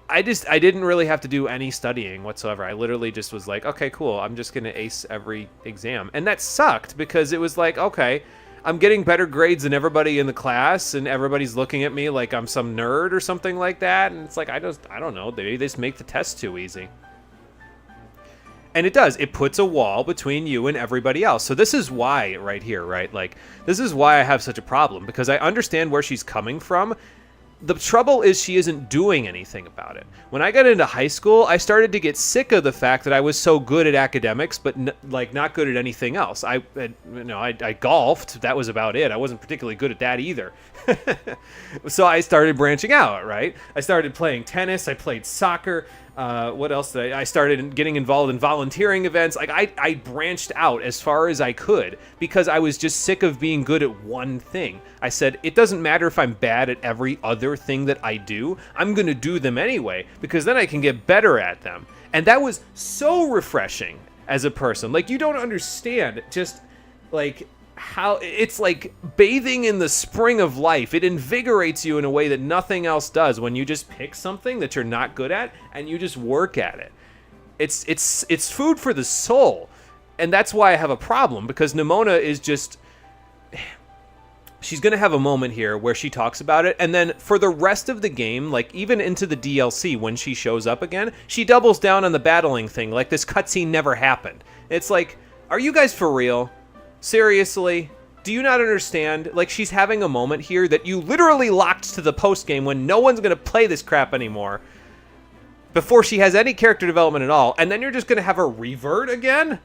I didn't really have to do any studying whatsoever. I literally just was like, okay, cool, I'm just going to ace every exam. And that sucked, because it was like, okay, I'm getting better grades than everybody in the class, and everybody's looking at me like I'm some nerd or something like that. And it's like, I don't know, they just make the test too easy. And it does. It puts a wall between you and everybody else. So this is why right here, right? Like, this is why I have such a problem, because I understand where she's coming from. The trouble is she isn't doing anything about it. When I got into high school, I started to get sick of the fact that I was so good at academics, but not good at anything else. I golfed. That was about it. I wasn't particularly good at that either. So I started branching out, right? I started playing tennis. I played soccer. What else did I started getting involved in volunteering events. Like, I branched out as far as I could, because I was just sick of being good at one thing. I said, it doesn't matter if I'm bad at every other thing that I do. I'm going to do them anyway, because then I can get better at them. And that was so refreshing as a person. Like, you don't understand. Just, like, how it's like bathing in the spring of life. It invigorates you in a way that nothing else does when you just pick something that you're not good at and you just work at it. It's food for the soul. And that's why I have a problem, because Nimona is just... She's going to have a moment here where she talks about it, and then for the rest of the game, like even into the DLC when she shows up again, she doubles down on the battling thing like this cutscene never happened. It's like, are you guys for real? Seriously? Do you not understand? Like, she's having a moment here that you literally locked to the post-game when no one's going to play this crap anymore before she has any character development at all, and then you're just going to have her revert again?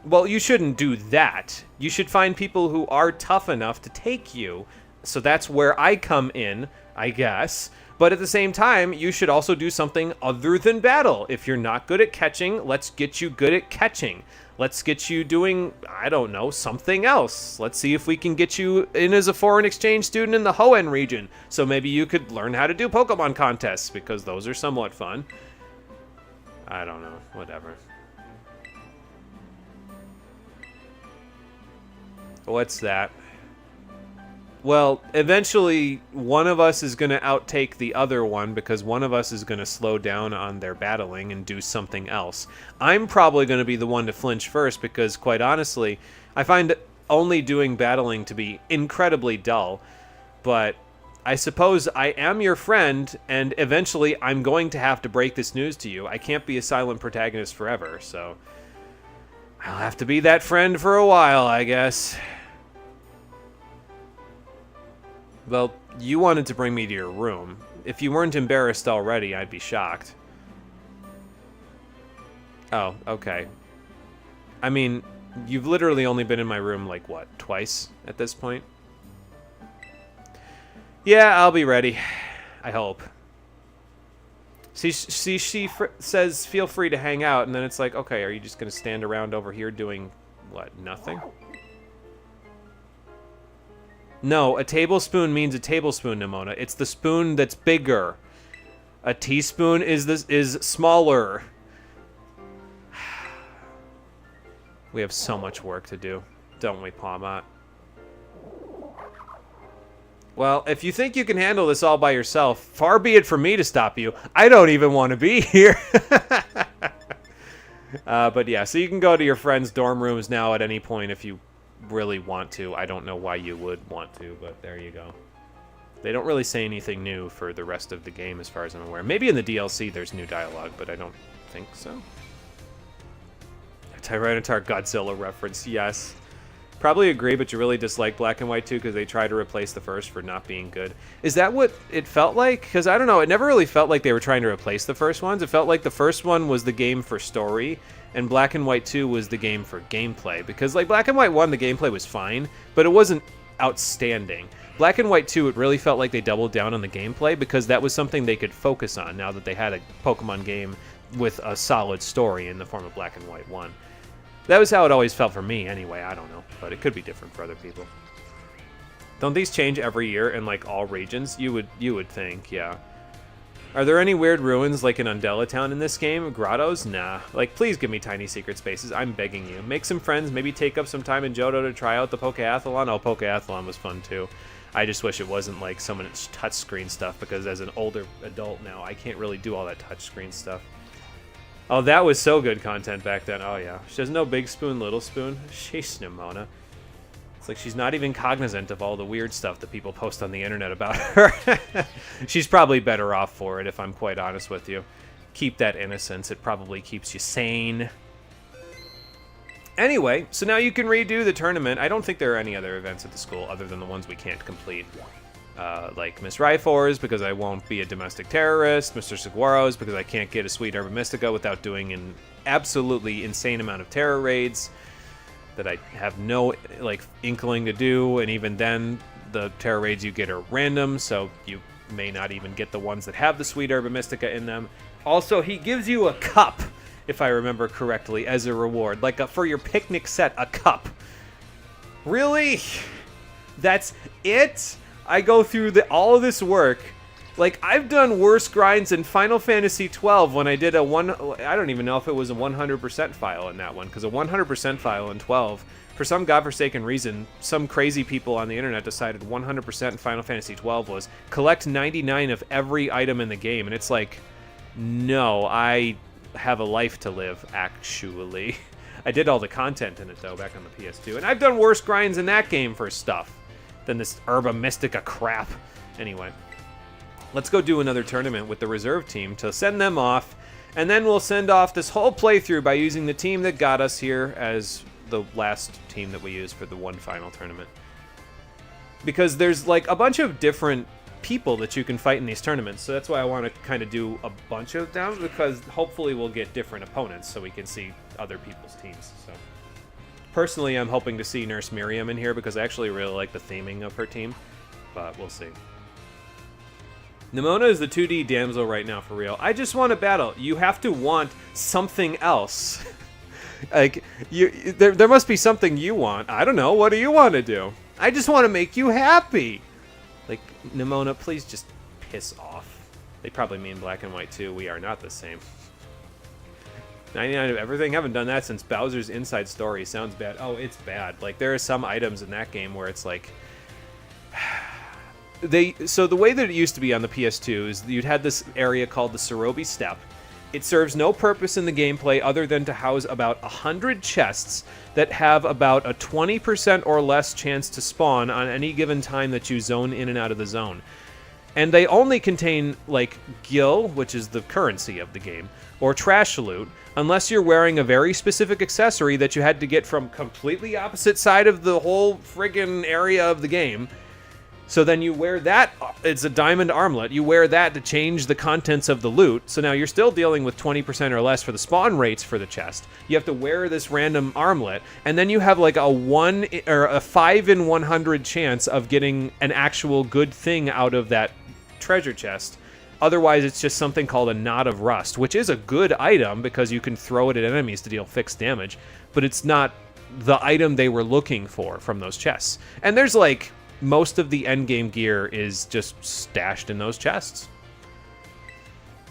Well, you shouldn't do that. You should find people who are tough enough to take you. So that's where I come in, I guess. But at the same time, you should also do something other than battle. If you're not good at catching, let's get you good at catching. Let's get you doing, I don't know, something else. Let's see if we can get you in as a foreign exchange student in the Hoenn region. So maybe you could learn how to do Pokemon contests, because those are somewhat fun. I don't know, whatever. What's that? Well, eventually one of us is going to outtake the other one because one of us is going to slow down on their battling and do something else. I'm probably going to be the one to flinch first because, quite honestly, I find only doing battling to be incredibly dull. But I suppose I am your friend, and eventually I'm going to have to break this news to you. I can't be a silent protagonist forever, so I'll have to be that friend for a while, I guess. Well, you wanted to bring me to your room. If you weren't embarrassed already, I'd be shocked. Oh, okay. I mean, you've literally only been in my room, like, what, twice at this point? Yeah, I'll be ready. I hope. See, she says, feel free to hang out, and then it's like, okay, are you just going to stand around over here doing, what, nothing? No, a tablespoon means a tablespoon, Nimona. It's the spoon that's bigger. A teaspoon is smaller. We have so much work to do, don't we, Pawmot? Well, if you think you can handle this all by yourself, far be it from me to stop you. I don't even want to be here. But yeah, so you can go to your friends' dorm rooms now at any point if you really want to. I don't know why you would want to, but there you go. They don't really say anything new for the rest of the game as far as I'm aware. Maybe in the DLC there's new dialogue, but I don't think so. A Tyranitar Godzilla reference, yes. Probably agree, but you really dislike Black and White 2 because they try to replace the first for not being good. Is that what it felt like? Because I don't know, it never really felt like they were trying to replace the first ones. It felt like the first one was the game for story, and Black and White 2 was the game for gameplay. Because, like, Black and White 1, the gameplay was fine, but it wasn't outstanding. Black and White 2, it really felt like they doubled down on the gameplay because that was something they could focus on now that they had a Pokemon game with a solid story in the form of Black and White 1. That was how it always felt for me, anyway. I don't know, but it could be different for other people. Don't these change every year in, like, all regions? You would think, yeah. Are there any weird ruins like in Undella Town in this game? Grottos? Nah. Like, please give me tiny secret spaces. I'm begging you. Make some friends. Maybe take up some time in Johto to try out the Pokeathlon. Oh, Pokeathlon was fun, too. I just wish it wasn't, like, so much touchscreen stuff, because as an older adult now, I can't really do all that touchscreen stuff. Oh, that was so good content back then. Oh, yeah. She has no big spoon, little spoon. Sheesh, Nimona. It's like she's not even cognizant of all the weird stuff that people post on the internet about her. She's probably better off for it, if I'm quite honest with you. Keep that innocence. It probably keeps you sane. Anyway, so now you can redo the tournament. I don't think there are any other events at the school other than the ones we can't complete. Like Miss Rhyfor's, because I won't be a domestic terrorist. Mr. Saguaro's, because I can't get a Sweet Herba Mystica without doing an absolutely insane amount of terror raids that I have no, like, inkling to do, and even then, the terror raids you get are random, so you may not even get the ones that have the Sweet Herba Mystica in them. Also, he gives you a cup, if I remember correctly, as a reward. Like, for your picnic set, a cup. Really? That's it? I go through all of this work, Like, I've done worse grinds in Final Fantasy 12 when I did a I don't even know if it was a 100% file in that one, because a 100% file in 12, for some godforsaken reason, some crazy people on the internet decided 100% in Final Fantasy 12 was collect 99 of every item in the game, and it's like, no, I have a life to live, actually. I did all the content in it, though, back on the PS2, and I've done worse grinds in that game for stuff than this Herba Mystica crap. Anyway. Let's go do another tournament with the reserve team to send them off, and then we'll send off this whole playthrough by using the team that got us here as the last team that we used for the one final tournament. Because there's like a bunch of different people that you can fight in these tournaments, so that's why I want to kind of do a bunch of them, because hopefully we'll get different opponents so we can see other people's teams. So personally, I'm hoping to see Nurse Miriam in here because I actually really like the theming of her team, but we'll see. Nimona is the 2D damsel right now, for real. I just want to battle. You have to want something else. Like, there must be something you want. I don't know. What do you want to do? I just want to make you happy. Like, Nimona, please just piss off. They probably mean black and white, too. We are not the same. 99 of everything? Haven't done that since Bowser's Inside Story. Sounds bad. Oh, it's bad. Like, there are some items in that game where it's like... So the way that it used to be on the PS2 is you'd had this area called the Cerobi Steppe. It serves no purpose in the gameplay other than to house about 100 chests that have about a 20% or less chance to spawn on any given time that you zone in and out of the zone. And they only contain, like, gil, which is the currency of the game, or trash loot, unless you're wearing a very specific accessory that you had to get from completely opposite side of the whole friggin' area of the game. So then you wear that, it's a diamond armlet, you wear that to change the contents of the loot, so now you're still dealing with 20% or less for the spawn rates for the chest. You have to wear this random armlet, and then you have like a 5 in 100 chance of getting an actual good thing out of that treasure chest. Otherwise, it's just something called a Knot of Rust, which is a good item because you can throw it at enemies to deal fixed damage, but it's not the item they were looking for from those chests. And there's like... most of the endgame gear is just stashed in those chests.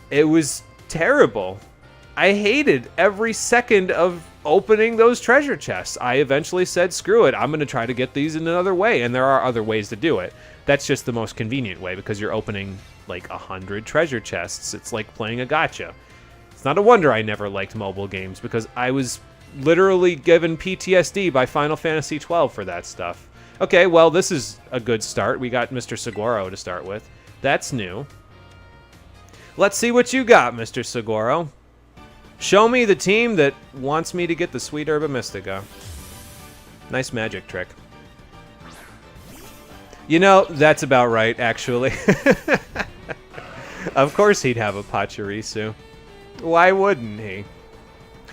It was terrible. I hated every second of opening those treasure chests. I eventually said, screw it, I'm going to try to get these in another way, and there are other ways to do it. That's just the most convenient way, because you're opening like 100 treasure chests. It's like playing a gacha. It's not a wonder I never liked mobile games, because I was literally given PTSD by Final Fantasy 12 for that stuff. Okay, well, this is a good start. We got Mr. Saguaro to start with. That's new. Let's see what you got, Mr. Saguaro. Show me the team that wants me to get the sweet Herba Mystica. Nice magic trick. You know, that's about right, actually. Of course he'd have a Pachirisu. Why wouldn't he?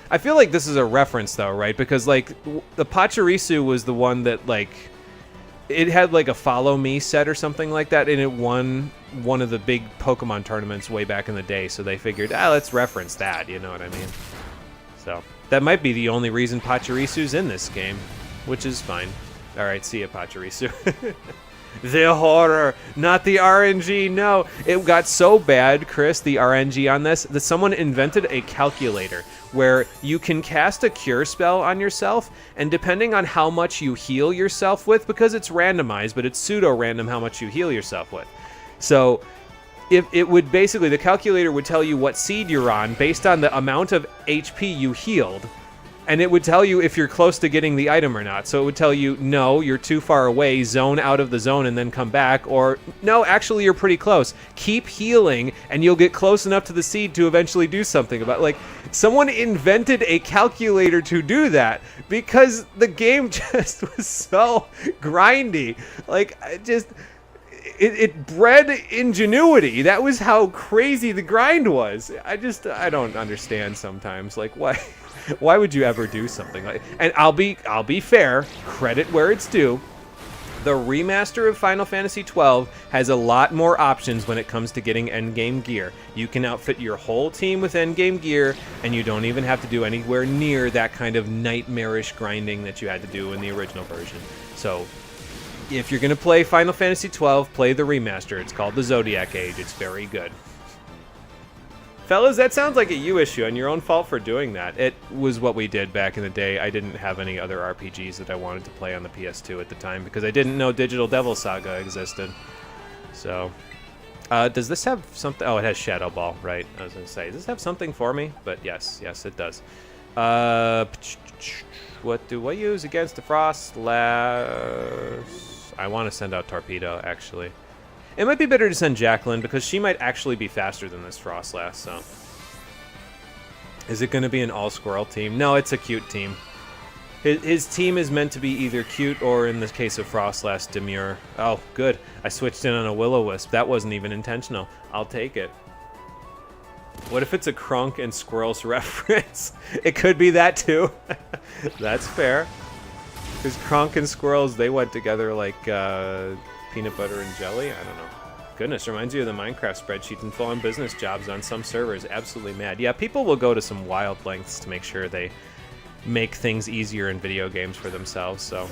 I feel like this is a reference, though, right? Because, like, the Pachirisu was the one that, like... it had like a follow me set or something like that, and it won one of the big Pokemon tournaments way back in the day, so they figured, let's reference that, you know what I mean? So, that might be the only reason Pachirisu's in this game, which is fine. Alright, see ya, Pachirisu. The horror, not the RNG, no. It got so bad, Chris, the RNG on this, that someone invented a calculator where you can cast a cure spell on yourself, and depending on how much you heal yourself with, because it's randomized, but it's pseudo-random how much you heal yourself with. So, if it would basically, the calculator would tell you what seed you're on based on the amount of HP you healed, and it would tell you if you're close to getting the item or not. So it would tell you, no, you're too far away, zone out of the zone and then come back, or no, actually you're pretty close. Keep healing and you'll get close enough to the seed to eventually do something about it. Like, someone invented a calculator to do that because the game just was so grindy. Like, it bred ingenuity. That was how crazy the grind was. I don't understand sometimes. Like, why? Why would you ever do something like? And I'll be fair, credit where it's due. The remaster of Final Fantasy XII has a lot more options when it comes to getting endgame gear. You can outfit your whole team with endgame gear, and you don't even have to do anywhere near that kind of nightmarish grinding that you had to do in the original version. So, If you're going to play Final Fantasy XII, play the remaster. It's called the Zodiac Age. It's very good. Fellas, that sounds like a you issue, and your own fault for doing that. It was what we did back in the day. I didn't have any other RPGs that I wanted to play on the PS2 at the time because I didn't know Digital Devil Saga existed. So, does this have something? Oh, it has Shadow Ball, right? I was going to say, does this have something for me? But yes, it does. What do I use against the Frostlass? I want to send out Torpedo, actually. It might be better to send Jacqueline, because she might actually be faster than this Frostlass, so... Is it going to be an all-squirrel team? No, it's a cute team. His team is meant to be either cute or, in the case of Frostlass, demure. Oh, good. I switched in on a Will-O-Wisp. That wasn't even intentional. I'll take it. What if it's a Krunk and Squirrels reference? It could be that, too. That's fair. Because Kronk and Squirrels, they went together like peanut butter and jelly. I don't know. Goodness, reminds you of the Minecraft spreadsheets and full-on business jobs on some servers. Absolutely mad. Yeah, people will go to some wild lengths to make sure they make things easier in video games for themselves, so...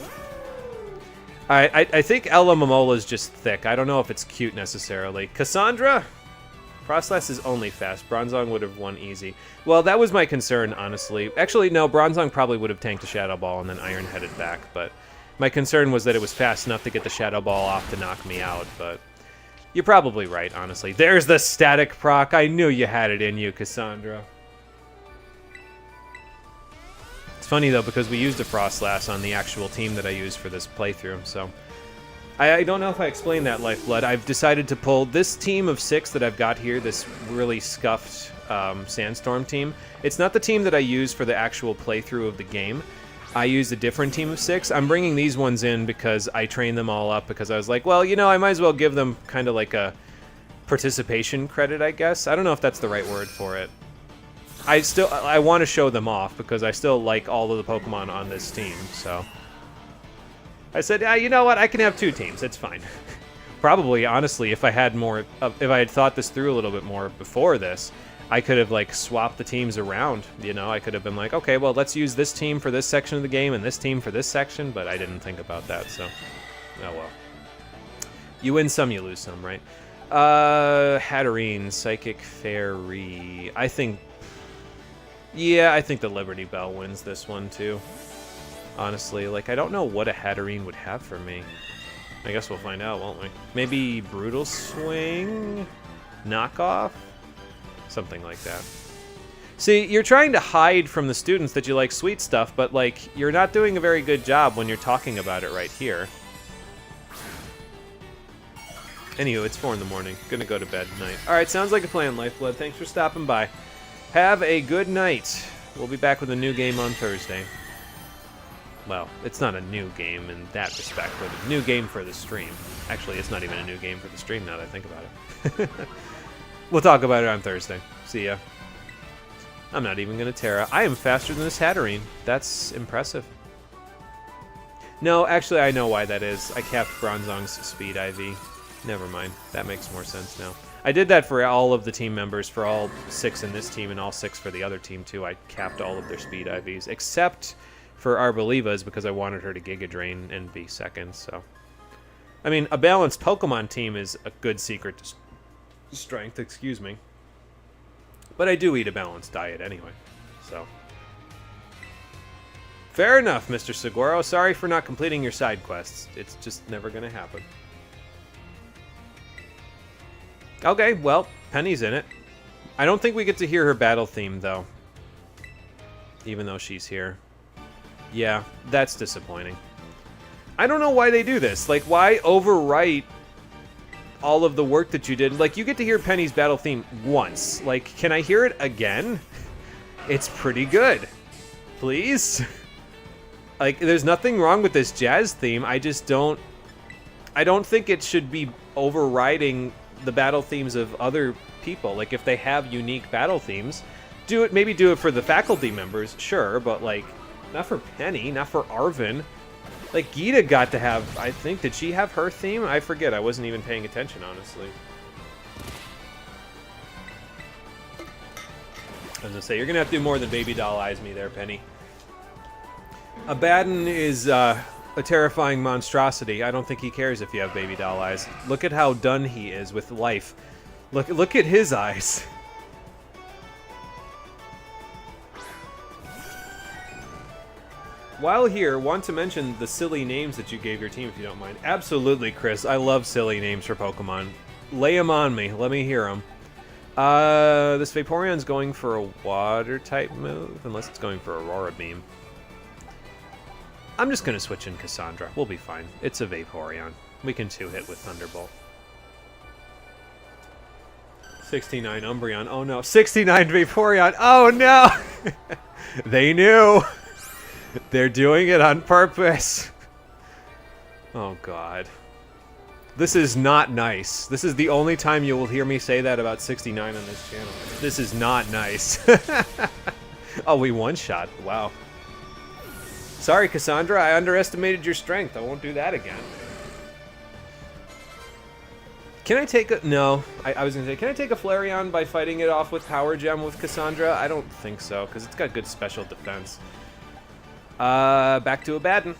I think Ella Momola is just thick. I don't know if it's cute necessarily. Cassandra? Frostlass is only fast. Bronzong would have won easy. Well, that was my concern, honestly. Actually, no, Bronzong probably would have tanked a Shadow Ball and then Iron-headed back, but my concern was that it was fast enough to get the Shadow Ball off to knock me out, but you're probably right, honestly. There's the static proc. I knew you had it in you, Cassandra. It's funny, though, because we used a Frostlass on the actual team that I used for this playthrough, so... I don't know if I explained that, Lifeblood. I've decided to pull this team of 6 that I've got here, this really scuffed Sandstorm team. It's not the team that I use for the actual playthrough of the game. I used a different team of 6. I'm bringing these ones in because I trained them all up because I was like, well, you know, I might as well give them kind of like a participation credit, I guess. I don't know if that's the right word for it. I want to show them off because I still like all of the Pokemon on this team, so... I said, you know what? I can have 2 teams. It's fine. Probably, honestly, if I had thought this through a little bit more before this, I could have like swapped the teams around. You know, I could have been like, okay, well, let's use this team for this section of the game and this team for this section. But I didn't think about that, so oh well. You win some, you lose some, right? Hatterene, Psychic Fairy. I think the Liberty Bell wins this one too. Honestly, like, I don't know what a Hatterene would have for me. I guess we'll find out, won't we? Maybe Brutal Swing? Knockoff? Something like that. See, you're trying to hide from the students that you like sweet stuff, but, like, you're not doing a very good job when you're talking about it right here. Anywho, it's 4 in the morning. Gonna go to bed tonight. Alright, sounds like a plan, Lifeblood. Thanks for stopping by. Have a good night. We'll be back with a new game on Thursday. Well, it's not a new game in that respect, but a new game for the stream. Actually, it's not even a new game for the stream now that I think about it. We'll talk about it on Thursday. See ya. I'm not even going to Terra. I am faster than this Hatterene. That's impressive. No, actually, I know why that is. I capped Bronzong's speed IV. Never mind. That makes more sense now. I did that for all of the team members, for all 6 in this team and all 6 for the other team, too. I capped all of their speed IVs, except... for Arboliva's, because I wanted her to Giga Drain and be second, so... I mean, a balanced Pokemon team is a good secret to strength, excuse me. But I do eat a balanced diet anyway, so... Fair enough, Mr. Seguro. Sorry for not completing your side quests. It's just never gonna happen. Okay, well, Penny's in it. I don't think we get to hear her battle theme, though. Even though she's here. Yeah, that's disappointing. I don't know why they do this. Like, why overwrite all of the work that you did? Like, you get to hear Penny's battle theme once. Like, can I hear it again? It's pretty good. Please? Like, there's nothing wrong with this jazz theme. I just don't... I don't think it should be overriding the battle themes of other people. Like, if they have unique battle themes, do it. Maybe do it for the faculty members, sure, but, like... not for Penny, not for Arvin. Like, Geeta got to have, I think, did she have her theme? I forget, I wasn't even paying attention, honestly. I was gonna say, you're gonna have to do more than Baby Doll Eyes me there, Penny. Abaddon is a terrifying monstrosity. I don't think he cares if you have baby doll eyes. Look at how done he is with life. Look at his eyes. While here, want to mention the silly names that you gave your team, if you don't mind. Absolutely, Chris. I love silly names for Pokemon. Lay them on me. Let me hear them. This Vaporeon's going for a water-type move, unless it's going for Aurora Beam. I'm just going to switch in Cassandra. We'll be fine. It's a Vaporeon. We can two-hit with Thunderbolt. 69 Umbreon. Oh, no. 69 Vaporeon. Oh, no! They knew! They're doing it on purpose. Oh, God. This is not nice. This is the only time you will hear me say that about 69 on this channel. This is not nice. Oh, we one-shot. Wow. Sorry, Cassandra. I underestimated your strength. I won't do that again. Can I take a... No. I was going to say, can I take a Flareon by fighting it off with Power Gem with Cassandra? I don't think so, because it's got good special defense. Back to Abaddon.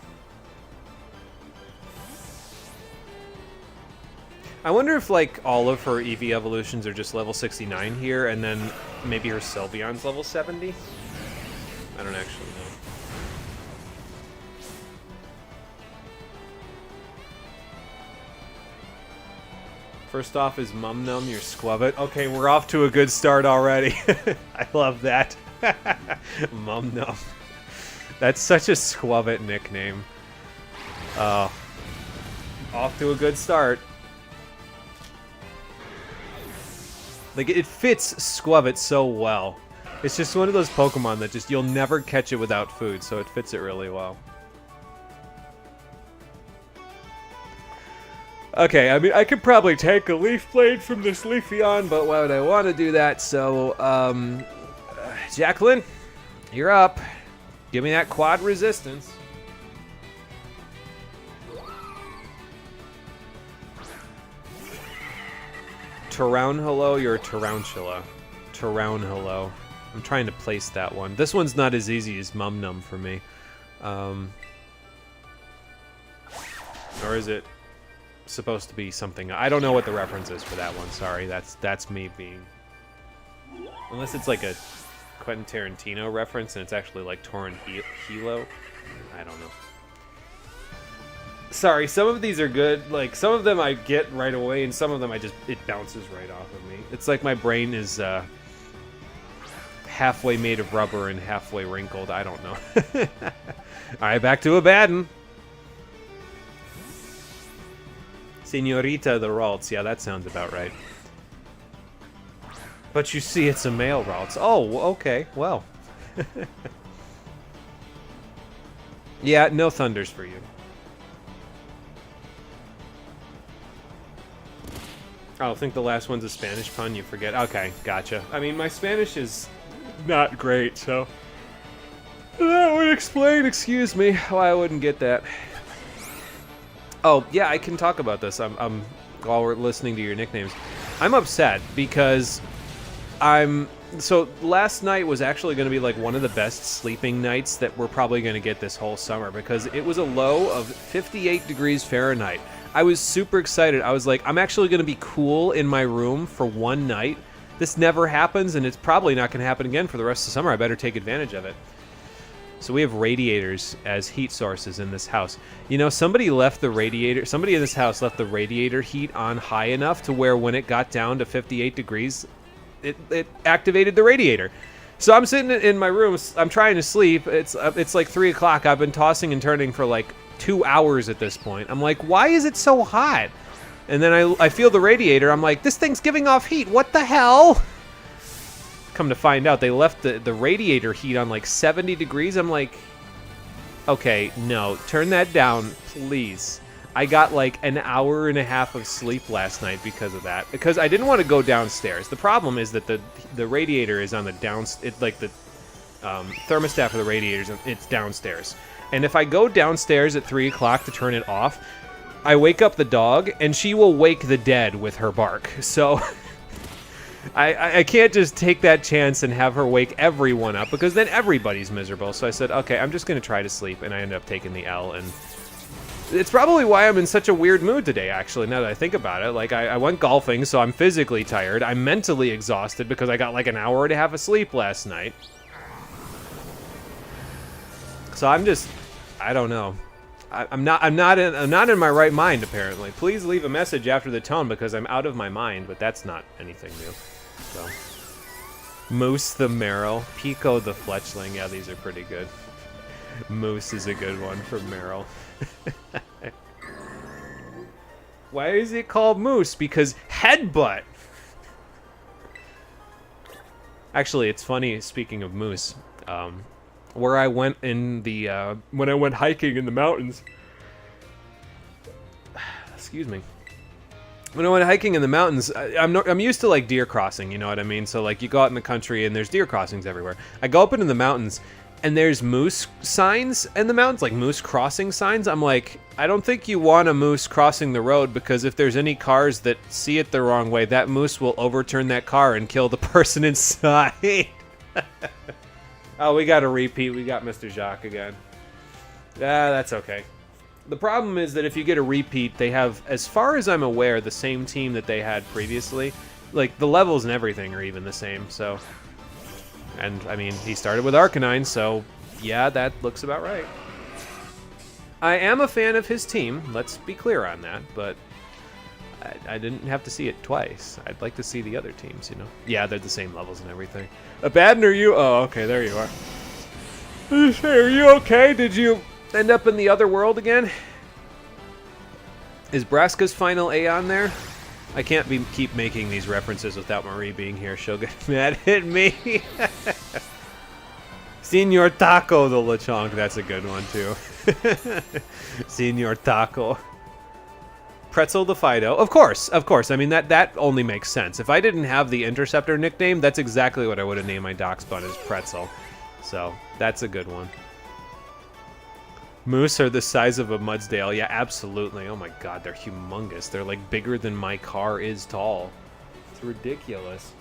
I wonder if, like, all of her EV evolutions are just level 69 here, and then maybe her Sylveon's level 70? I don't actually know. First off is Mum Num, your Squavit. Okay, we're off to a good start already. I love that. Mum Num. That's such a Squavit nickname. Oh. Off to a good start. Like, it fits Squavit so well. It's just one of those Pokemon that just, you'll never catch it without food, so it fits it really well. Okay, I mean, I could probably take a Leaf Blade from this Leafeon, but why would I want to do that? So, Jacqueline, you're up. Give me that quad resistance. Tarounhalo, you're a Tarantula. Tarounhalo. I'm trying to place that one. This one's not as easy as Mum Num for me. Or is it supposed to be something? I don't know what the reference is for that one. Sorry, that's me being... Unless it's like a Quentin Tarantino reference and it's actually like Torrent Hilo. I don't know. Sorry, some of these are good. Like, some of them I get right away, and some of them it bounces right off of me. It's like my brain is halfway made of rubber and halfway wrinkled. I don't know. Alright, back to Abaddon. Senorita the Ralts. Yeah, that sounds about right. But you see, it's a male Ralts. Oh, okay. Well. Yeah, no thunders for you. Oh, I think the last one's a Spanish pun. You forget. Okay, gotcha. I mean, my Spanish is not great, so that would explain, excuse me, why I wouldn't get that. Oh, yeah, I can talk about this. I'm while we're listening to your nicknames. I'm upset because so last night was actually going to be like one of the best sleeping nights that we're probably going to get this whole summer because it was a low of 58 degrees Fahrenheit. I was super excited. I was like, I'm actually going to be cool in my room for one night. This never happens, and it's probably not going to happen again for the rest of the summer. I better take advantage of it. So we have radiators as heat sources in this house. You know, somebody in this house left the radiator heat on high enough to where when it got down to 58 degrees, it activated the radiator. So I'm sitting in my room. I'm trying to sleep. It's like 3 o'clock. I've been tossing and turning for like 2 hours at this point. I'm like, why is it so hot? And then I feel the radiator. I'm like, this thing's giving off heat. What the hell? Come to find out, they left the radiator heat on like 70 degrees. I'm like, okay, no, turn that down, please. I got like an hour and a half of sleep last night because of that. Because I didn't want to go downstairs. The problem is that the radiator is on the the thermostat for the radiators, it's downstairs. And if I go downstairs at 3 o'clock to turn it off, I wake up the dog, and she will wake the dead with her bark. So I can't just take that chance and have her wake everyone up, because then everybody's miserable. So I said, okay, I'm just going to try to sleep, and I ended up taking the L and It's probably why I'm in such a weird mood today, actually, now that I think about it. Like, I went golfing, so I'm physically tired. I'm mentally exhausted because I got like an hour and a half of sleep last night. So I'm just, I don't know. I'm not in my right mind, apparently. Please leave a message after the tone because I'm out of my mind, but that's not anything new. So, Moose the Meryl, Pico the Fletchling. Yeah, these are pretty good. Moose is a good one for Meryl. Why is it called Moose? Because headbutt. Actually, it's funny, speaking of Moose, where I went in the, when I went hiking in the mountains, excuse me, when I went hiking in the mountains, I'm used to like deer crossing, you know what I mean? So like you go out in the country and there's deer crossings everywhere. I go up into the mountains and there's moose signs in the mountains, like moose crossing signs. I'm like, I don't think you want a moose crossing the road because if there's any cars that see it the wrong way, that moose will overturn that car and kill the person inside. Oh, we got a repeat. We got Mr. Jacques again. Ah, that's okay. The problem is that if you get a repeat, they have, as far as I'm aware, the same team that they had previously. Like, the levels and everything are even the same, so... And, I mean, he started with Arcanine, so yeah, that looks about right. I am a fan of his team, let's be clear on that, but I didn't have to see it twice. I'd like to see the other teams, you know? Yeah, they're the same levels and everything. Abaddon, are you? Oh, okay, there you are. Hey, are you okay? Did you end up in the other world again? Is Braska's final A on there? I can't keep making these references without Marie being here. She'll get mad at me. Senor Taco the Lechonk. That's a good one, too. Senor Taco. Pretzel the Fido. Of course, of course. I mean, that only makes sense. If I didn't have the Interceptor nickname, that's exactly what I would have named my Dachshund, is Pretzel. So, that's a good one. Moose are the size of a Mudsdale. Yeah, absolutely. Oh my god, they're humongous. They're like bigger than my car is tall. It's ridiculous.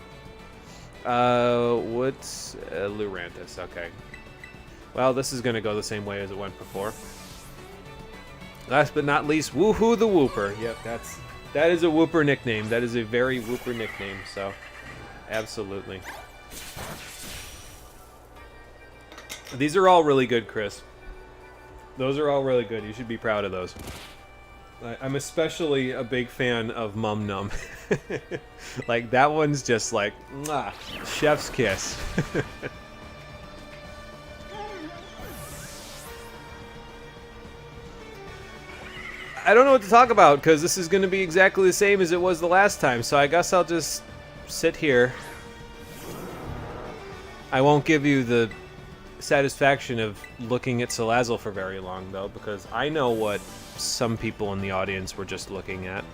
What's Lurantis? Okay. Well, this is gonna go the same way as it went before. Last but not least, Woohoo the Whooper. Yep, that is a Whooper nickname. That is a very Whooper nickname. So, absolutely. These are all really good, Chris. Those are all really good. You should be proud of those. I'm especially a big fan of Mum Num. Like, that one's just like, mwah, chef's kiss. I don't know what to talk about, because this is going to be exactly the same as it was the last time, so I guess I'll just sit here. I won't give you the satisfaction of looking at Salazzle for very long, though, because I know what some people in the audience were just looking at.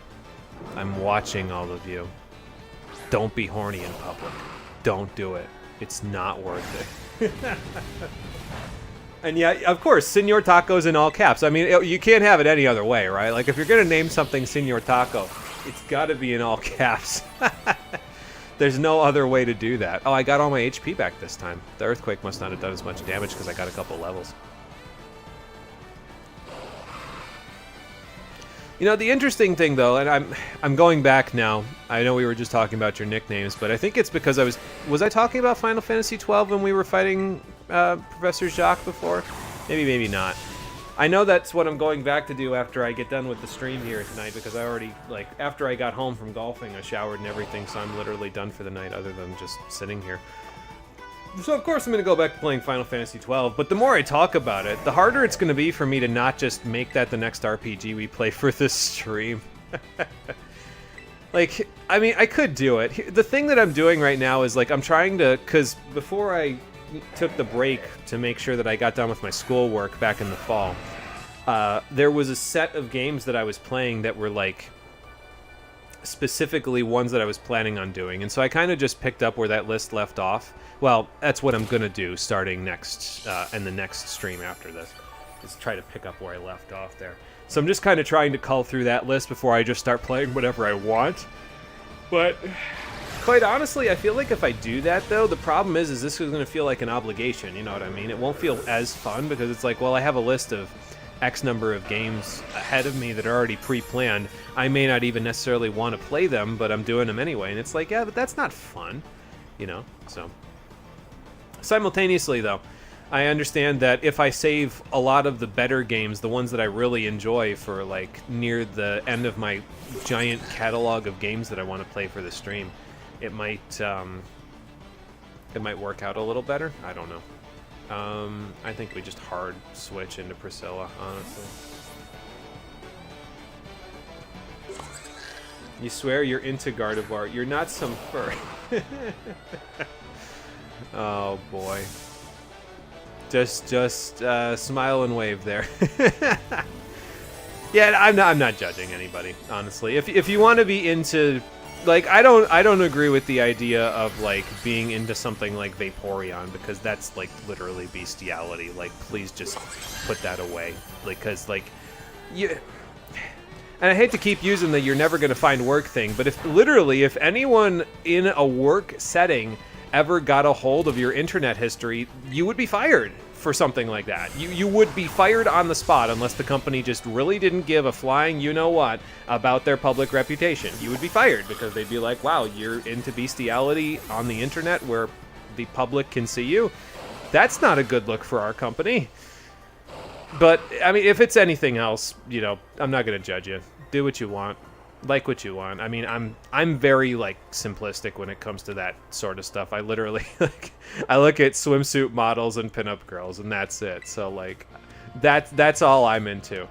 I'm watching all of you. Don't be horny in public. Don't do it. It's not worth it. And yeah, of course, Senor Taco's in all caps. I mean, you can't have it any other way, right? Like, if you're gonna name something Senor Taco, it's gotta be in all caps. There's no other way to do that. Oh, I got all my HP back this time. The Earthquake must not have done as much damage because I got a couple levels. You know, the interesting thing, though, and I'm going back now. I know we were just talking about your nicknames, but I think it's because was I talking about Final Fantasy XII when we were fighting Professor Jacques before? Maybe, maybe not. I know that's what I'm going back to do after I get done with the stream here tonight, because I already, like, after I got home from golfing, I showered and everything, so I'm literally done for the night other than just sitting here. So of course I'm going to go back to playing Final Fantasy XII, but the more I talk about it, the harder it's going to be for me to not just make that the next RPG we play for this stream. Like, I mean, I could do it. The thing that I'm doing right now is, like, I'm trying to, because before I took the break to make sure that I got done with my schoolwork back in the fall, there was a set of games that I was playing that were, like, specifically ones that I was planning on doing, and so I kind of just picked up where that list left off. Well, that's what I'm gonna do starting next, in the next stream after this, is try to pick up where I left off there. So I'm just kind of trying to cull through that list before I just start playing whatever I want. But quite honestly, I feel like if I do that, though, the problem is this is going to feel like an obligation, you know what I mean? It won't feel as fun because it's like, well, I have a list of X number of games ahead of me that are already pre-planned. I may not even necessarily want to play them, but I'm doing them anyway. And it's like, yeah, but that's not fun, you know? So, simultaneously, though, I understand that if I save a lot of the better games, the ones that I really enjoy for, like, near the end of my giant catalog of games that I want to play for the stream, it might work out a little better. I don't know. I think we just hard switch into Priscilla, honestly. You swear you're into Gardevoir. You're not some fur. Oh, boy. Just smile and wave there. Yeah, I'm not judging anybody, honestly. If you want to be into... Like, I don't agree with the idea of, like, being into something like Vaporeon, because that's, like, literally bestiality. Like, please just put that away. Like, because, like, you... And I hate to keep using the you're never going to find work thing, but if anyone in a work setting ever got a hold of your internet history, you would be fired for something like that. You would be fired on the spot unless the company just really didn't give a flying you-know-what about their public reputation. You would be fired because they'd be like, wow, you're into bestiality on the internet where the public can see you? That's not a good look for our company. But, I mean, if it's anything else, you know, I'm not going to judge you. Do what you want. Like what you want. I mean, I'm very, like, simplistic when it comes to that sort of stuff. I literally, like, I look at swimsuit models and pinup girls, and that's it. So, like, that's all I'm into.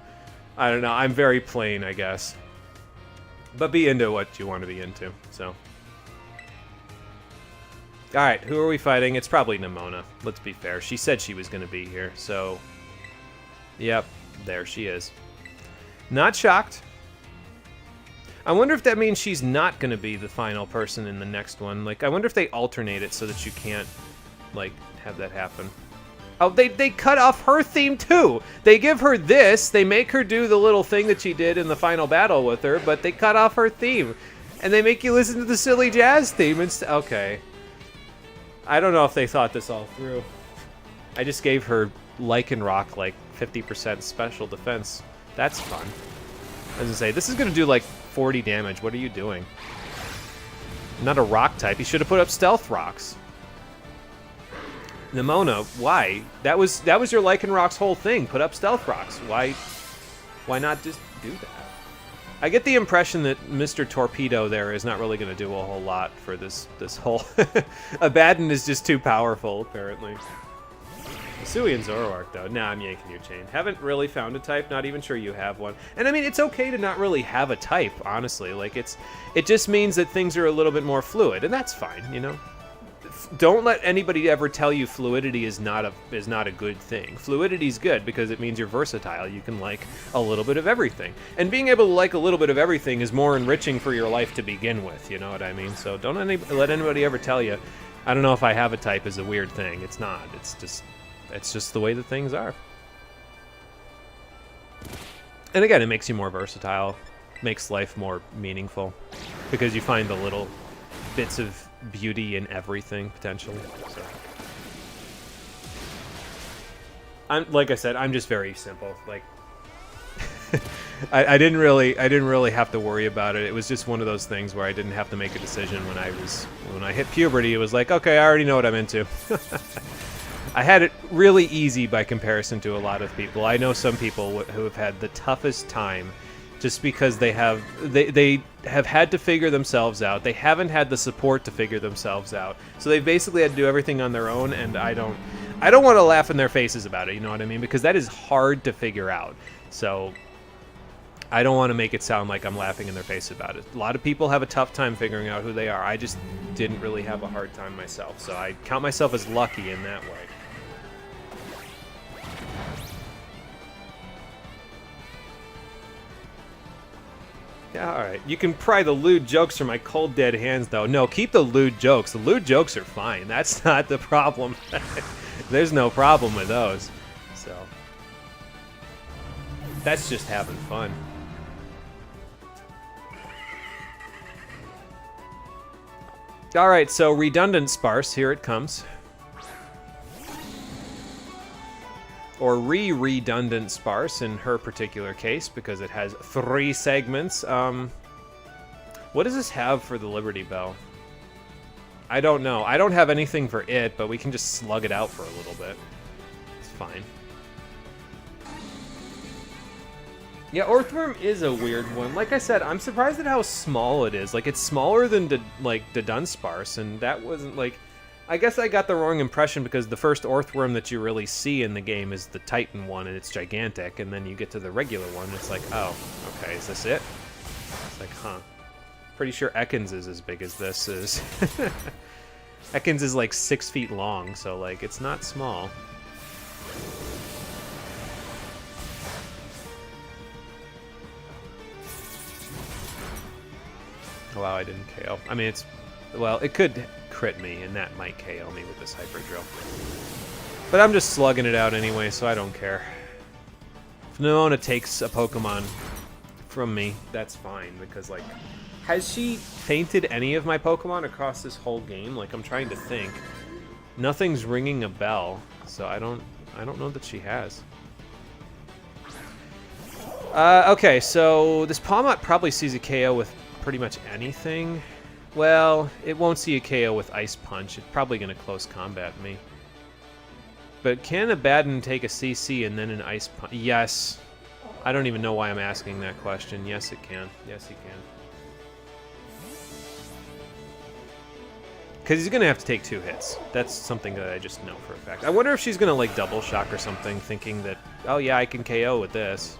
I don't know. I'm very plain, I guess. But be into what you want to be into, so. Alright, who are we fighting? It's probably Nimona. Let's be fair. She said she was going to be here, so... Yep, there she is. Not shocked. I wonder if that means she's not going to be the final person in the next one. Like, I wonder if they alternate it so that you can't, like, have that happen. Oh, they cut off her theme, too! They give her this, they make her do the little thing that she did in the final battle with her, but they cut off her theme. And they make you listen to the silly jazz theme instead. Okay. I don't know if they thought this all through. I just gave her Lycanroc, like, 50% special defense. That's fun. I was gonna say, this is gonna do, like, 40 damage. What are you doing? Not a rock type. You should have put up stealth rocks. Nimona, why? That was your Lycanroc's whole thing. Put up stealth rocks. Why not just do that? I get the impression that Mr. Torpedo there is not really going to do a whole lot for this whole... Abaddon is just too powerful, apparently. Hisui and Zoroark, though. Nah, I'm yanking your chain. Haven't really found a type. Not even sure you have one. And I mean, it's okay to not really have a type, honestly. Like, it just means that things are a little bit more fluid, and that's fine, you know? Don't let anybody ever tell you fluidity is not a good thing. Fluidity is good because it means you're versatile. You can like a little bit of everything. And being able to like a little bit of everything is more enriching for your life to begin with, you know what I mean? So don't let anybody ever tell you, I don't know if I have a type is a weird thing. It's not. It's just the way that things are. And again, it makes you more versatile, makes life more meaningful because you find the little bits of beauty in everything potentially. So like I said, I'm just very simple. Like I didn't really have to worry about it. It was just one of those things where I didn't have to make a decision when I hit puberty. It was like, okay, I already know what I'm into. I had it really easy by comparison to a lot of people. I know some people who have had the toughest time just because they have had to figure themselves out. They haven't had the support to figure themselves out. So they basically had to do everything on their own, and I don't want to laugh in their faces about it, you know what I mean? Because that is hard to figure out. So I don't want to make it sound like I'm laughing in their face about it. A lot of people have a tough time figuring out who they are. I just didn't really have a hard time myself. So I count myself as lucky in that way. Yeah, alright. You can pry the lewd jokes from my cold, dead hands, though. No, keep the lewd jokes. The lewd jokes are fine. That's not the problem. There's no problem with those. So, that's just having fun. Alright, so redundant sparse. Here it comes. or redundant sparse in her particular case, because it has 3 segments. What does this have for the Liberty Bell? I don't know. I don't have anything for it, but we can just slug it out for a little bit. It's fine. Yeah, Earthworm is a weird one. Like I said, I'm surprised at how small it is. Like, it's smaller than the Dunsparce, and that wasn't, like... I guess I got the wrong impression because the first Earthworm that you really see in the game is the Titan one, and it's gigantic, and then you get to the regular one, and it's like, oh, okay, is this it? It's like, huh. Pretty sure Ekans is as big as this is. Ekans is like 6 feet long, so, like, it's not small. Wow, I didn't KO. I mean, it's... Well, it could crit me, and that might KO me with this Hyper Drill. But I'm just slugging it out anyway, so I don't care. If Nimona takes a Pokemon from me, that's fine, because, like... Has she fainted any of my Pokemon across this whole game? Like, I'm trying to think. Nothing's ringing a bell, so I don't know that she has. Okay, so this Pawmot probably sees a KO with pretty much anything. Well, it won't see a KO with Ice Punch. It's probably going to close combat me. But can Abaddon take a CC and then an Ice Punch? Yes. I don't even know why I'm asking that question. Yes, it can. Yes, he can. Because he's going to have to take 2 hits. That's something that I just know for a fact. I wonder if she's going to, like, double shock or something, thinking that, oh yeah, I can KO with this.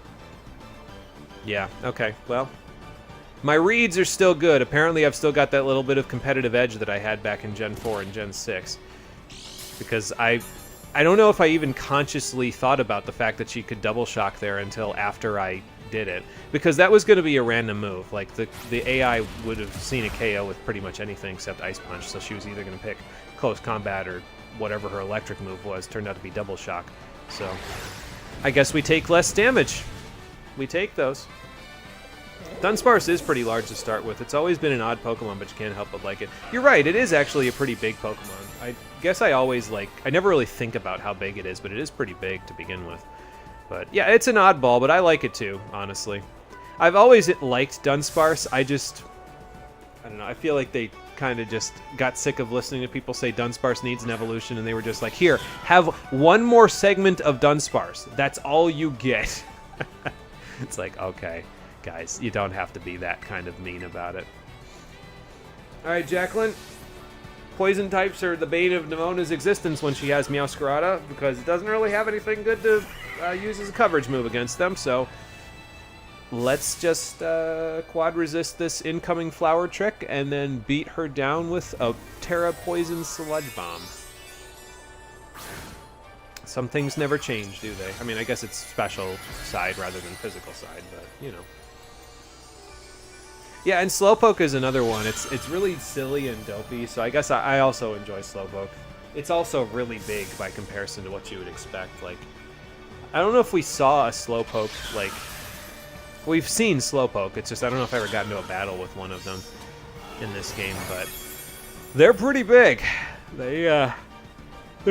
Yeah, okay, well. My reads are still good. Apparently I've still got that little bit of competitive edge that I had back in Gen 4 and Gen 6. Because I don't know if I even consciously thought about the fact that she could double shock there until after I did it. Because that was going to be a random move. Like, the AI would have seen a KO with pretty much anything except Ice Punch, so she was either going to pick Close Combat or whatever her electric move was. Turned out to be double shock. So, I guess we take less damage. We take those. Dunsparce is pretty large to start with. It's always been an odd Pokemon, but you can't help but like it. You're right, it is actually a pretty big Pokemon. I guess I always, like, I never really think about how big it is, but it is pretty big to begin with. But yeah, it's an oddball, but I like it too, honestly. I've always liked Dunsparce. I don't know, I feel like they kind of just got sick of listening to people say Dunsparce needs an evolution, and they were just like, here, have one more segment of Dunsparce. That's all you get. It's like, okay. Guys, you don't have to be that kind of mean about it. Alright, Jacqueline. Poison types are the bane of Nimona's existence when she has Meowscarada, because it doesn't really have anything good to use as a coverage move against them, so let's just quad resist this incoming flower trick and then beat her down with a Terra Poison Sludge Bomb. Some things never change, do they? I mean, I guess it's special side rather than physical side, but, you know. Yeah, and Slowpoke is another one. It's really silly and dopey, so I guess I also enjoy Slowpoke. It's also really big by comparison to what you would expect. Like, I don't know if we saw a Slowpoke, like... We've seen Slowpoke, it's just I don't know if I ever got into a battle with one of them in this game, but... They're pretty big. Their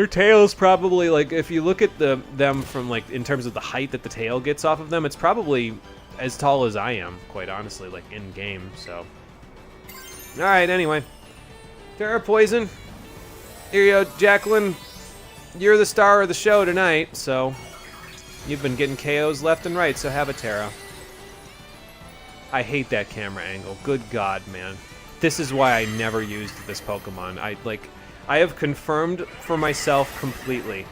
tail's probably, like, if you look at them from, like, in terms of the height that the tail gets off of them, it's probably as tall as I am, quite honestly, like, in-game, so. Alright, anyway. Terra Poison. Here you go, Jacqueline. You're the star of the show tonight, so you've been getting KOs left and right, so have a Terra. I hate that camera angle. Good God, man. This is why I never used this Pokemon. I have confirmed for myself completely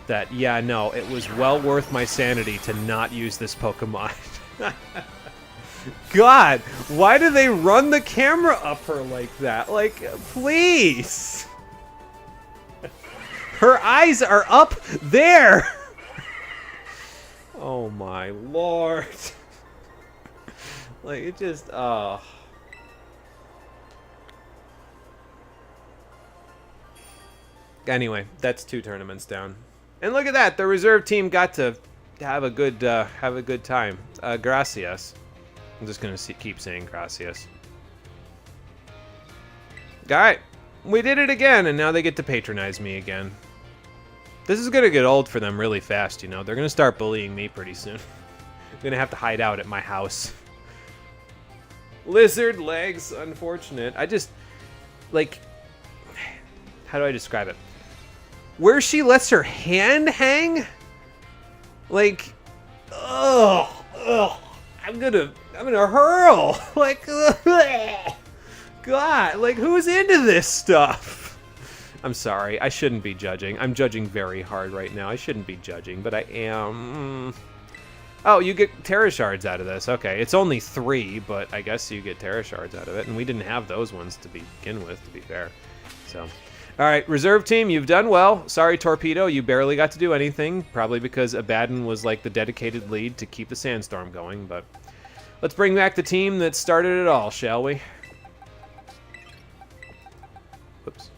that, yeah, no, it was well worth my sanity to not use this Pokemon. God, why do they run the camera up her like that? Like, please. Her eyes are up there. Oh my Lord. Like, it just, Anyway, that's 2 tournaments down. And look at that, the reserve team got to have a good time. Gracias. I'm just gonna keep saying gracias. Alright, we did it again, and now they get to patronize me again. This is going to get old for them really fast, you know. They're going to start bullying me pretty soon. I'm going to have to hide out at my house. Lizard legs, unfortunate. I just, like, how do I describe it? Where she lets her hand hang? Like, ugh. I'm gonna hurl. Like, ugh. God, like, who's into this stuff? I'm sorry, I shouldn't be judging. I'm judging very hard right now. I shouldn't be judging, but I am. Oh, you get Terra Shards out of this. Okay, it's only 3, but I guess you get Terra Shards out of it, and we didn't have those ones to begin with, to be fair. So, all right, reserve team, you've done well. Sorry, Torpedo, you barely got to do anything, probably because Abaddon was like the dedicated lead to keep the Sandstorm going, but let's bring back the team that started it all, shall we? Whoops.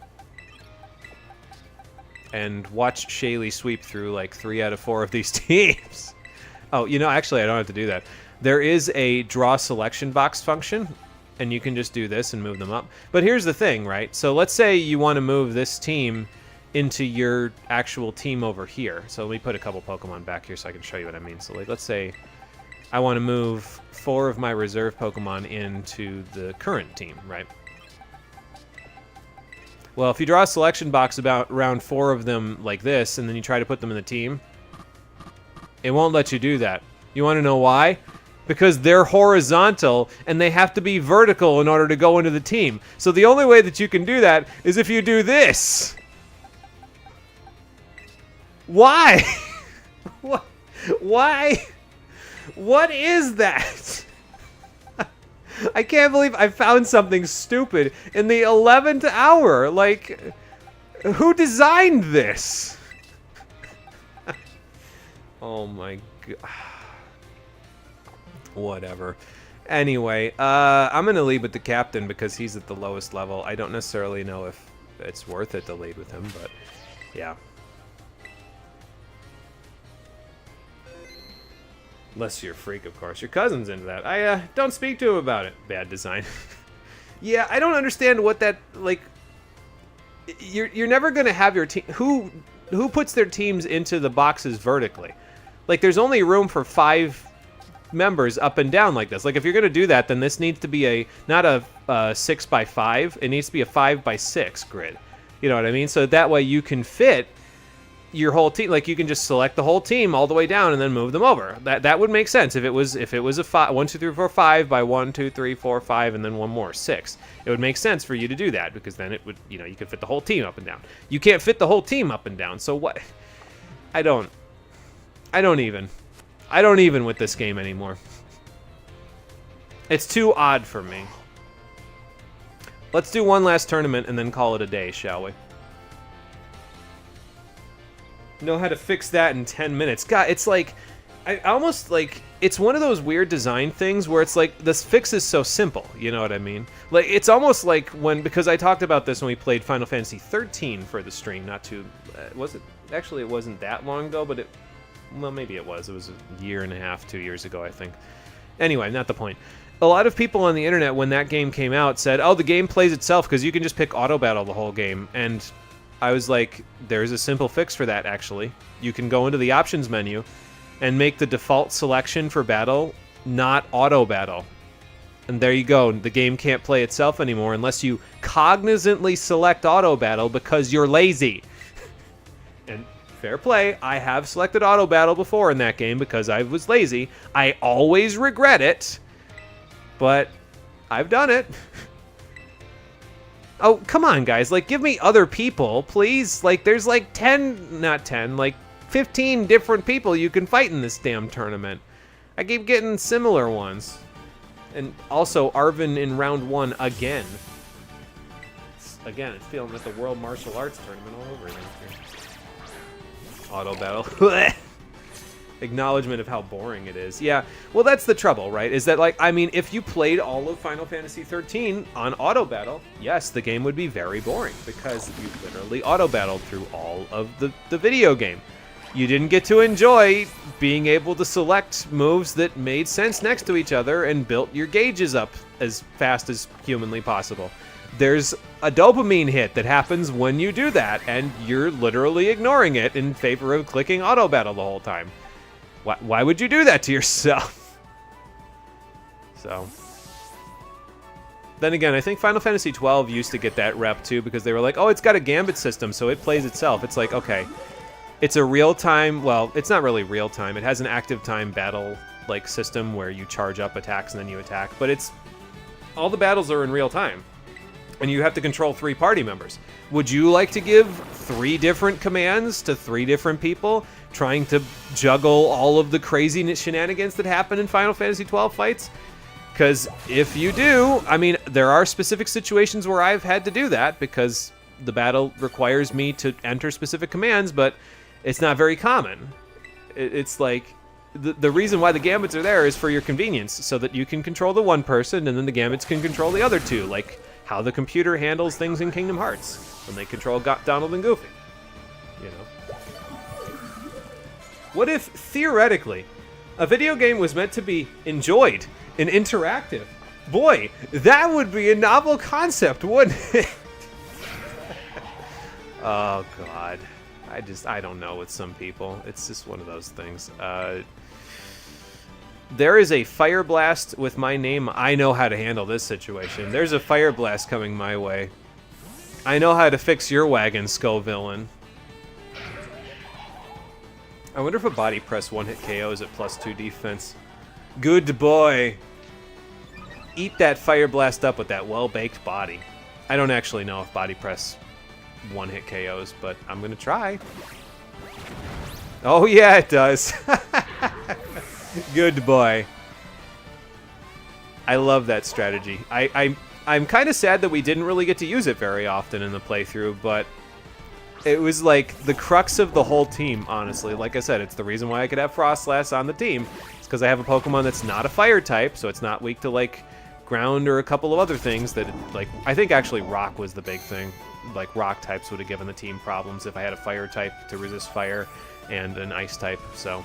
And watch Shaylee sweep through like 3 out of 4 of these teams. Oh, you know, actually, I don't have to do that. There is a draw selection box function, and you can just do this and move them up. But here's the thing, right? So let's say you want to move this team into your actual team over here. So let me put a couple Pokemon back here so I can show you what I mean. So like, let's say I want to move 4 of my reserve Pokemon into the current team, right? Well, if you draw a selection box around 4 of them like this, and then you try to put them in the team, it won't let you do that. You want to know why? Because they're horizontal, and they have to be vertical in order to go into the team. So the only way that you can do that is if you do this. Why? What? Why? What is that? I can't believe I found something stupid in the 11th hour. Like, who designed this? Oh my god. Whatever. Anyway, I'm going to lead with the captain because he's at the lowest level. I don't necessarily know if it's worth it to lead with him, but yeah. Unless you're a freak, of course. Your cousin's into that. I don't speak to him about it. Bad design. Yeah, I don't understand what that, like, you're never going to have your team. Who puts their teams into the boxes vertically? Like, there's only room for 5 members up and down like this. Like, if you're going to do that, then this needs to be not a 6x5. It needs to be a 5x6 grid. You know what I mean? So that way you can fit your whole team. Like, you can just select the whole team all the way down and then move them over. That would make sense if it was a 1 2 3 4 5 by 1 2 3 4 5 and then one more 6. It would make sense for you to do that because then it would, you know, you could fit the whole team up and down. You can't fit the whole team up and down. So what? I don't even with this game anymore. It's too odd for me. Let's do one last tournament and then call it a day, shall we? Know how to fix that in 10 minutes. God, it's like, I almost like, it's one of those weird design things where it's like, this fix is so simple, you know what I mean? Like, it's almost like when, because I talked about this when we played Final Fantasy 13 for the stream, not too, was it? Actually, it wasn't that long ago, but well, maybe it was. It was a year and a half, 2 years ago, I think. Anyway, not the point. A lot of people on the internet, when that game came out, said, oh, the game plays itself because you can just pick auto battle the whole game. And I was like, there's a simple fix for that, actually. You can go into the options menu and make the default selection for battle not auto battle. And there you go. The game can't play itself anymore unless you cognizantly select auto battle because you're lazy. And fair play, I have selected auto battle before in that game because I was lazy. I always regret it, but I've done it. Oh, come on, guys. Like, give me other people, please. Like, there's like 10, not 10, like 15 different people you can fight in this damn tournament. I keep getting similar ones. And also, Arvin in round 1 again. It's feeling like the World Martial Arts Tournament all over again here. Auto battle. Acknowledgement of how boring it is. Yeah, well, that's the trouble, right? Is that, like, I mean, if you played all of Final Fantasy 13 on auto battle, yes, the game would be very boring because you literally auto battled through all of the video game. You didn't get to enjoy being able to select moves that made sense next to each other and built your gauges up as fast as humanly possible. there's a dopamine hit that happens when you do that, and you're literally ignoring it in favor of clicking auto battle the whole time. Why would you do that to yourself? So, then again, I think Final Fantasy XII used to get that rep too, because they were like, oh, it's got a gambit system, so it plays itself. It's like, okay, it's a real-time, well, it's not really real-time. It has an active time battle like system where you charge up attacks and then you attack, but it's all the battles are in real time, and you have to control 3 party members. Would you like to give 3 different commands to 3 different people, trying to juggle all of the crazy shenanigans that happen in Final Fantasy XII fights? Because if you do, I mean, there are specific situations where I've had to do that because the battle requires me to enter specific commands, but it's not very common. It's like, the reason why the gambits are there is for your convenience, so that you can control the one person, and then the gambits can control the other 2, like how the computer handles things in Kingdom Hearts when they control Donald and Goofy. You know. What if, theoretically, a video game was meant to be enjoyed and interactive? Boy, that would be a novel concept, wouldn't it? Oh, God. I don't know with some people. It's just one of those things. There is a fire blast with my name. I know how to handle this situation. There's a fire blast coming my way. I know how to fix your wagon, Skull Villain. I wonder if a body press one-hit KO is at +2 defense. Good boy. Eat that fire blast up with that well-baked body. I don't actually know if body press one-hit KOs, but I'm gonna try. Oh yeah, it does. Good boy. I love that strategy. I'm kind of sad that we didn't really get to use it very often in the playthrough, but it was like the crux of the whole team, honestly. Like I said, it's the reason why I could have Frostlass on the team. It's because I have a Pokemon that's not a fire type, so it's not weak to like ground or a couple of other things that, like, I think actually rock was the big thing. Like, rock types would have given the team problems if I had a fire type to resist fire and an ice type, so.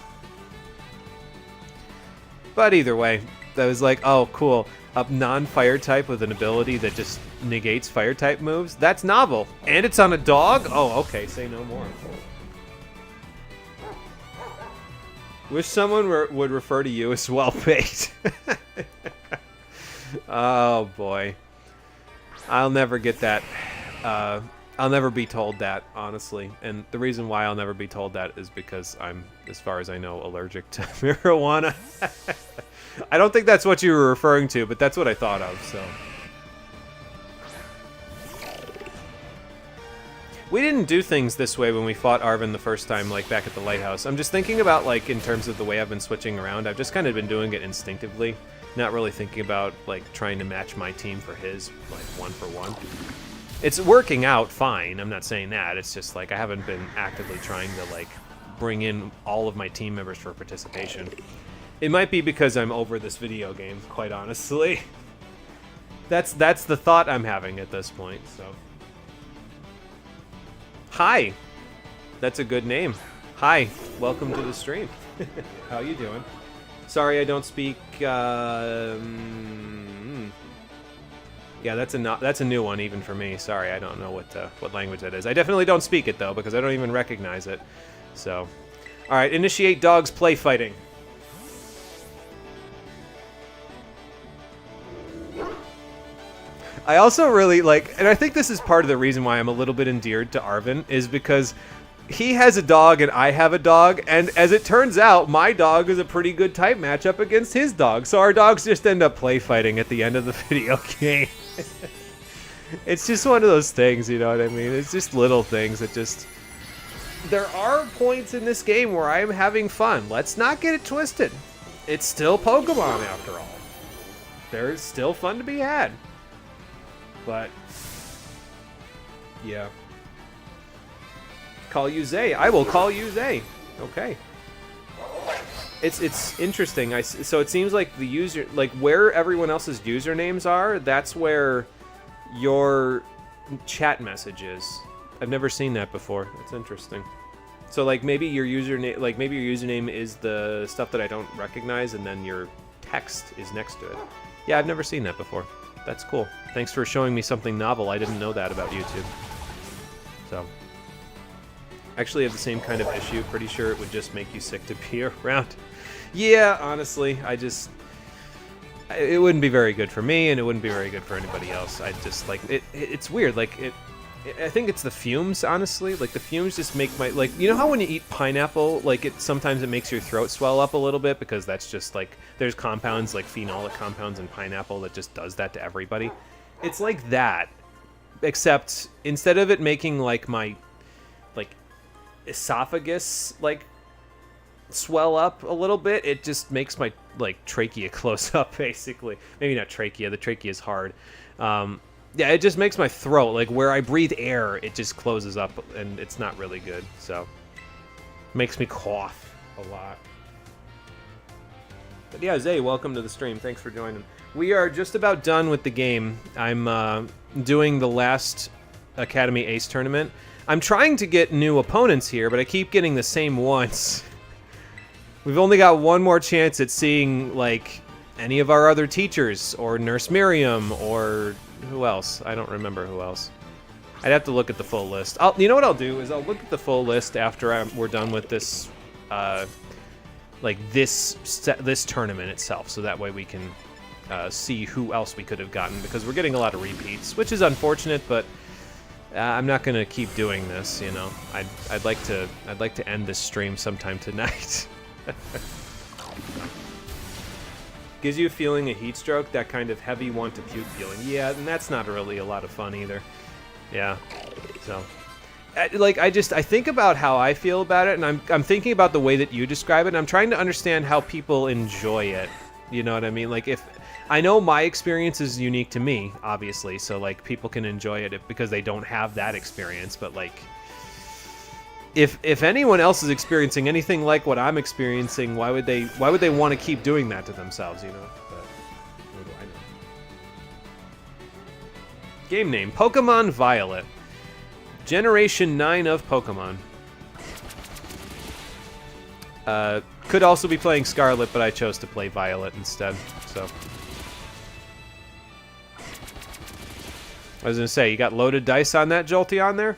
But either way, that was like, oh, cool. A non-fire type with an ability that just negates fire type moves? That's novel. And it's on a dog? Oh, okay, say no more. Wish someone would refer to you as well-baked. Oh, boy. I'll never get that. I'll never be told that, honestly. And the reason why I'll never be told that is because I'm, as far as I know, allergic to marijuana. I don't think that's what you were referring to, but that's what I thought of, so. We didn't do things this way when we fought Arven the first time, like back at the lighthouse. I'm just thinking about, like, in terms of the way I've been switching around, I've just kind of been doing it instinctively. Not really thinking about, like, trying to match my team for his, like, 1-for-1. It's working out fine, I'm not saying that. It's just, like, I haven't been actively trying to, like, bring in all of my team members for participation. It might be because I'm over this video game, quite honestly. That's the thought I'm having at this point, so. Hi! That's a good name. Hi, welcome to the stream. How you doing? Sorry I don't speak, yeah, that's a new one even for me. Sorry, I don't know what language that is. I definitely don't speak it though because I don't even recognize it. So, all right, initiate dogs play fighting. I also really like, and I think this is part of the reason why I'm a little bit endeared to Arven, is because he has a dog and I have a dog, and as it turns out, my dog is a pretty good type matchup against his dog, so our dogs just end up play fighting at the end of the video game. It's just one of those things, you know what I mean? It's just little things that just... There are points in this game where I am having fun. Let's not get it twisted. It's still Pokemon after all. There's still fun to be had. But, yeah. Call you Zay. I will call you Zay. Okay. It's interesting. So it seems like the user, like where everyone else's usernames are, that's where your chat message is. I've never seen that before. It's interesting. So like maybe your username is the stuff that I don't recognize, and then your text is next to it. Yeah, I've never seen that before. That's cool. Thanks for showing me something novel. I didn't know that about YouTube. So, actually have the same kind of issue. Pretty sure it would just make you sick to be around. Yeah, honestly, it wouldn't be very good for me, and it wouldn't be very good for anybody else. I just, like, it's weird. Like, I think it's the fumes, honestly. Like, the fumes just make my, like, you know how when you eat pineapple, like, sometimes it makes your throat swell up a little bit, because that's just, like, there's compounds, like phenolic compounds in pineapple that just does that to everybody. It's like that, except instead of it making, like, my, like, esophagus, like, swell up a little bit, it just makes my, like, trachea close up, basically. Maybe not trachea, the trachea is hard. Yeah, it just makes my throat, like, where I breathe air, it just closes up, and it's not really good, so. Makes me cough a lot. But yeah, Zay, welcome to the stream. Thanks for joining. We are just about done with the game. I'm doing the last Academy Ace tournament. I'm trying to get new opponents here, but I keep getting the same ones. We've only got one more chance at seeing, like, any of our other teachers, or Nurse Miriam, or who else? I don't remember who else. I'd have to look at the full list. You know what I'll do is I'll look at the full list after we're done with this, like this tournament itself, so that way we can see who else we could have gotten, because we're getting a lot of repeats, which is unfortunate, but I'm not gonna keep doing this. You know, I'd like to end this stream sometime tonight. Gives you a feeling of heat stroke, that kind of heavy want to puke feeling. Yeah, and that's not really a lot of fun either. Yeah, so I think about how I feel about it, and I'm thinking about the way that you describe it, and I'm trying to understand how people enjoy it. You know what I mean? Like, if I know my experience is unique to me, obviously, so like people can enjoy it because they don't have that experience, but like if anyone else is experiencing anything like what I'm experiencing, why would they want to keep doing that to themselves, you know? But what do I know? Game name: Pokemon Violet. Generation 9 of Pokemon. Could also be playing Scarlet, but I chose to play Violet instead, so. I was gonna say, you got loaded dice on that Jolteon there?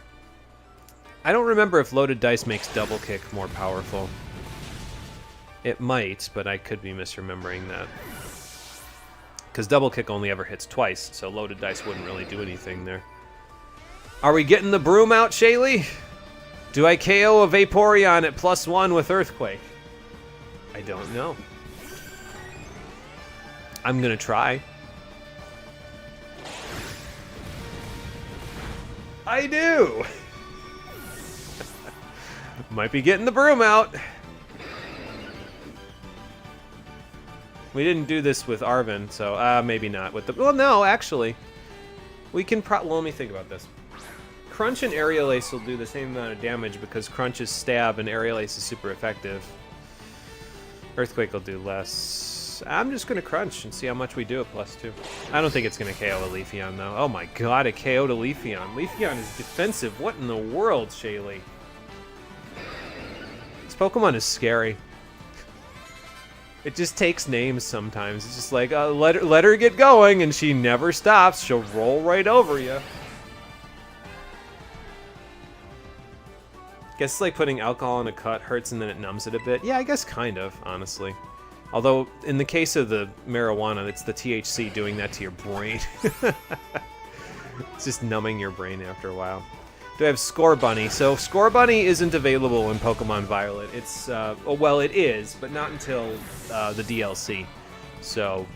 I don't remember if loaded dice makes double kick more powerful. It might, but I could be misremembering that. Because double kick only ever hits twice, so loaded dice wouldn't really do anything there. Are we getting the broom out, Shaylee? Do I KO a Vaporeon at +1 with Earthquake? I don't know. I'm gonna try. I do! Might be getting the broom out. We didn't do this with Arven, so maybe not. With the well, no, actually, we can. Well, let me think about this. Crunch and Aerial Ace will do the same amount of damage because Crunch is stab and Aerial Ace is super effective. Earthquake will do less. I'm just gonna Crunch and see how much we do at +2. I don't think it's gonna KO a Leafeon though. Oh my god, it KO'd a Leafeon. Leafeon is defensive. What in the world, Shaylee? Pokemon is scary. It just takes names sometimes. It's just like, let her get going, and she never stops. She'll roll right over you. Guess it's like putting alcohol in a cut hurts and then it numbs it a bit. Yeah, I guess kind of, honestly. Although, in the case of the marijuana, it's the THC doing that to your brain. It's just numbing your brain after a while. Do I have Score Bunny? So Score Bunny isn't available in Pokemon Violet. It's well, it is, but not until the DLC. So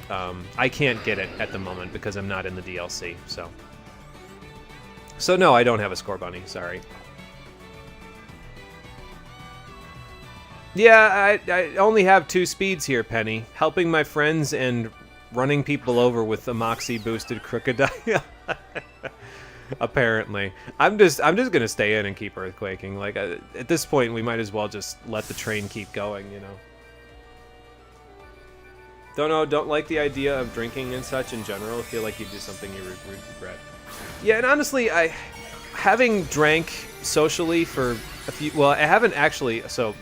I can't get it at the moment because I'm not in the DLC. So no, I don't have a Score Bunny. Sorry. Yeah, I only have 2 speeds here, Penny. Helping my friends and running people over with the Moxie boosted Crocodile. Apparently. I'm just gonna stay in and keep earthquaking. Like, at this point, we might as well just let the train keep going, you know? Don't like the idea of drinking and such in general. I feel like you do something you regret. Yeah, and honestly, having drank socially for a few... Well, I haven't actually... So,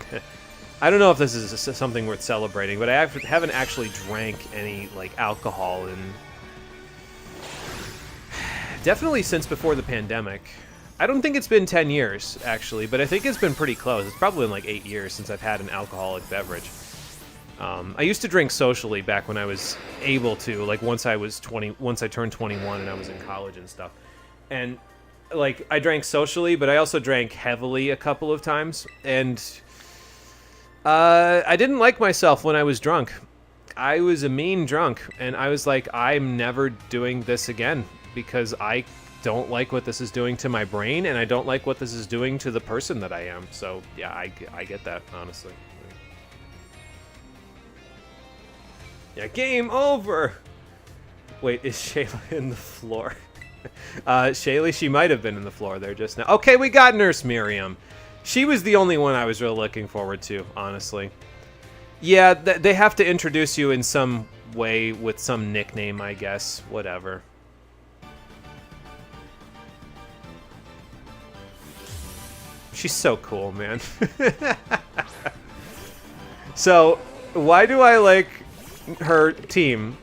I don't know if this is something worth celebrating, but I haven't actually drank any, like, alcohol in... Definitely since before the pandemic. I don't think it's been 10 years, actually, but I think it's been pretty close. It's probably been like 8 years since I've had an alcoholic beverage. I used to drink socially back when I was able to, like once I turned 21 and I was in college and stuff. And like I drank socially, but I also drank heavily a couple of times. And I didn't like myself when I was drunk. I was a mean drunk, and I was like, I'm never doing this again because I don't like what this is doing to my brain, and I don't like what this is doing to the person that I am. So yeah, I get that, honestly. Yeah, game over! Wait, is Shayla in the floor? Shaylee, she might have been in the floor there just now. Okay, we got Nurse Miriam. She was the only one I was really looking forward to, honestly. Yeah, they have to introduce you in some way with some nickname, I guess. Whatever. She's so cool, man. So, why do I like her team?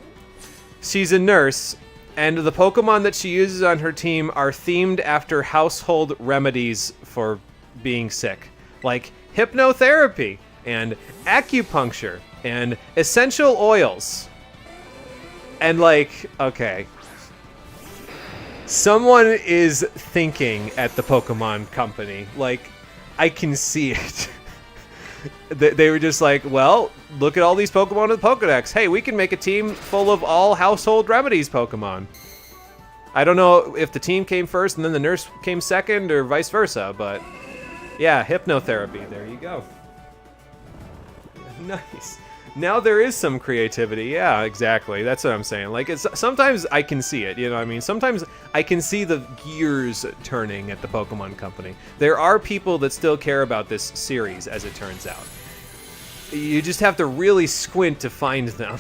She's a nurse, and the Pokemon that she uses on her team are themed after household remedies for being sick. Like hypnotherapy, and acupuncture, and essential oils. And like, okay. Someone is thinking at the Pokemon company. Like, I can see it. They were just like, well, look at all these Pokemon with Pokedex. Hey, we can make a team full of all household remedies Pokemon. I don't know if the team came first and then the nurse came second or vice versa, but yeah, hypnotherapy. There you go. Nice. Now there is some creativity. Yeah, exactly. That's what I'm saying. Like, it's sometimes I can see it, you know what I mean? Sometimes I can see the gears turning at the Pokemon Company. There are people that still care about this series, as it turns out. You just have to really squint to find them.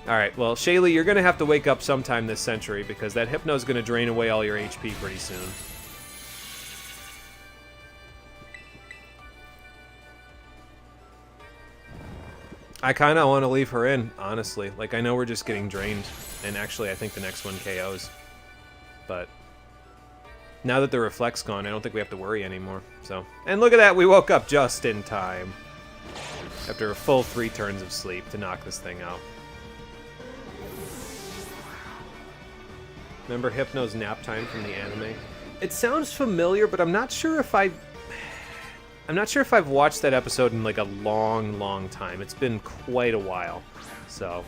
Alright, well, Shaylee, you're going to have to wake up sometime this century, because that Hypno's going to drain away all your HP pretty soon. I kind of want to leave her in, honestly. Like, I know we're just getting drained, and actually I think the next one KOs. But now that the Reflect's gone, I don't think we have to worry anymore. So, and look at that, we woke up just in time. After a full 3 turns of sleep to knock this thing out. Remember Hypno's nap time from the anime? It sounds familiar, but I'm not sure if I've watched that episode in like a long, long time. It's been quite a while. So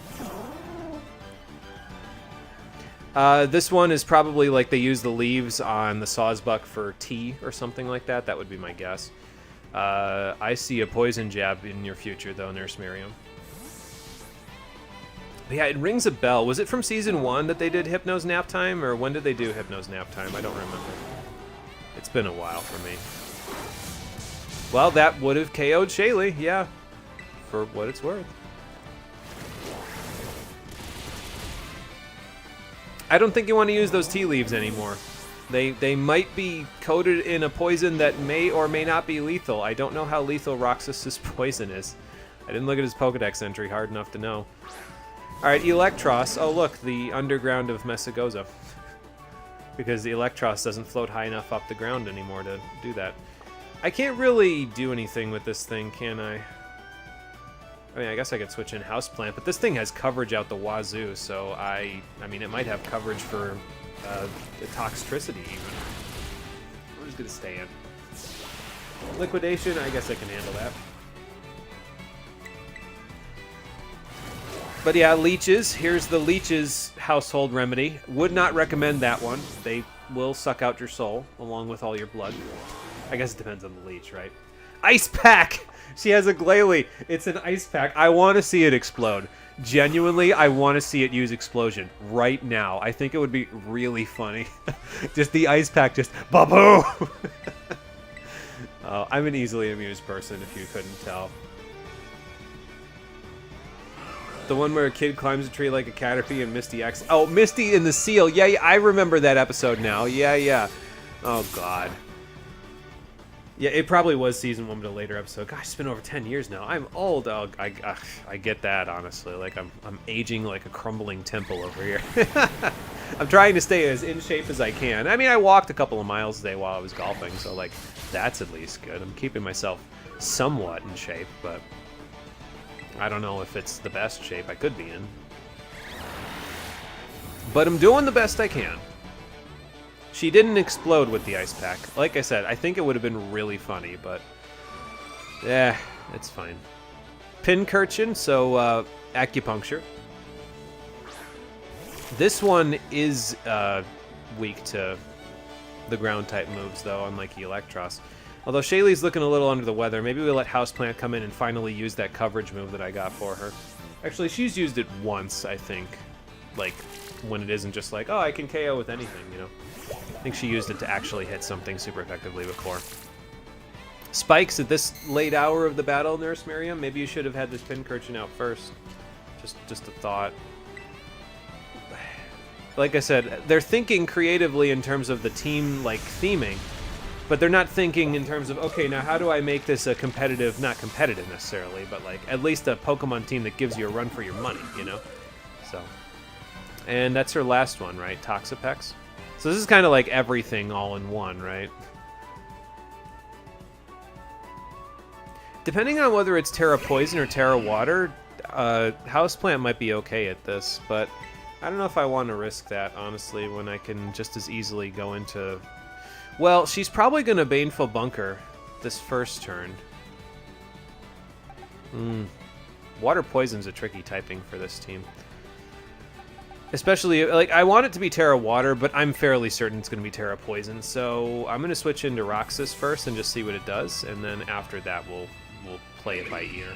this one is probably like they use the leaves on the Sawsbuck for tea or something like that. That would be my guess. I see a poison jab in your future, though, Nurse Miriam. But yeah, it rings a bell. Was it from season 1 that they did Hypno's nap time, or when did they do Hypno's nap time? I don't remember. It's been a while for me. Well, that would have KO'd Shaylee, yeah. For what it's worth. I don't think you want to use those tea leaves anymore. They might be coated in a poison that may or may not be lethal. I don't know how lethal Roxas's poison is. I didn't look at his Pokedex entry hard enough to know. Alright, Electros. Oh look, the underground of Mesagoza. Because the Electros doesn't float high enough up the ground anymore to do that. I can't really do anything with this thing, can I? I mean, I guess I could switch in Houseplant, but this thing has coverage out the wazoo, so I mean, it might have coverage for the Toxtricity, even. I'm just gonna stay in. Liquidation, I guess I can handle that. But yeah, leeches. Here's the leeches household remedy. Would not recommend that one. They will suck out your soul, along with all your blood. I guess it depends on the leech, right? Ice Pack! She has a Glalie. It's an Ice Pack. I want to see it explode. Genuinely, I want to see it use Explosion right now. I think it would be really funny. Just the Ice Pack, just ba-boom! Oh, I'm an easily amused person, if you couldn't tell. The one where a kid climbs a tree like a Caterpie and Misty X. Oh, Misty in the Seal. Yeah, yeah, I remember that episode now. Yeah, yeah. Oh, God. Yeah, it probably was season 1, but a later episode. Gosh, it's been over 10 years now. I'm old. Oh, I get that, honestly. Like, I'm aging like a crumbling temple over here. I'm trying to stay as in shape as I can. I mean, I walked a couple of miles today while I was golfing, so like that's at least good. I'm keeping myself somewhat in shape, but I don't know if it's the best shape I could be in. But I'm doing the best I can. She didn't explode with the ice pack. Like I said, I think it would have been really funny, but yeah, it's fine. Pincurchin, so acupuncture. This one is weak to the ground type moves, though, unlike Electros. Although Shaylee's looking a little under the weather, maybe we'll let Houseplant come in and finally use that coverage move that I got for her. Actually, she's used it once, I think. Like, when it isn't just like, oh, I can KO with anything, you know? I think she used it to actually hit something super effectively before. Spikes at this late hour of the battle, Nurse Miriam. Maybe you should have had this Pincurchin out first. Just a thought. Like I said, they're thinking creatively in terms of the team, like, theming. But they're not thinking in terms of, okay, now how do I make this a competitive, not competitive necessarily, but, like, at least a Pokemon team that gives you a run for your money, you know? So. And that's her last one, right? Toxapex. So this is kind of like everything all in one, right? Depending on whether it's Terra Poison or Terra Water, Houseplant might be okay at this, but I don't know if I want to risk that, honestly, when I can just as easily go into... Well, she's probably going to Baneful Bunker this first turn. Water Poison's a tricky typing for this team. Especially, like, I want it to be Terra Water, but I'm fairly certain it's going to be Terra Poison, so I'm going to switch into Roxas first and just see what it does, and then after that we'll play it by ear.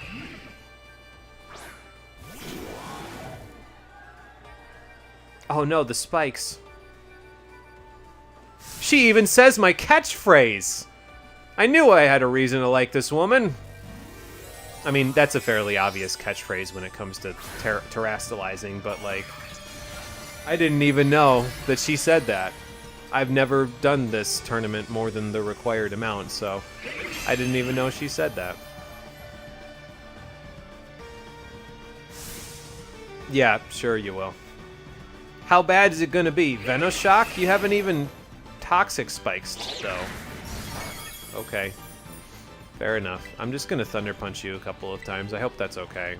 Oh no, the spikes. She even says my catchphrase! I knew I had a reason to like this woman. I mean, that's a fairly obvious catchphrase when it comes to terastallizing, but, like, I didn't even know that she said that. I've never done this tournament more than the required amount, so I didn't even know she said that. Yeah, sure you will. How bad is it going to be? Venoshock? You haven't even Toxic Spikes, though. Okay. Fair enough. I'm just going to Thunder Punch you a couple of times. I hope that's okay.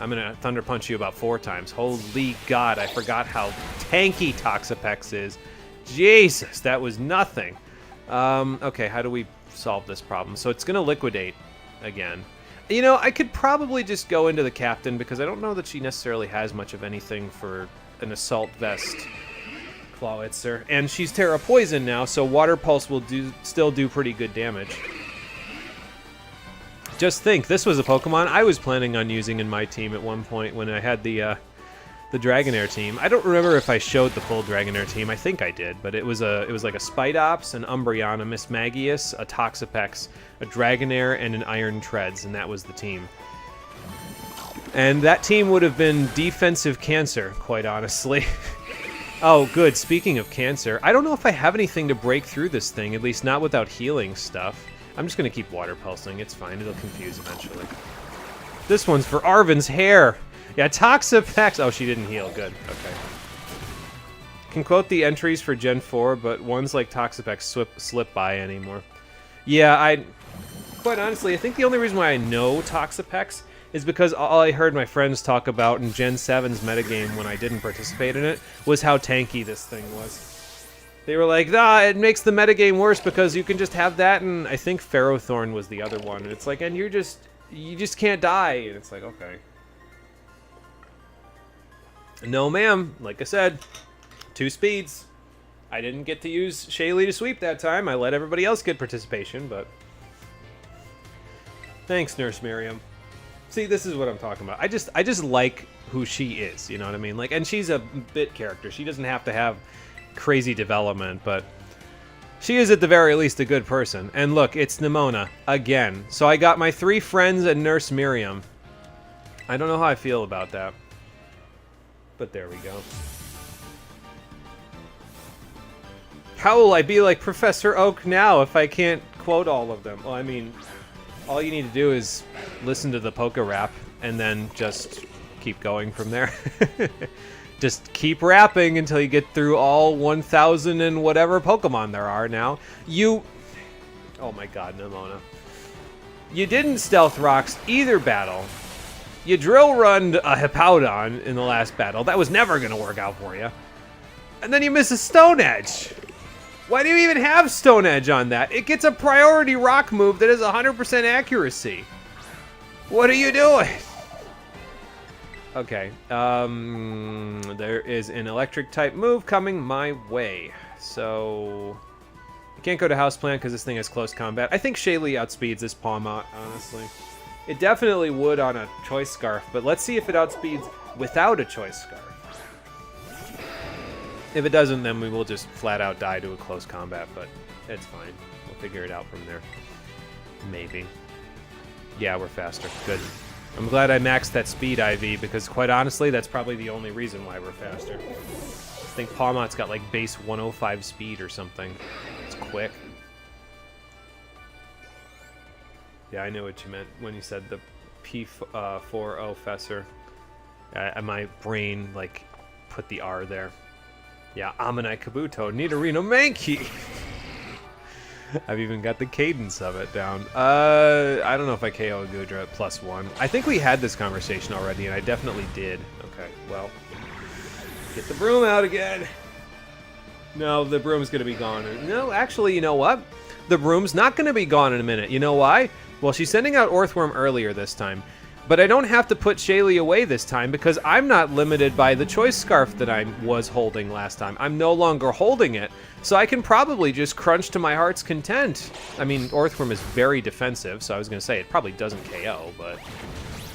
I'm going to Thunder Punch you about 4 times. Holy God, I forgot how tanky Toxapex is. Jesus, that was nothing. Okay, how do we solve this problem? So it's going to Liquidate again. You know, I could probably just go into the Captain because I don't know that she necessarily has much of anything for an Assault Vest Clawitzer. And she's Terra Poison now, so Water Pulse will still do pretty good damage. Just think, this was a Pokemon I was planning on using in my team at one point when I had the Dragonair team. I don't remember if I showed the full Dragonair team. I think I did, but it was like a Spidops, an Umbreon, a Mismagius, a Toxapex, a Dragonair, and an Iron Treads, and that was the team. And that team would have been defensive cancer, quite honestly. Oh, good. Speaking of cancer, I don't know if I have anything to break through this thing, at least not without healing stuff. I'm just going to keep Water Pulsing. It's fine. It'll confuse eventually. This one's for Arven's hair. Yeah, Toxapex. Oh, she didn't heal. Good. Okay. Can quote the entries for Gen 4, but ones like Toxapex slip by anymore. Yeah, quite honestly, I think the only reason why I know Toxapex is because all I heard my friends talk about in Gen 7's metagame when I didn't participate in it was how tanky this thing was. They were like, it makes the metagame worse because you can just have that, and I think Ferrothorn was the other one. And it's like, and you just can't die. And it's like, okay. No, ma'am. Like I said, 2 speeds. I didn't get to use Shaylee to sweep that time. I let everybody else get participation, but... Thanks, Nurse Miriam. See, this is what I'm talking about. I just like who she is, you know what I mean? Like, and she's a bit character. She doesn't have to have crazy development, but she is at the very least a good person. And look, it's Nimona again. So I got my 3 friends and Nurse Miriam. I don't know how I feel about that, but there we go. How will I be like Professor Oak now if I can't quote all of them? Well, I mean, all you need to do is listen to the Poké Rap and then just keep going from there. Just keep rapping until you get through all 1,000 and whatever Pokemon there are now. Oh my god, Nimona. You didn't Stealth Rocks either battle. You Drill Runned a Hippowdon in the last battle. That was never going to work out for you. And then you miss a Stone Edge. Why do you even have Stone Edge on that? It gets a priority rock move that has 100% accuracy. What are you doing? Okay, there is an electric type move coming my way. So, you can't go to Houseplant because this thing has close combat. I think Shaylee outspeeds this Pawmot, honestly. It definitely would on a Choice Scarf, but let's see if it outspeeds without a Choice Scarf. If it doesn't, then we will just flat out die to a close combat, but it's fine. We'll figure it out from there. Maybe. Yeah, we're faster. Good. I'm glad I maxed that speed IV, because quite honestly, that's probably the only reason why we're faster. I think Pawmot's got like base 105 speed or something. It's quick. Yeah, I knew what you meant when you said the P40 Fesser. My brain, like, put the R there. Yeah, Ammonite Kabuto, Nidorino Mankey! I've even got the cadence of it down. I don't know if I KO a Goodra at +1. I think we had this conversation already, and I definitely did. Okay, well. Get the broom out again! No, the broom's gonna be gone. No, actually, you know what? The broom's not gonna be gone in a minute. You know why? Well, she's sending out Orthworm earlier this time. But I don't have to put Shaylee away this time because I'm not limited by the Choice Scarf that I was holding last time. I'm no longer holding it, so I can probably just crunch to my heart's content. I mean, Orthworm is very defensive, so I was going to say it probably doesn't KO, but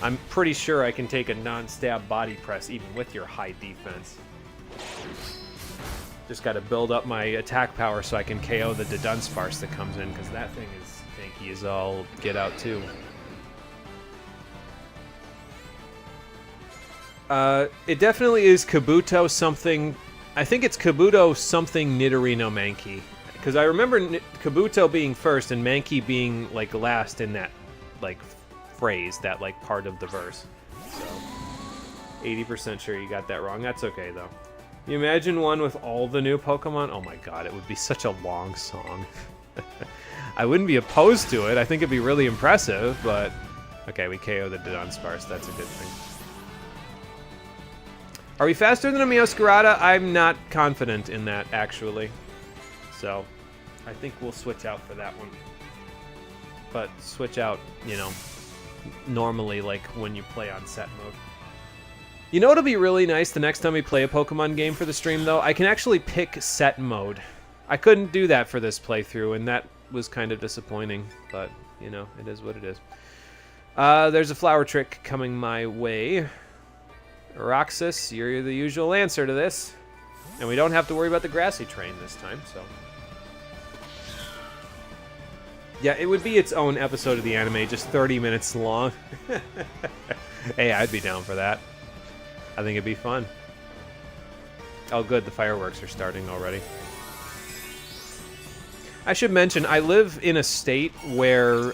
I'm pretty sure I can take a non-stab body press even with your high defense. Just got to build up my attack power so I can KO the Dunsparce that comes in, because that thing is tanky as all get out too. It definitely is Kabuto something. I think it's Kabuto something Nidorino Mankey. Because I remember Kabuto being first and Mankey being, like, last in that, like, phrase, that, like, part of the verse. So, 80% sure you got that wrong. That's okay, though. You imagine one with all the new Pokemon? Oh my god, it would be such a long song. I wouldn't be opposed to it. I think it'd be really impressive, but... Okay, we KO the Dunsparce. That's a good thing. Are we faster than a Meowscarada? I'm not confident in that, actually. So, I think we'll switch out for that one. But switch out, you know, normally, like when you play on set mode. You know what'll be really nice the next time we play a Pokemon game for the stream, though? I can actually pick set mode. I couldn't do that for this playthrough, and that was kind of disappointing. But, you know, it is what it is. There's a flower trick coming my way. Roxas, you're the usual answer to this. And we don't have to worry about the grassy train this time, so... Yeah, it would be its own episode of the anime, just 30 minutes long. Hey, I'd be down for that. I think it'd be fun. Oh, good, the fireworks are starting already. I should mention, I live in a state where,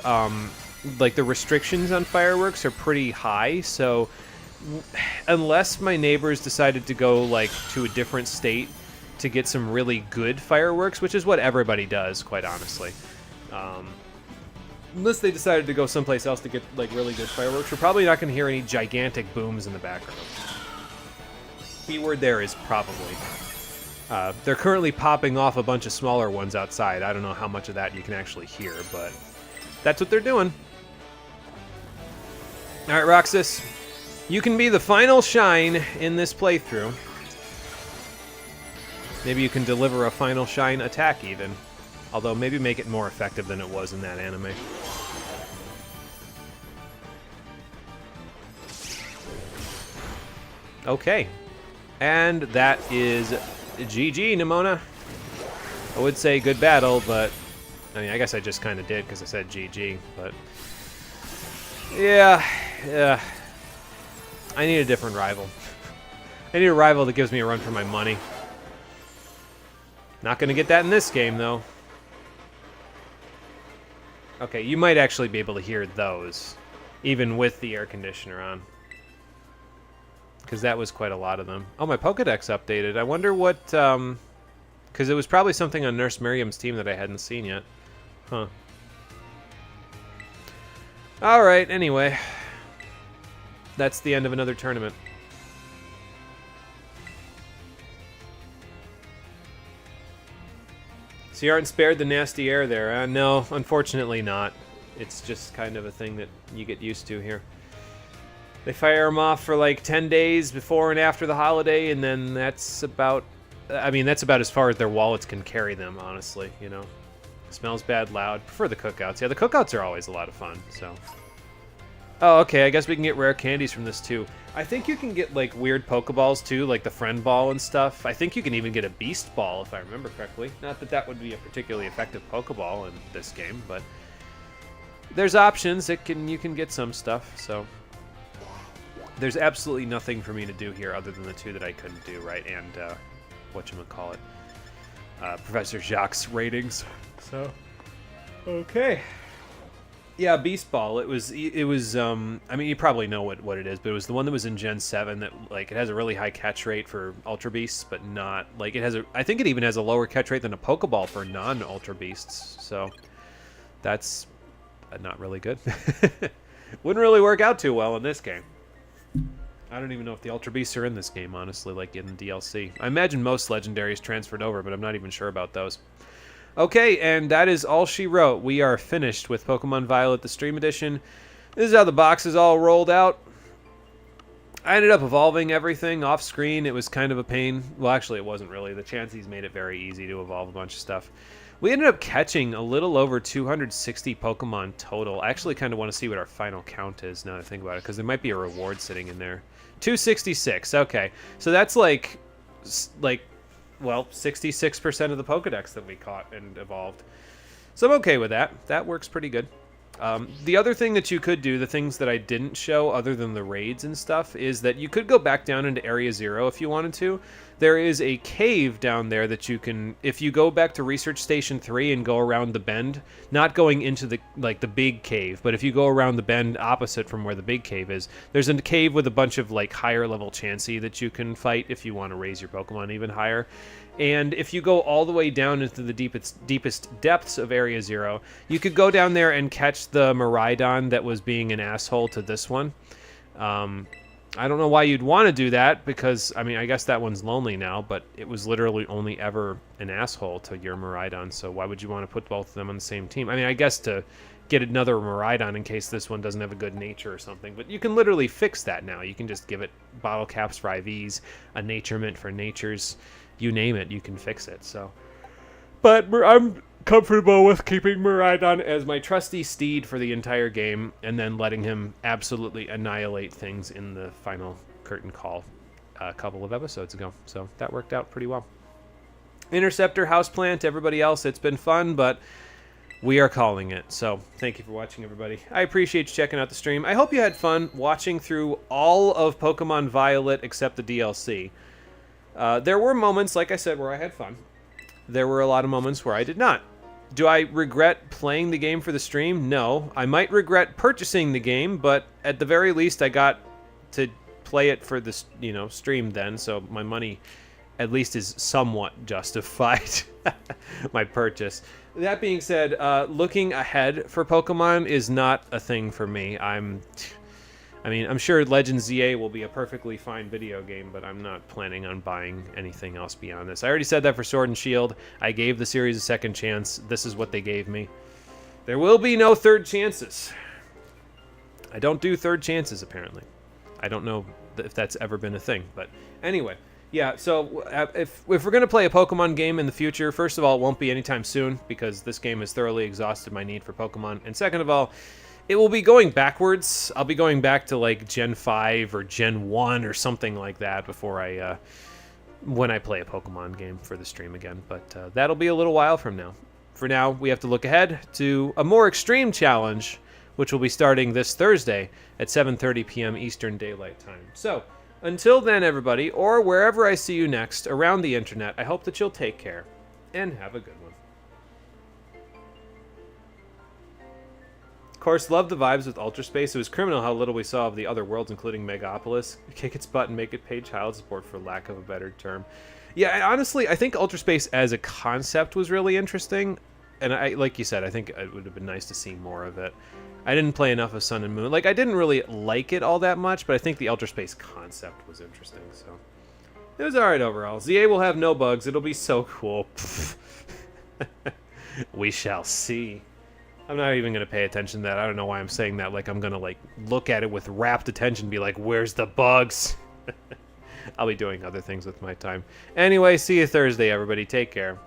like, the restrictions on fireworks are pretty high, so... Unless my neighbors decided to go, like, to a different state to get some really good fireworks, which is what everybody does, quite honestly. Unless they decided to go someplace else to get, like, really good fireworks, we're probably not going to hear any gigantic booms in the background. Keyword there is probably. They're currently popping off a bunch of smaller ones outside. I don't know how much of that you can actually hear, but that's what they're doing. Alright, Roxas. You can be the final shine in this playthrough. Maybe you can deliver a final shine attack, even. Although, maybe make it more effective than it was in that anime. Okay. And that is GG, Nimona. I would say good battle, but... I mean, I guess I just kind of did because I said GG, but... Yeah. I need a different rival. I need a rival that gives me a run for my money. Not going to get that in this game, though. Okay, you might actually be able to hear those, even with the air conditioner on. because that was quite a lot of them. Oh, my Pokedex updated. I wonder what, because it was probably something on Nurse Miriam's team that I hadn't seen yet. Huh. Alright, anyway. That's the end of another tournament. So you aren't spared the nasty air there. No, unfortunately not. It's just kind of a thing that you get used to here. They fire them off for like 10 days before and after the holiday, and then that's about... I mean, that's about as far as their wallets can carry them, honestly, you know. Smells bad, loud. Prefer the cookouts. Yeah, the cookouts are always a lot of fun, so... Oh, okay, I guess we can get rare candies from this, too. I think you can get, like, weird Pokeballs, too, like the Friend Ball and stuff. I think you can even get a Beast Ball, if I remember correctly. Not that that would be a particularly effective Pokeball in this game, but... There's options. You can get some stuff, so... There's absolutely nothing for me to do here other than the two that I couldn't do, right? And, whatchamacallit. Professor Jacques' ratings, so... Okay. Yeah, Beast Ball. It was. I mean, you probably know what it is, but it was the one that was in Gen 7 that like it has a really high catch rate for Ultra Beasts, but not like it has a. I think it even has a lower catch rate than a Pokeball for non-Ultra Beasts. So that's not really good. Wouldn't really work out too well in this game. I don't even know if the Ultra Beasts are in this game, honestly, like in DLC. I imagine most Legendaries transferred over, but I'm not even sure about those. Okay, and that is all she wrote. We are finished with Pokemon Violet, the Stream Edition. This is how the box is all rolled out. I ended up evolving everything off screen. It was kind of a pain. Well, actually, it wasn't really. The Chanseys made it very easy to evolve a bunch of stuff. We ended up catching a little over 260 Pokemon total. I actually kind of want to see what our final count is now that I think about it, because there might be a reward sitting in there. 266, okay. So that's like well, 66% of the Pokedex that we caught and evolved. So I'm okay with that. That works pretty good. The other thing that you could do, the things that I didn't show other than the raids and stuff, is that you could go back down into Area 0 if you wanted to. There is a cave down there that you can, if you go back to Research Station 3 and go around the bend, not going into the big cave, but if you go around the bend opposite from where the big cave is, there's a cave with a bunch of like higher level Chansey that you can fight if you want to raise your Pokemon even higher. And if you go all the way down into the deepest depths of Area 0, you could go down there and catch the Miraidon that was being an asshole to this one. I don't know why you'd want to do that, because, I mean, I guess that one's lonely now, but it was literally only ever an asshole to your Miraidon, so why would you want to put both of them on the same team? I mean, I guess to get another Miraidon in case this one doesn't have a good nature or something, but you can literally fix that now. You can just give it bottle caps for IVs, a naturement for natures, you name it, you can fix it, so. But I'm comfortable with keeping Miraidon as my trusty steed for the entire game, and then letting him absolutely annihilate things in the final curtain call a couple of episodes ago. So that worked out pretty well. Interceptor, Houseplant, everybody else, it's been fun, but we are calling it. So thank you for watching, everybody. I appreciate you checking out the stream. I hope you had fun watching through all of Pokemon Violet except the DLC. There were moments, like I said, where I had fun. There were a lot of moments where I did not. Do I regret playing the game for the stream? No. I might regret purchasing the game, but at the very least I got to play it for the, stream then, so my money at least is somewhat justified, my purchase. That being said, looking ahead for Pokemon is not a thing for me. I'm sure Legends ZA will be a perfectly fine video game, but I'm not planning on buying anything else beyond this. I already said that for Sword and Shield. I gave the series a second chance. This is what they gave me. There will be no third chances. I don't do third chances, apparently. I don't know if that's ever been a thing, but anyway. Yeah, so if we're going to play a Pokemon game in the future, first of all, it won't be anytime soon, because this game has thoroughly exhausted my need for Pokemon. And second of all, it will be going backwards. I'll be going back to like Gen 5 or Gen 1 or something like that before when I play a Pokemon game for the stream again. But that'll be a little while from now. For now, we have to look ahead to a more extreme challenge, which will be starting this Thursday at 7:30 p.m. Eastern Daylight Time. So, until then, everybody, or wherever I see you next around the internet, I hope that you'll take care and have a good one. Of course, love the vibes with Ultra Space. It was criminal how little we saw of the other worlds, including Megapolis. Kick its butt and make it pay child support, for lack of a better term. Yeah, honestly, I think Ultra Space as a concept was really interesting. And like you said, I think it would have been nice to see more of it. I didn't play enough of Sun and Moon. Like, I didn't really like it all that much, but I think the Ultra Space concept was interesting, so... It was alright overall. ZA will have no bugs. It'll be so cool. We shall see. I'm not even going to pay attention to that. I don't know why I'm saying that. Like, I'm going to, like, look at it with rapt attention and be like, where's the bugs? I'll be doing other things with my time. Anyway, see you Thursday, everybody. Take care.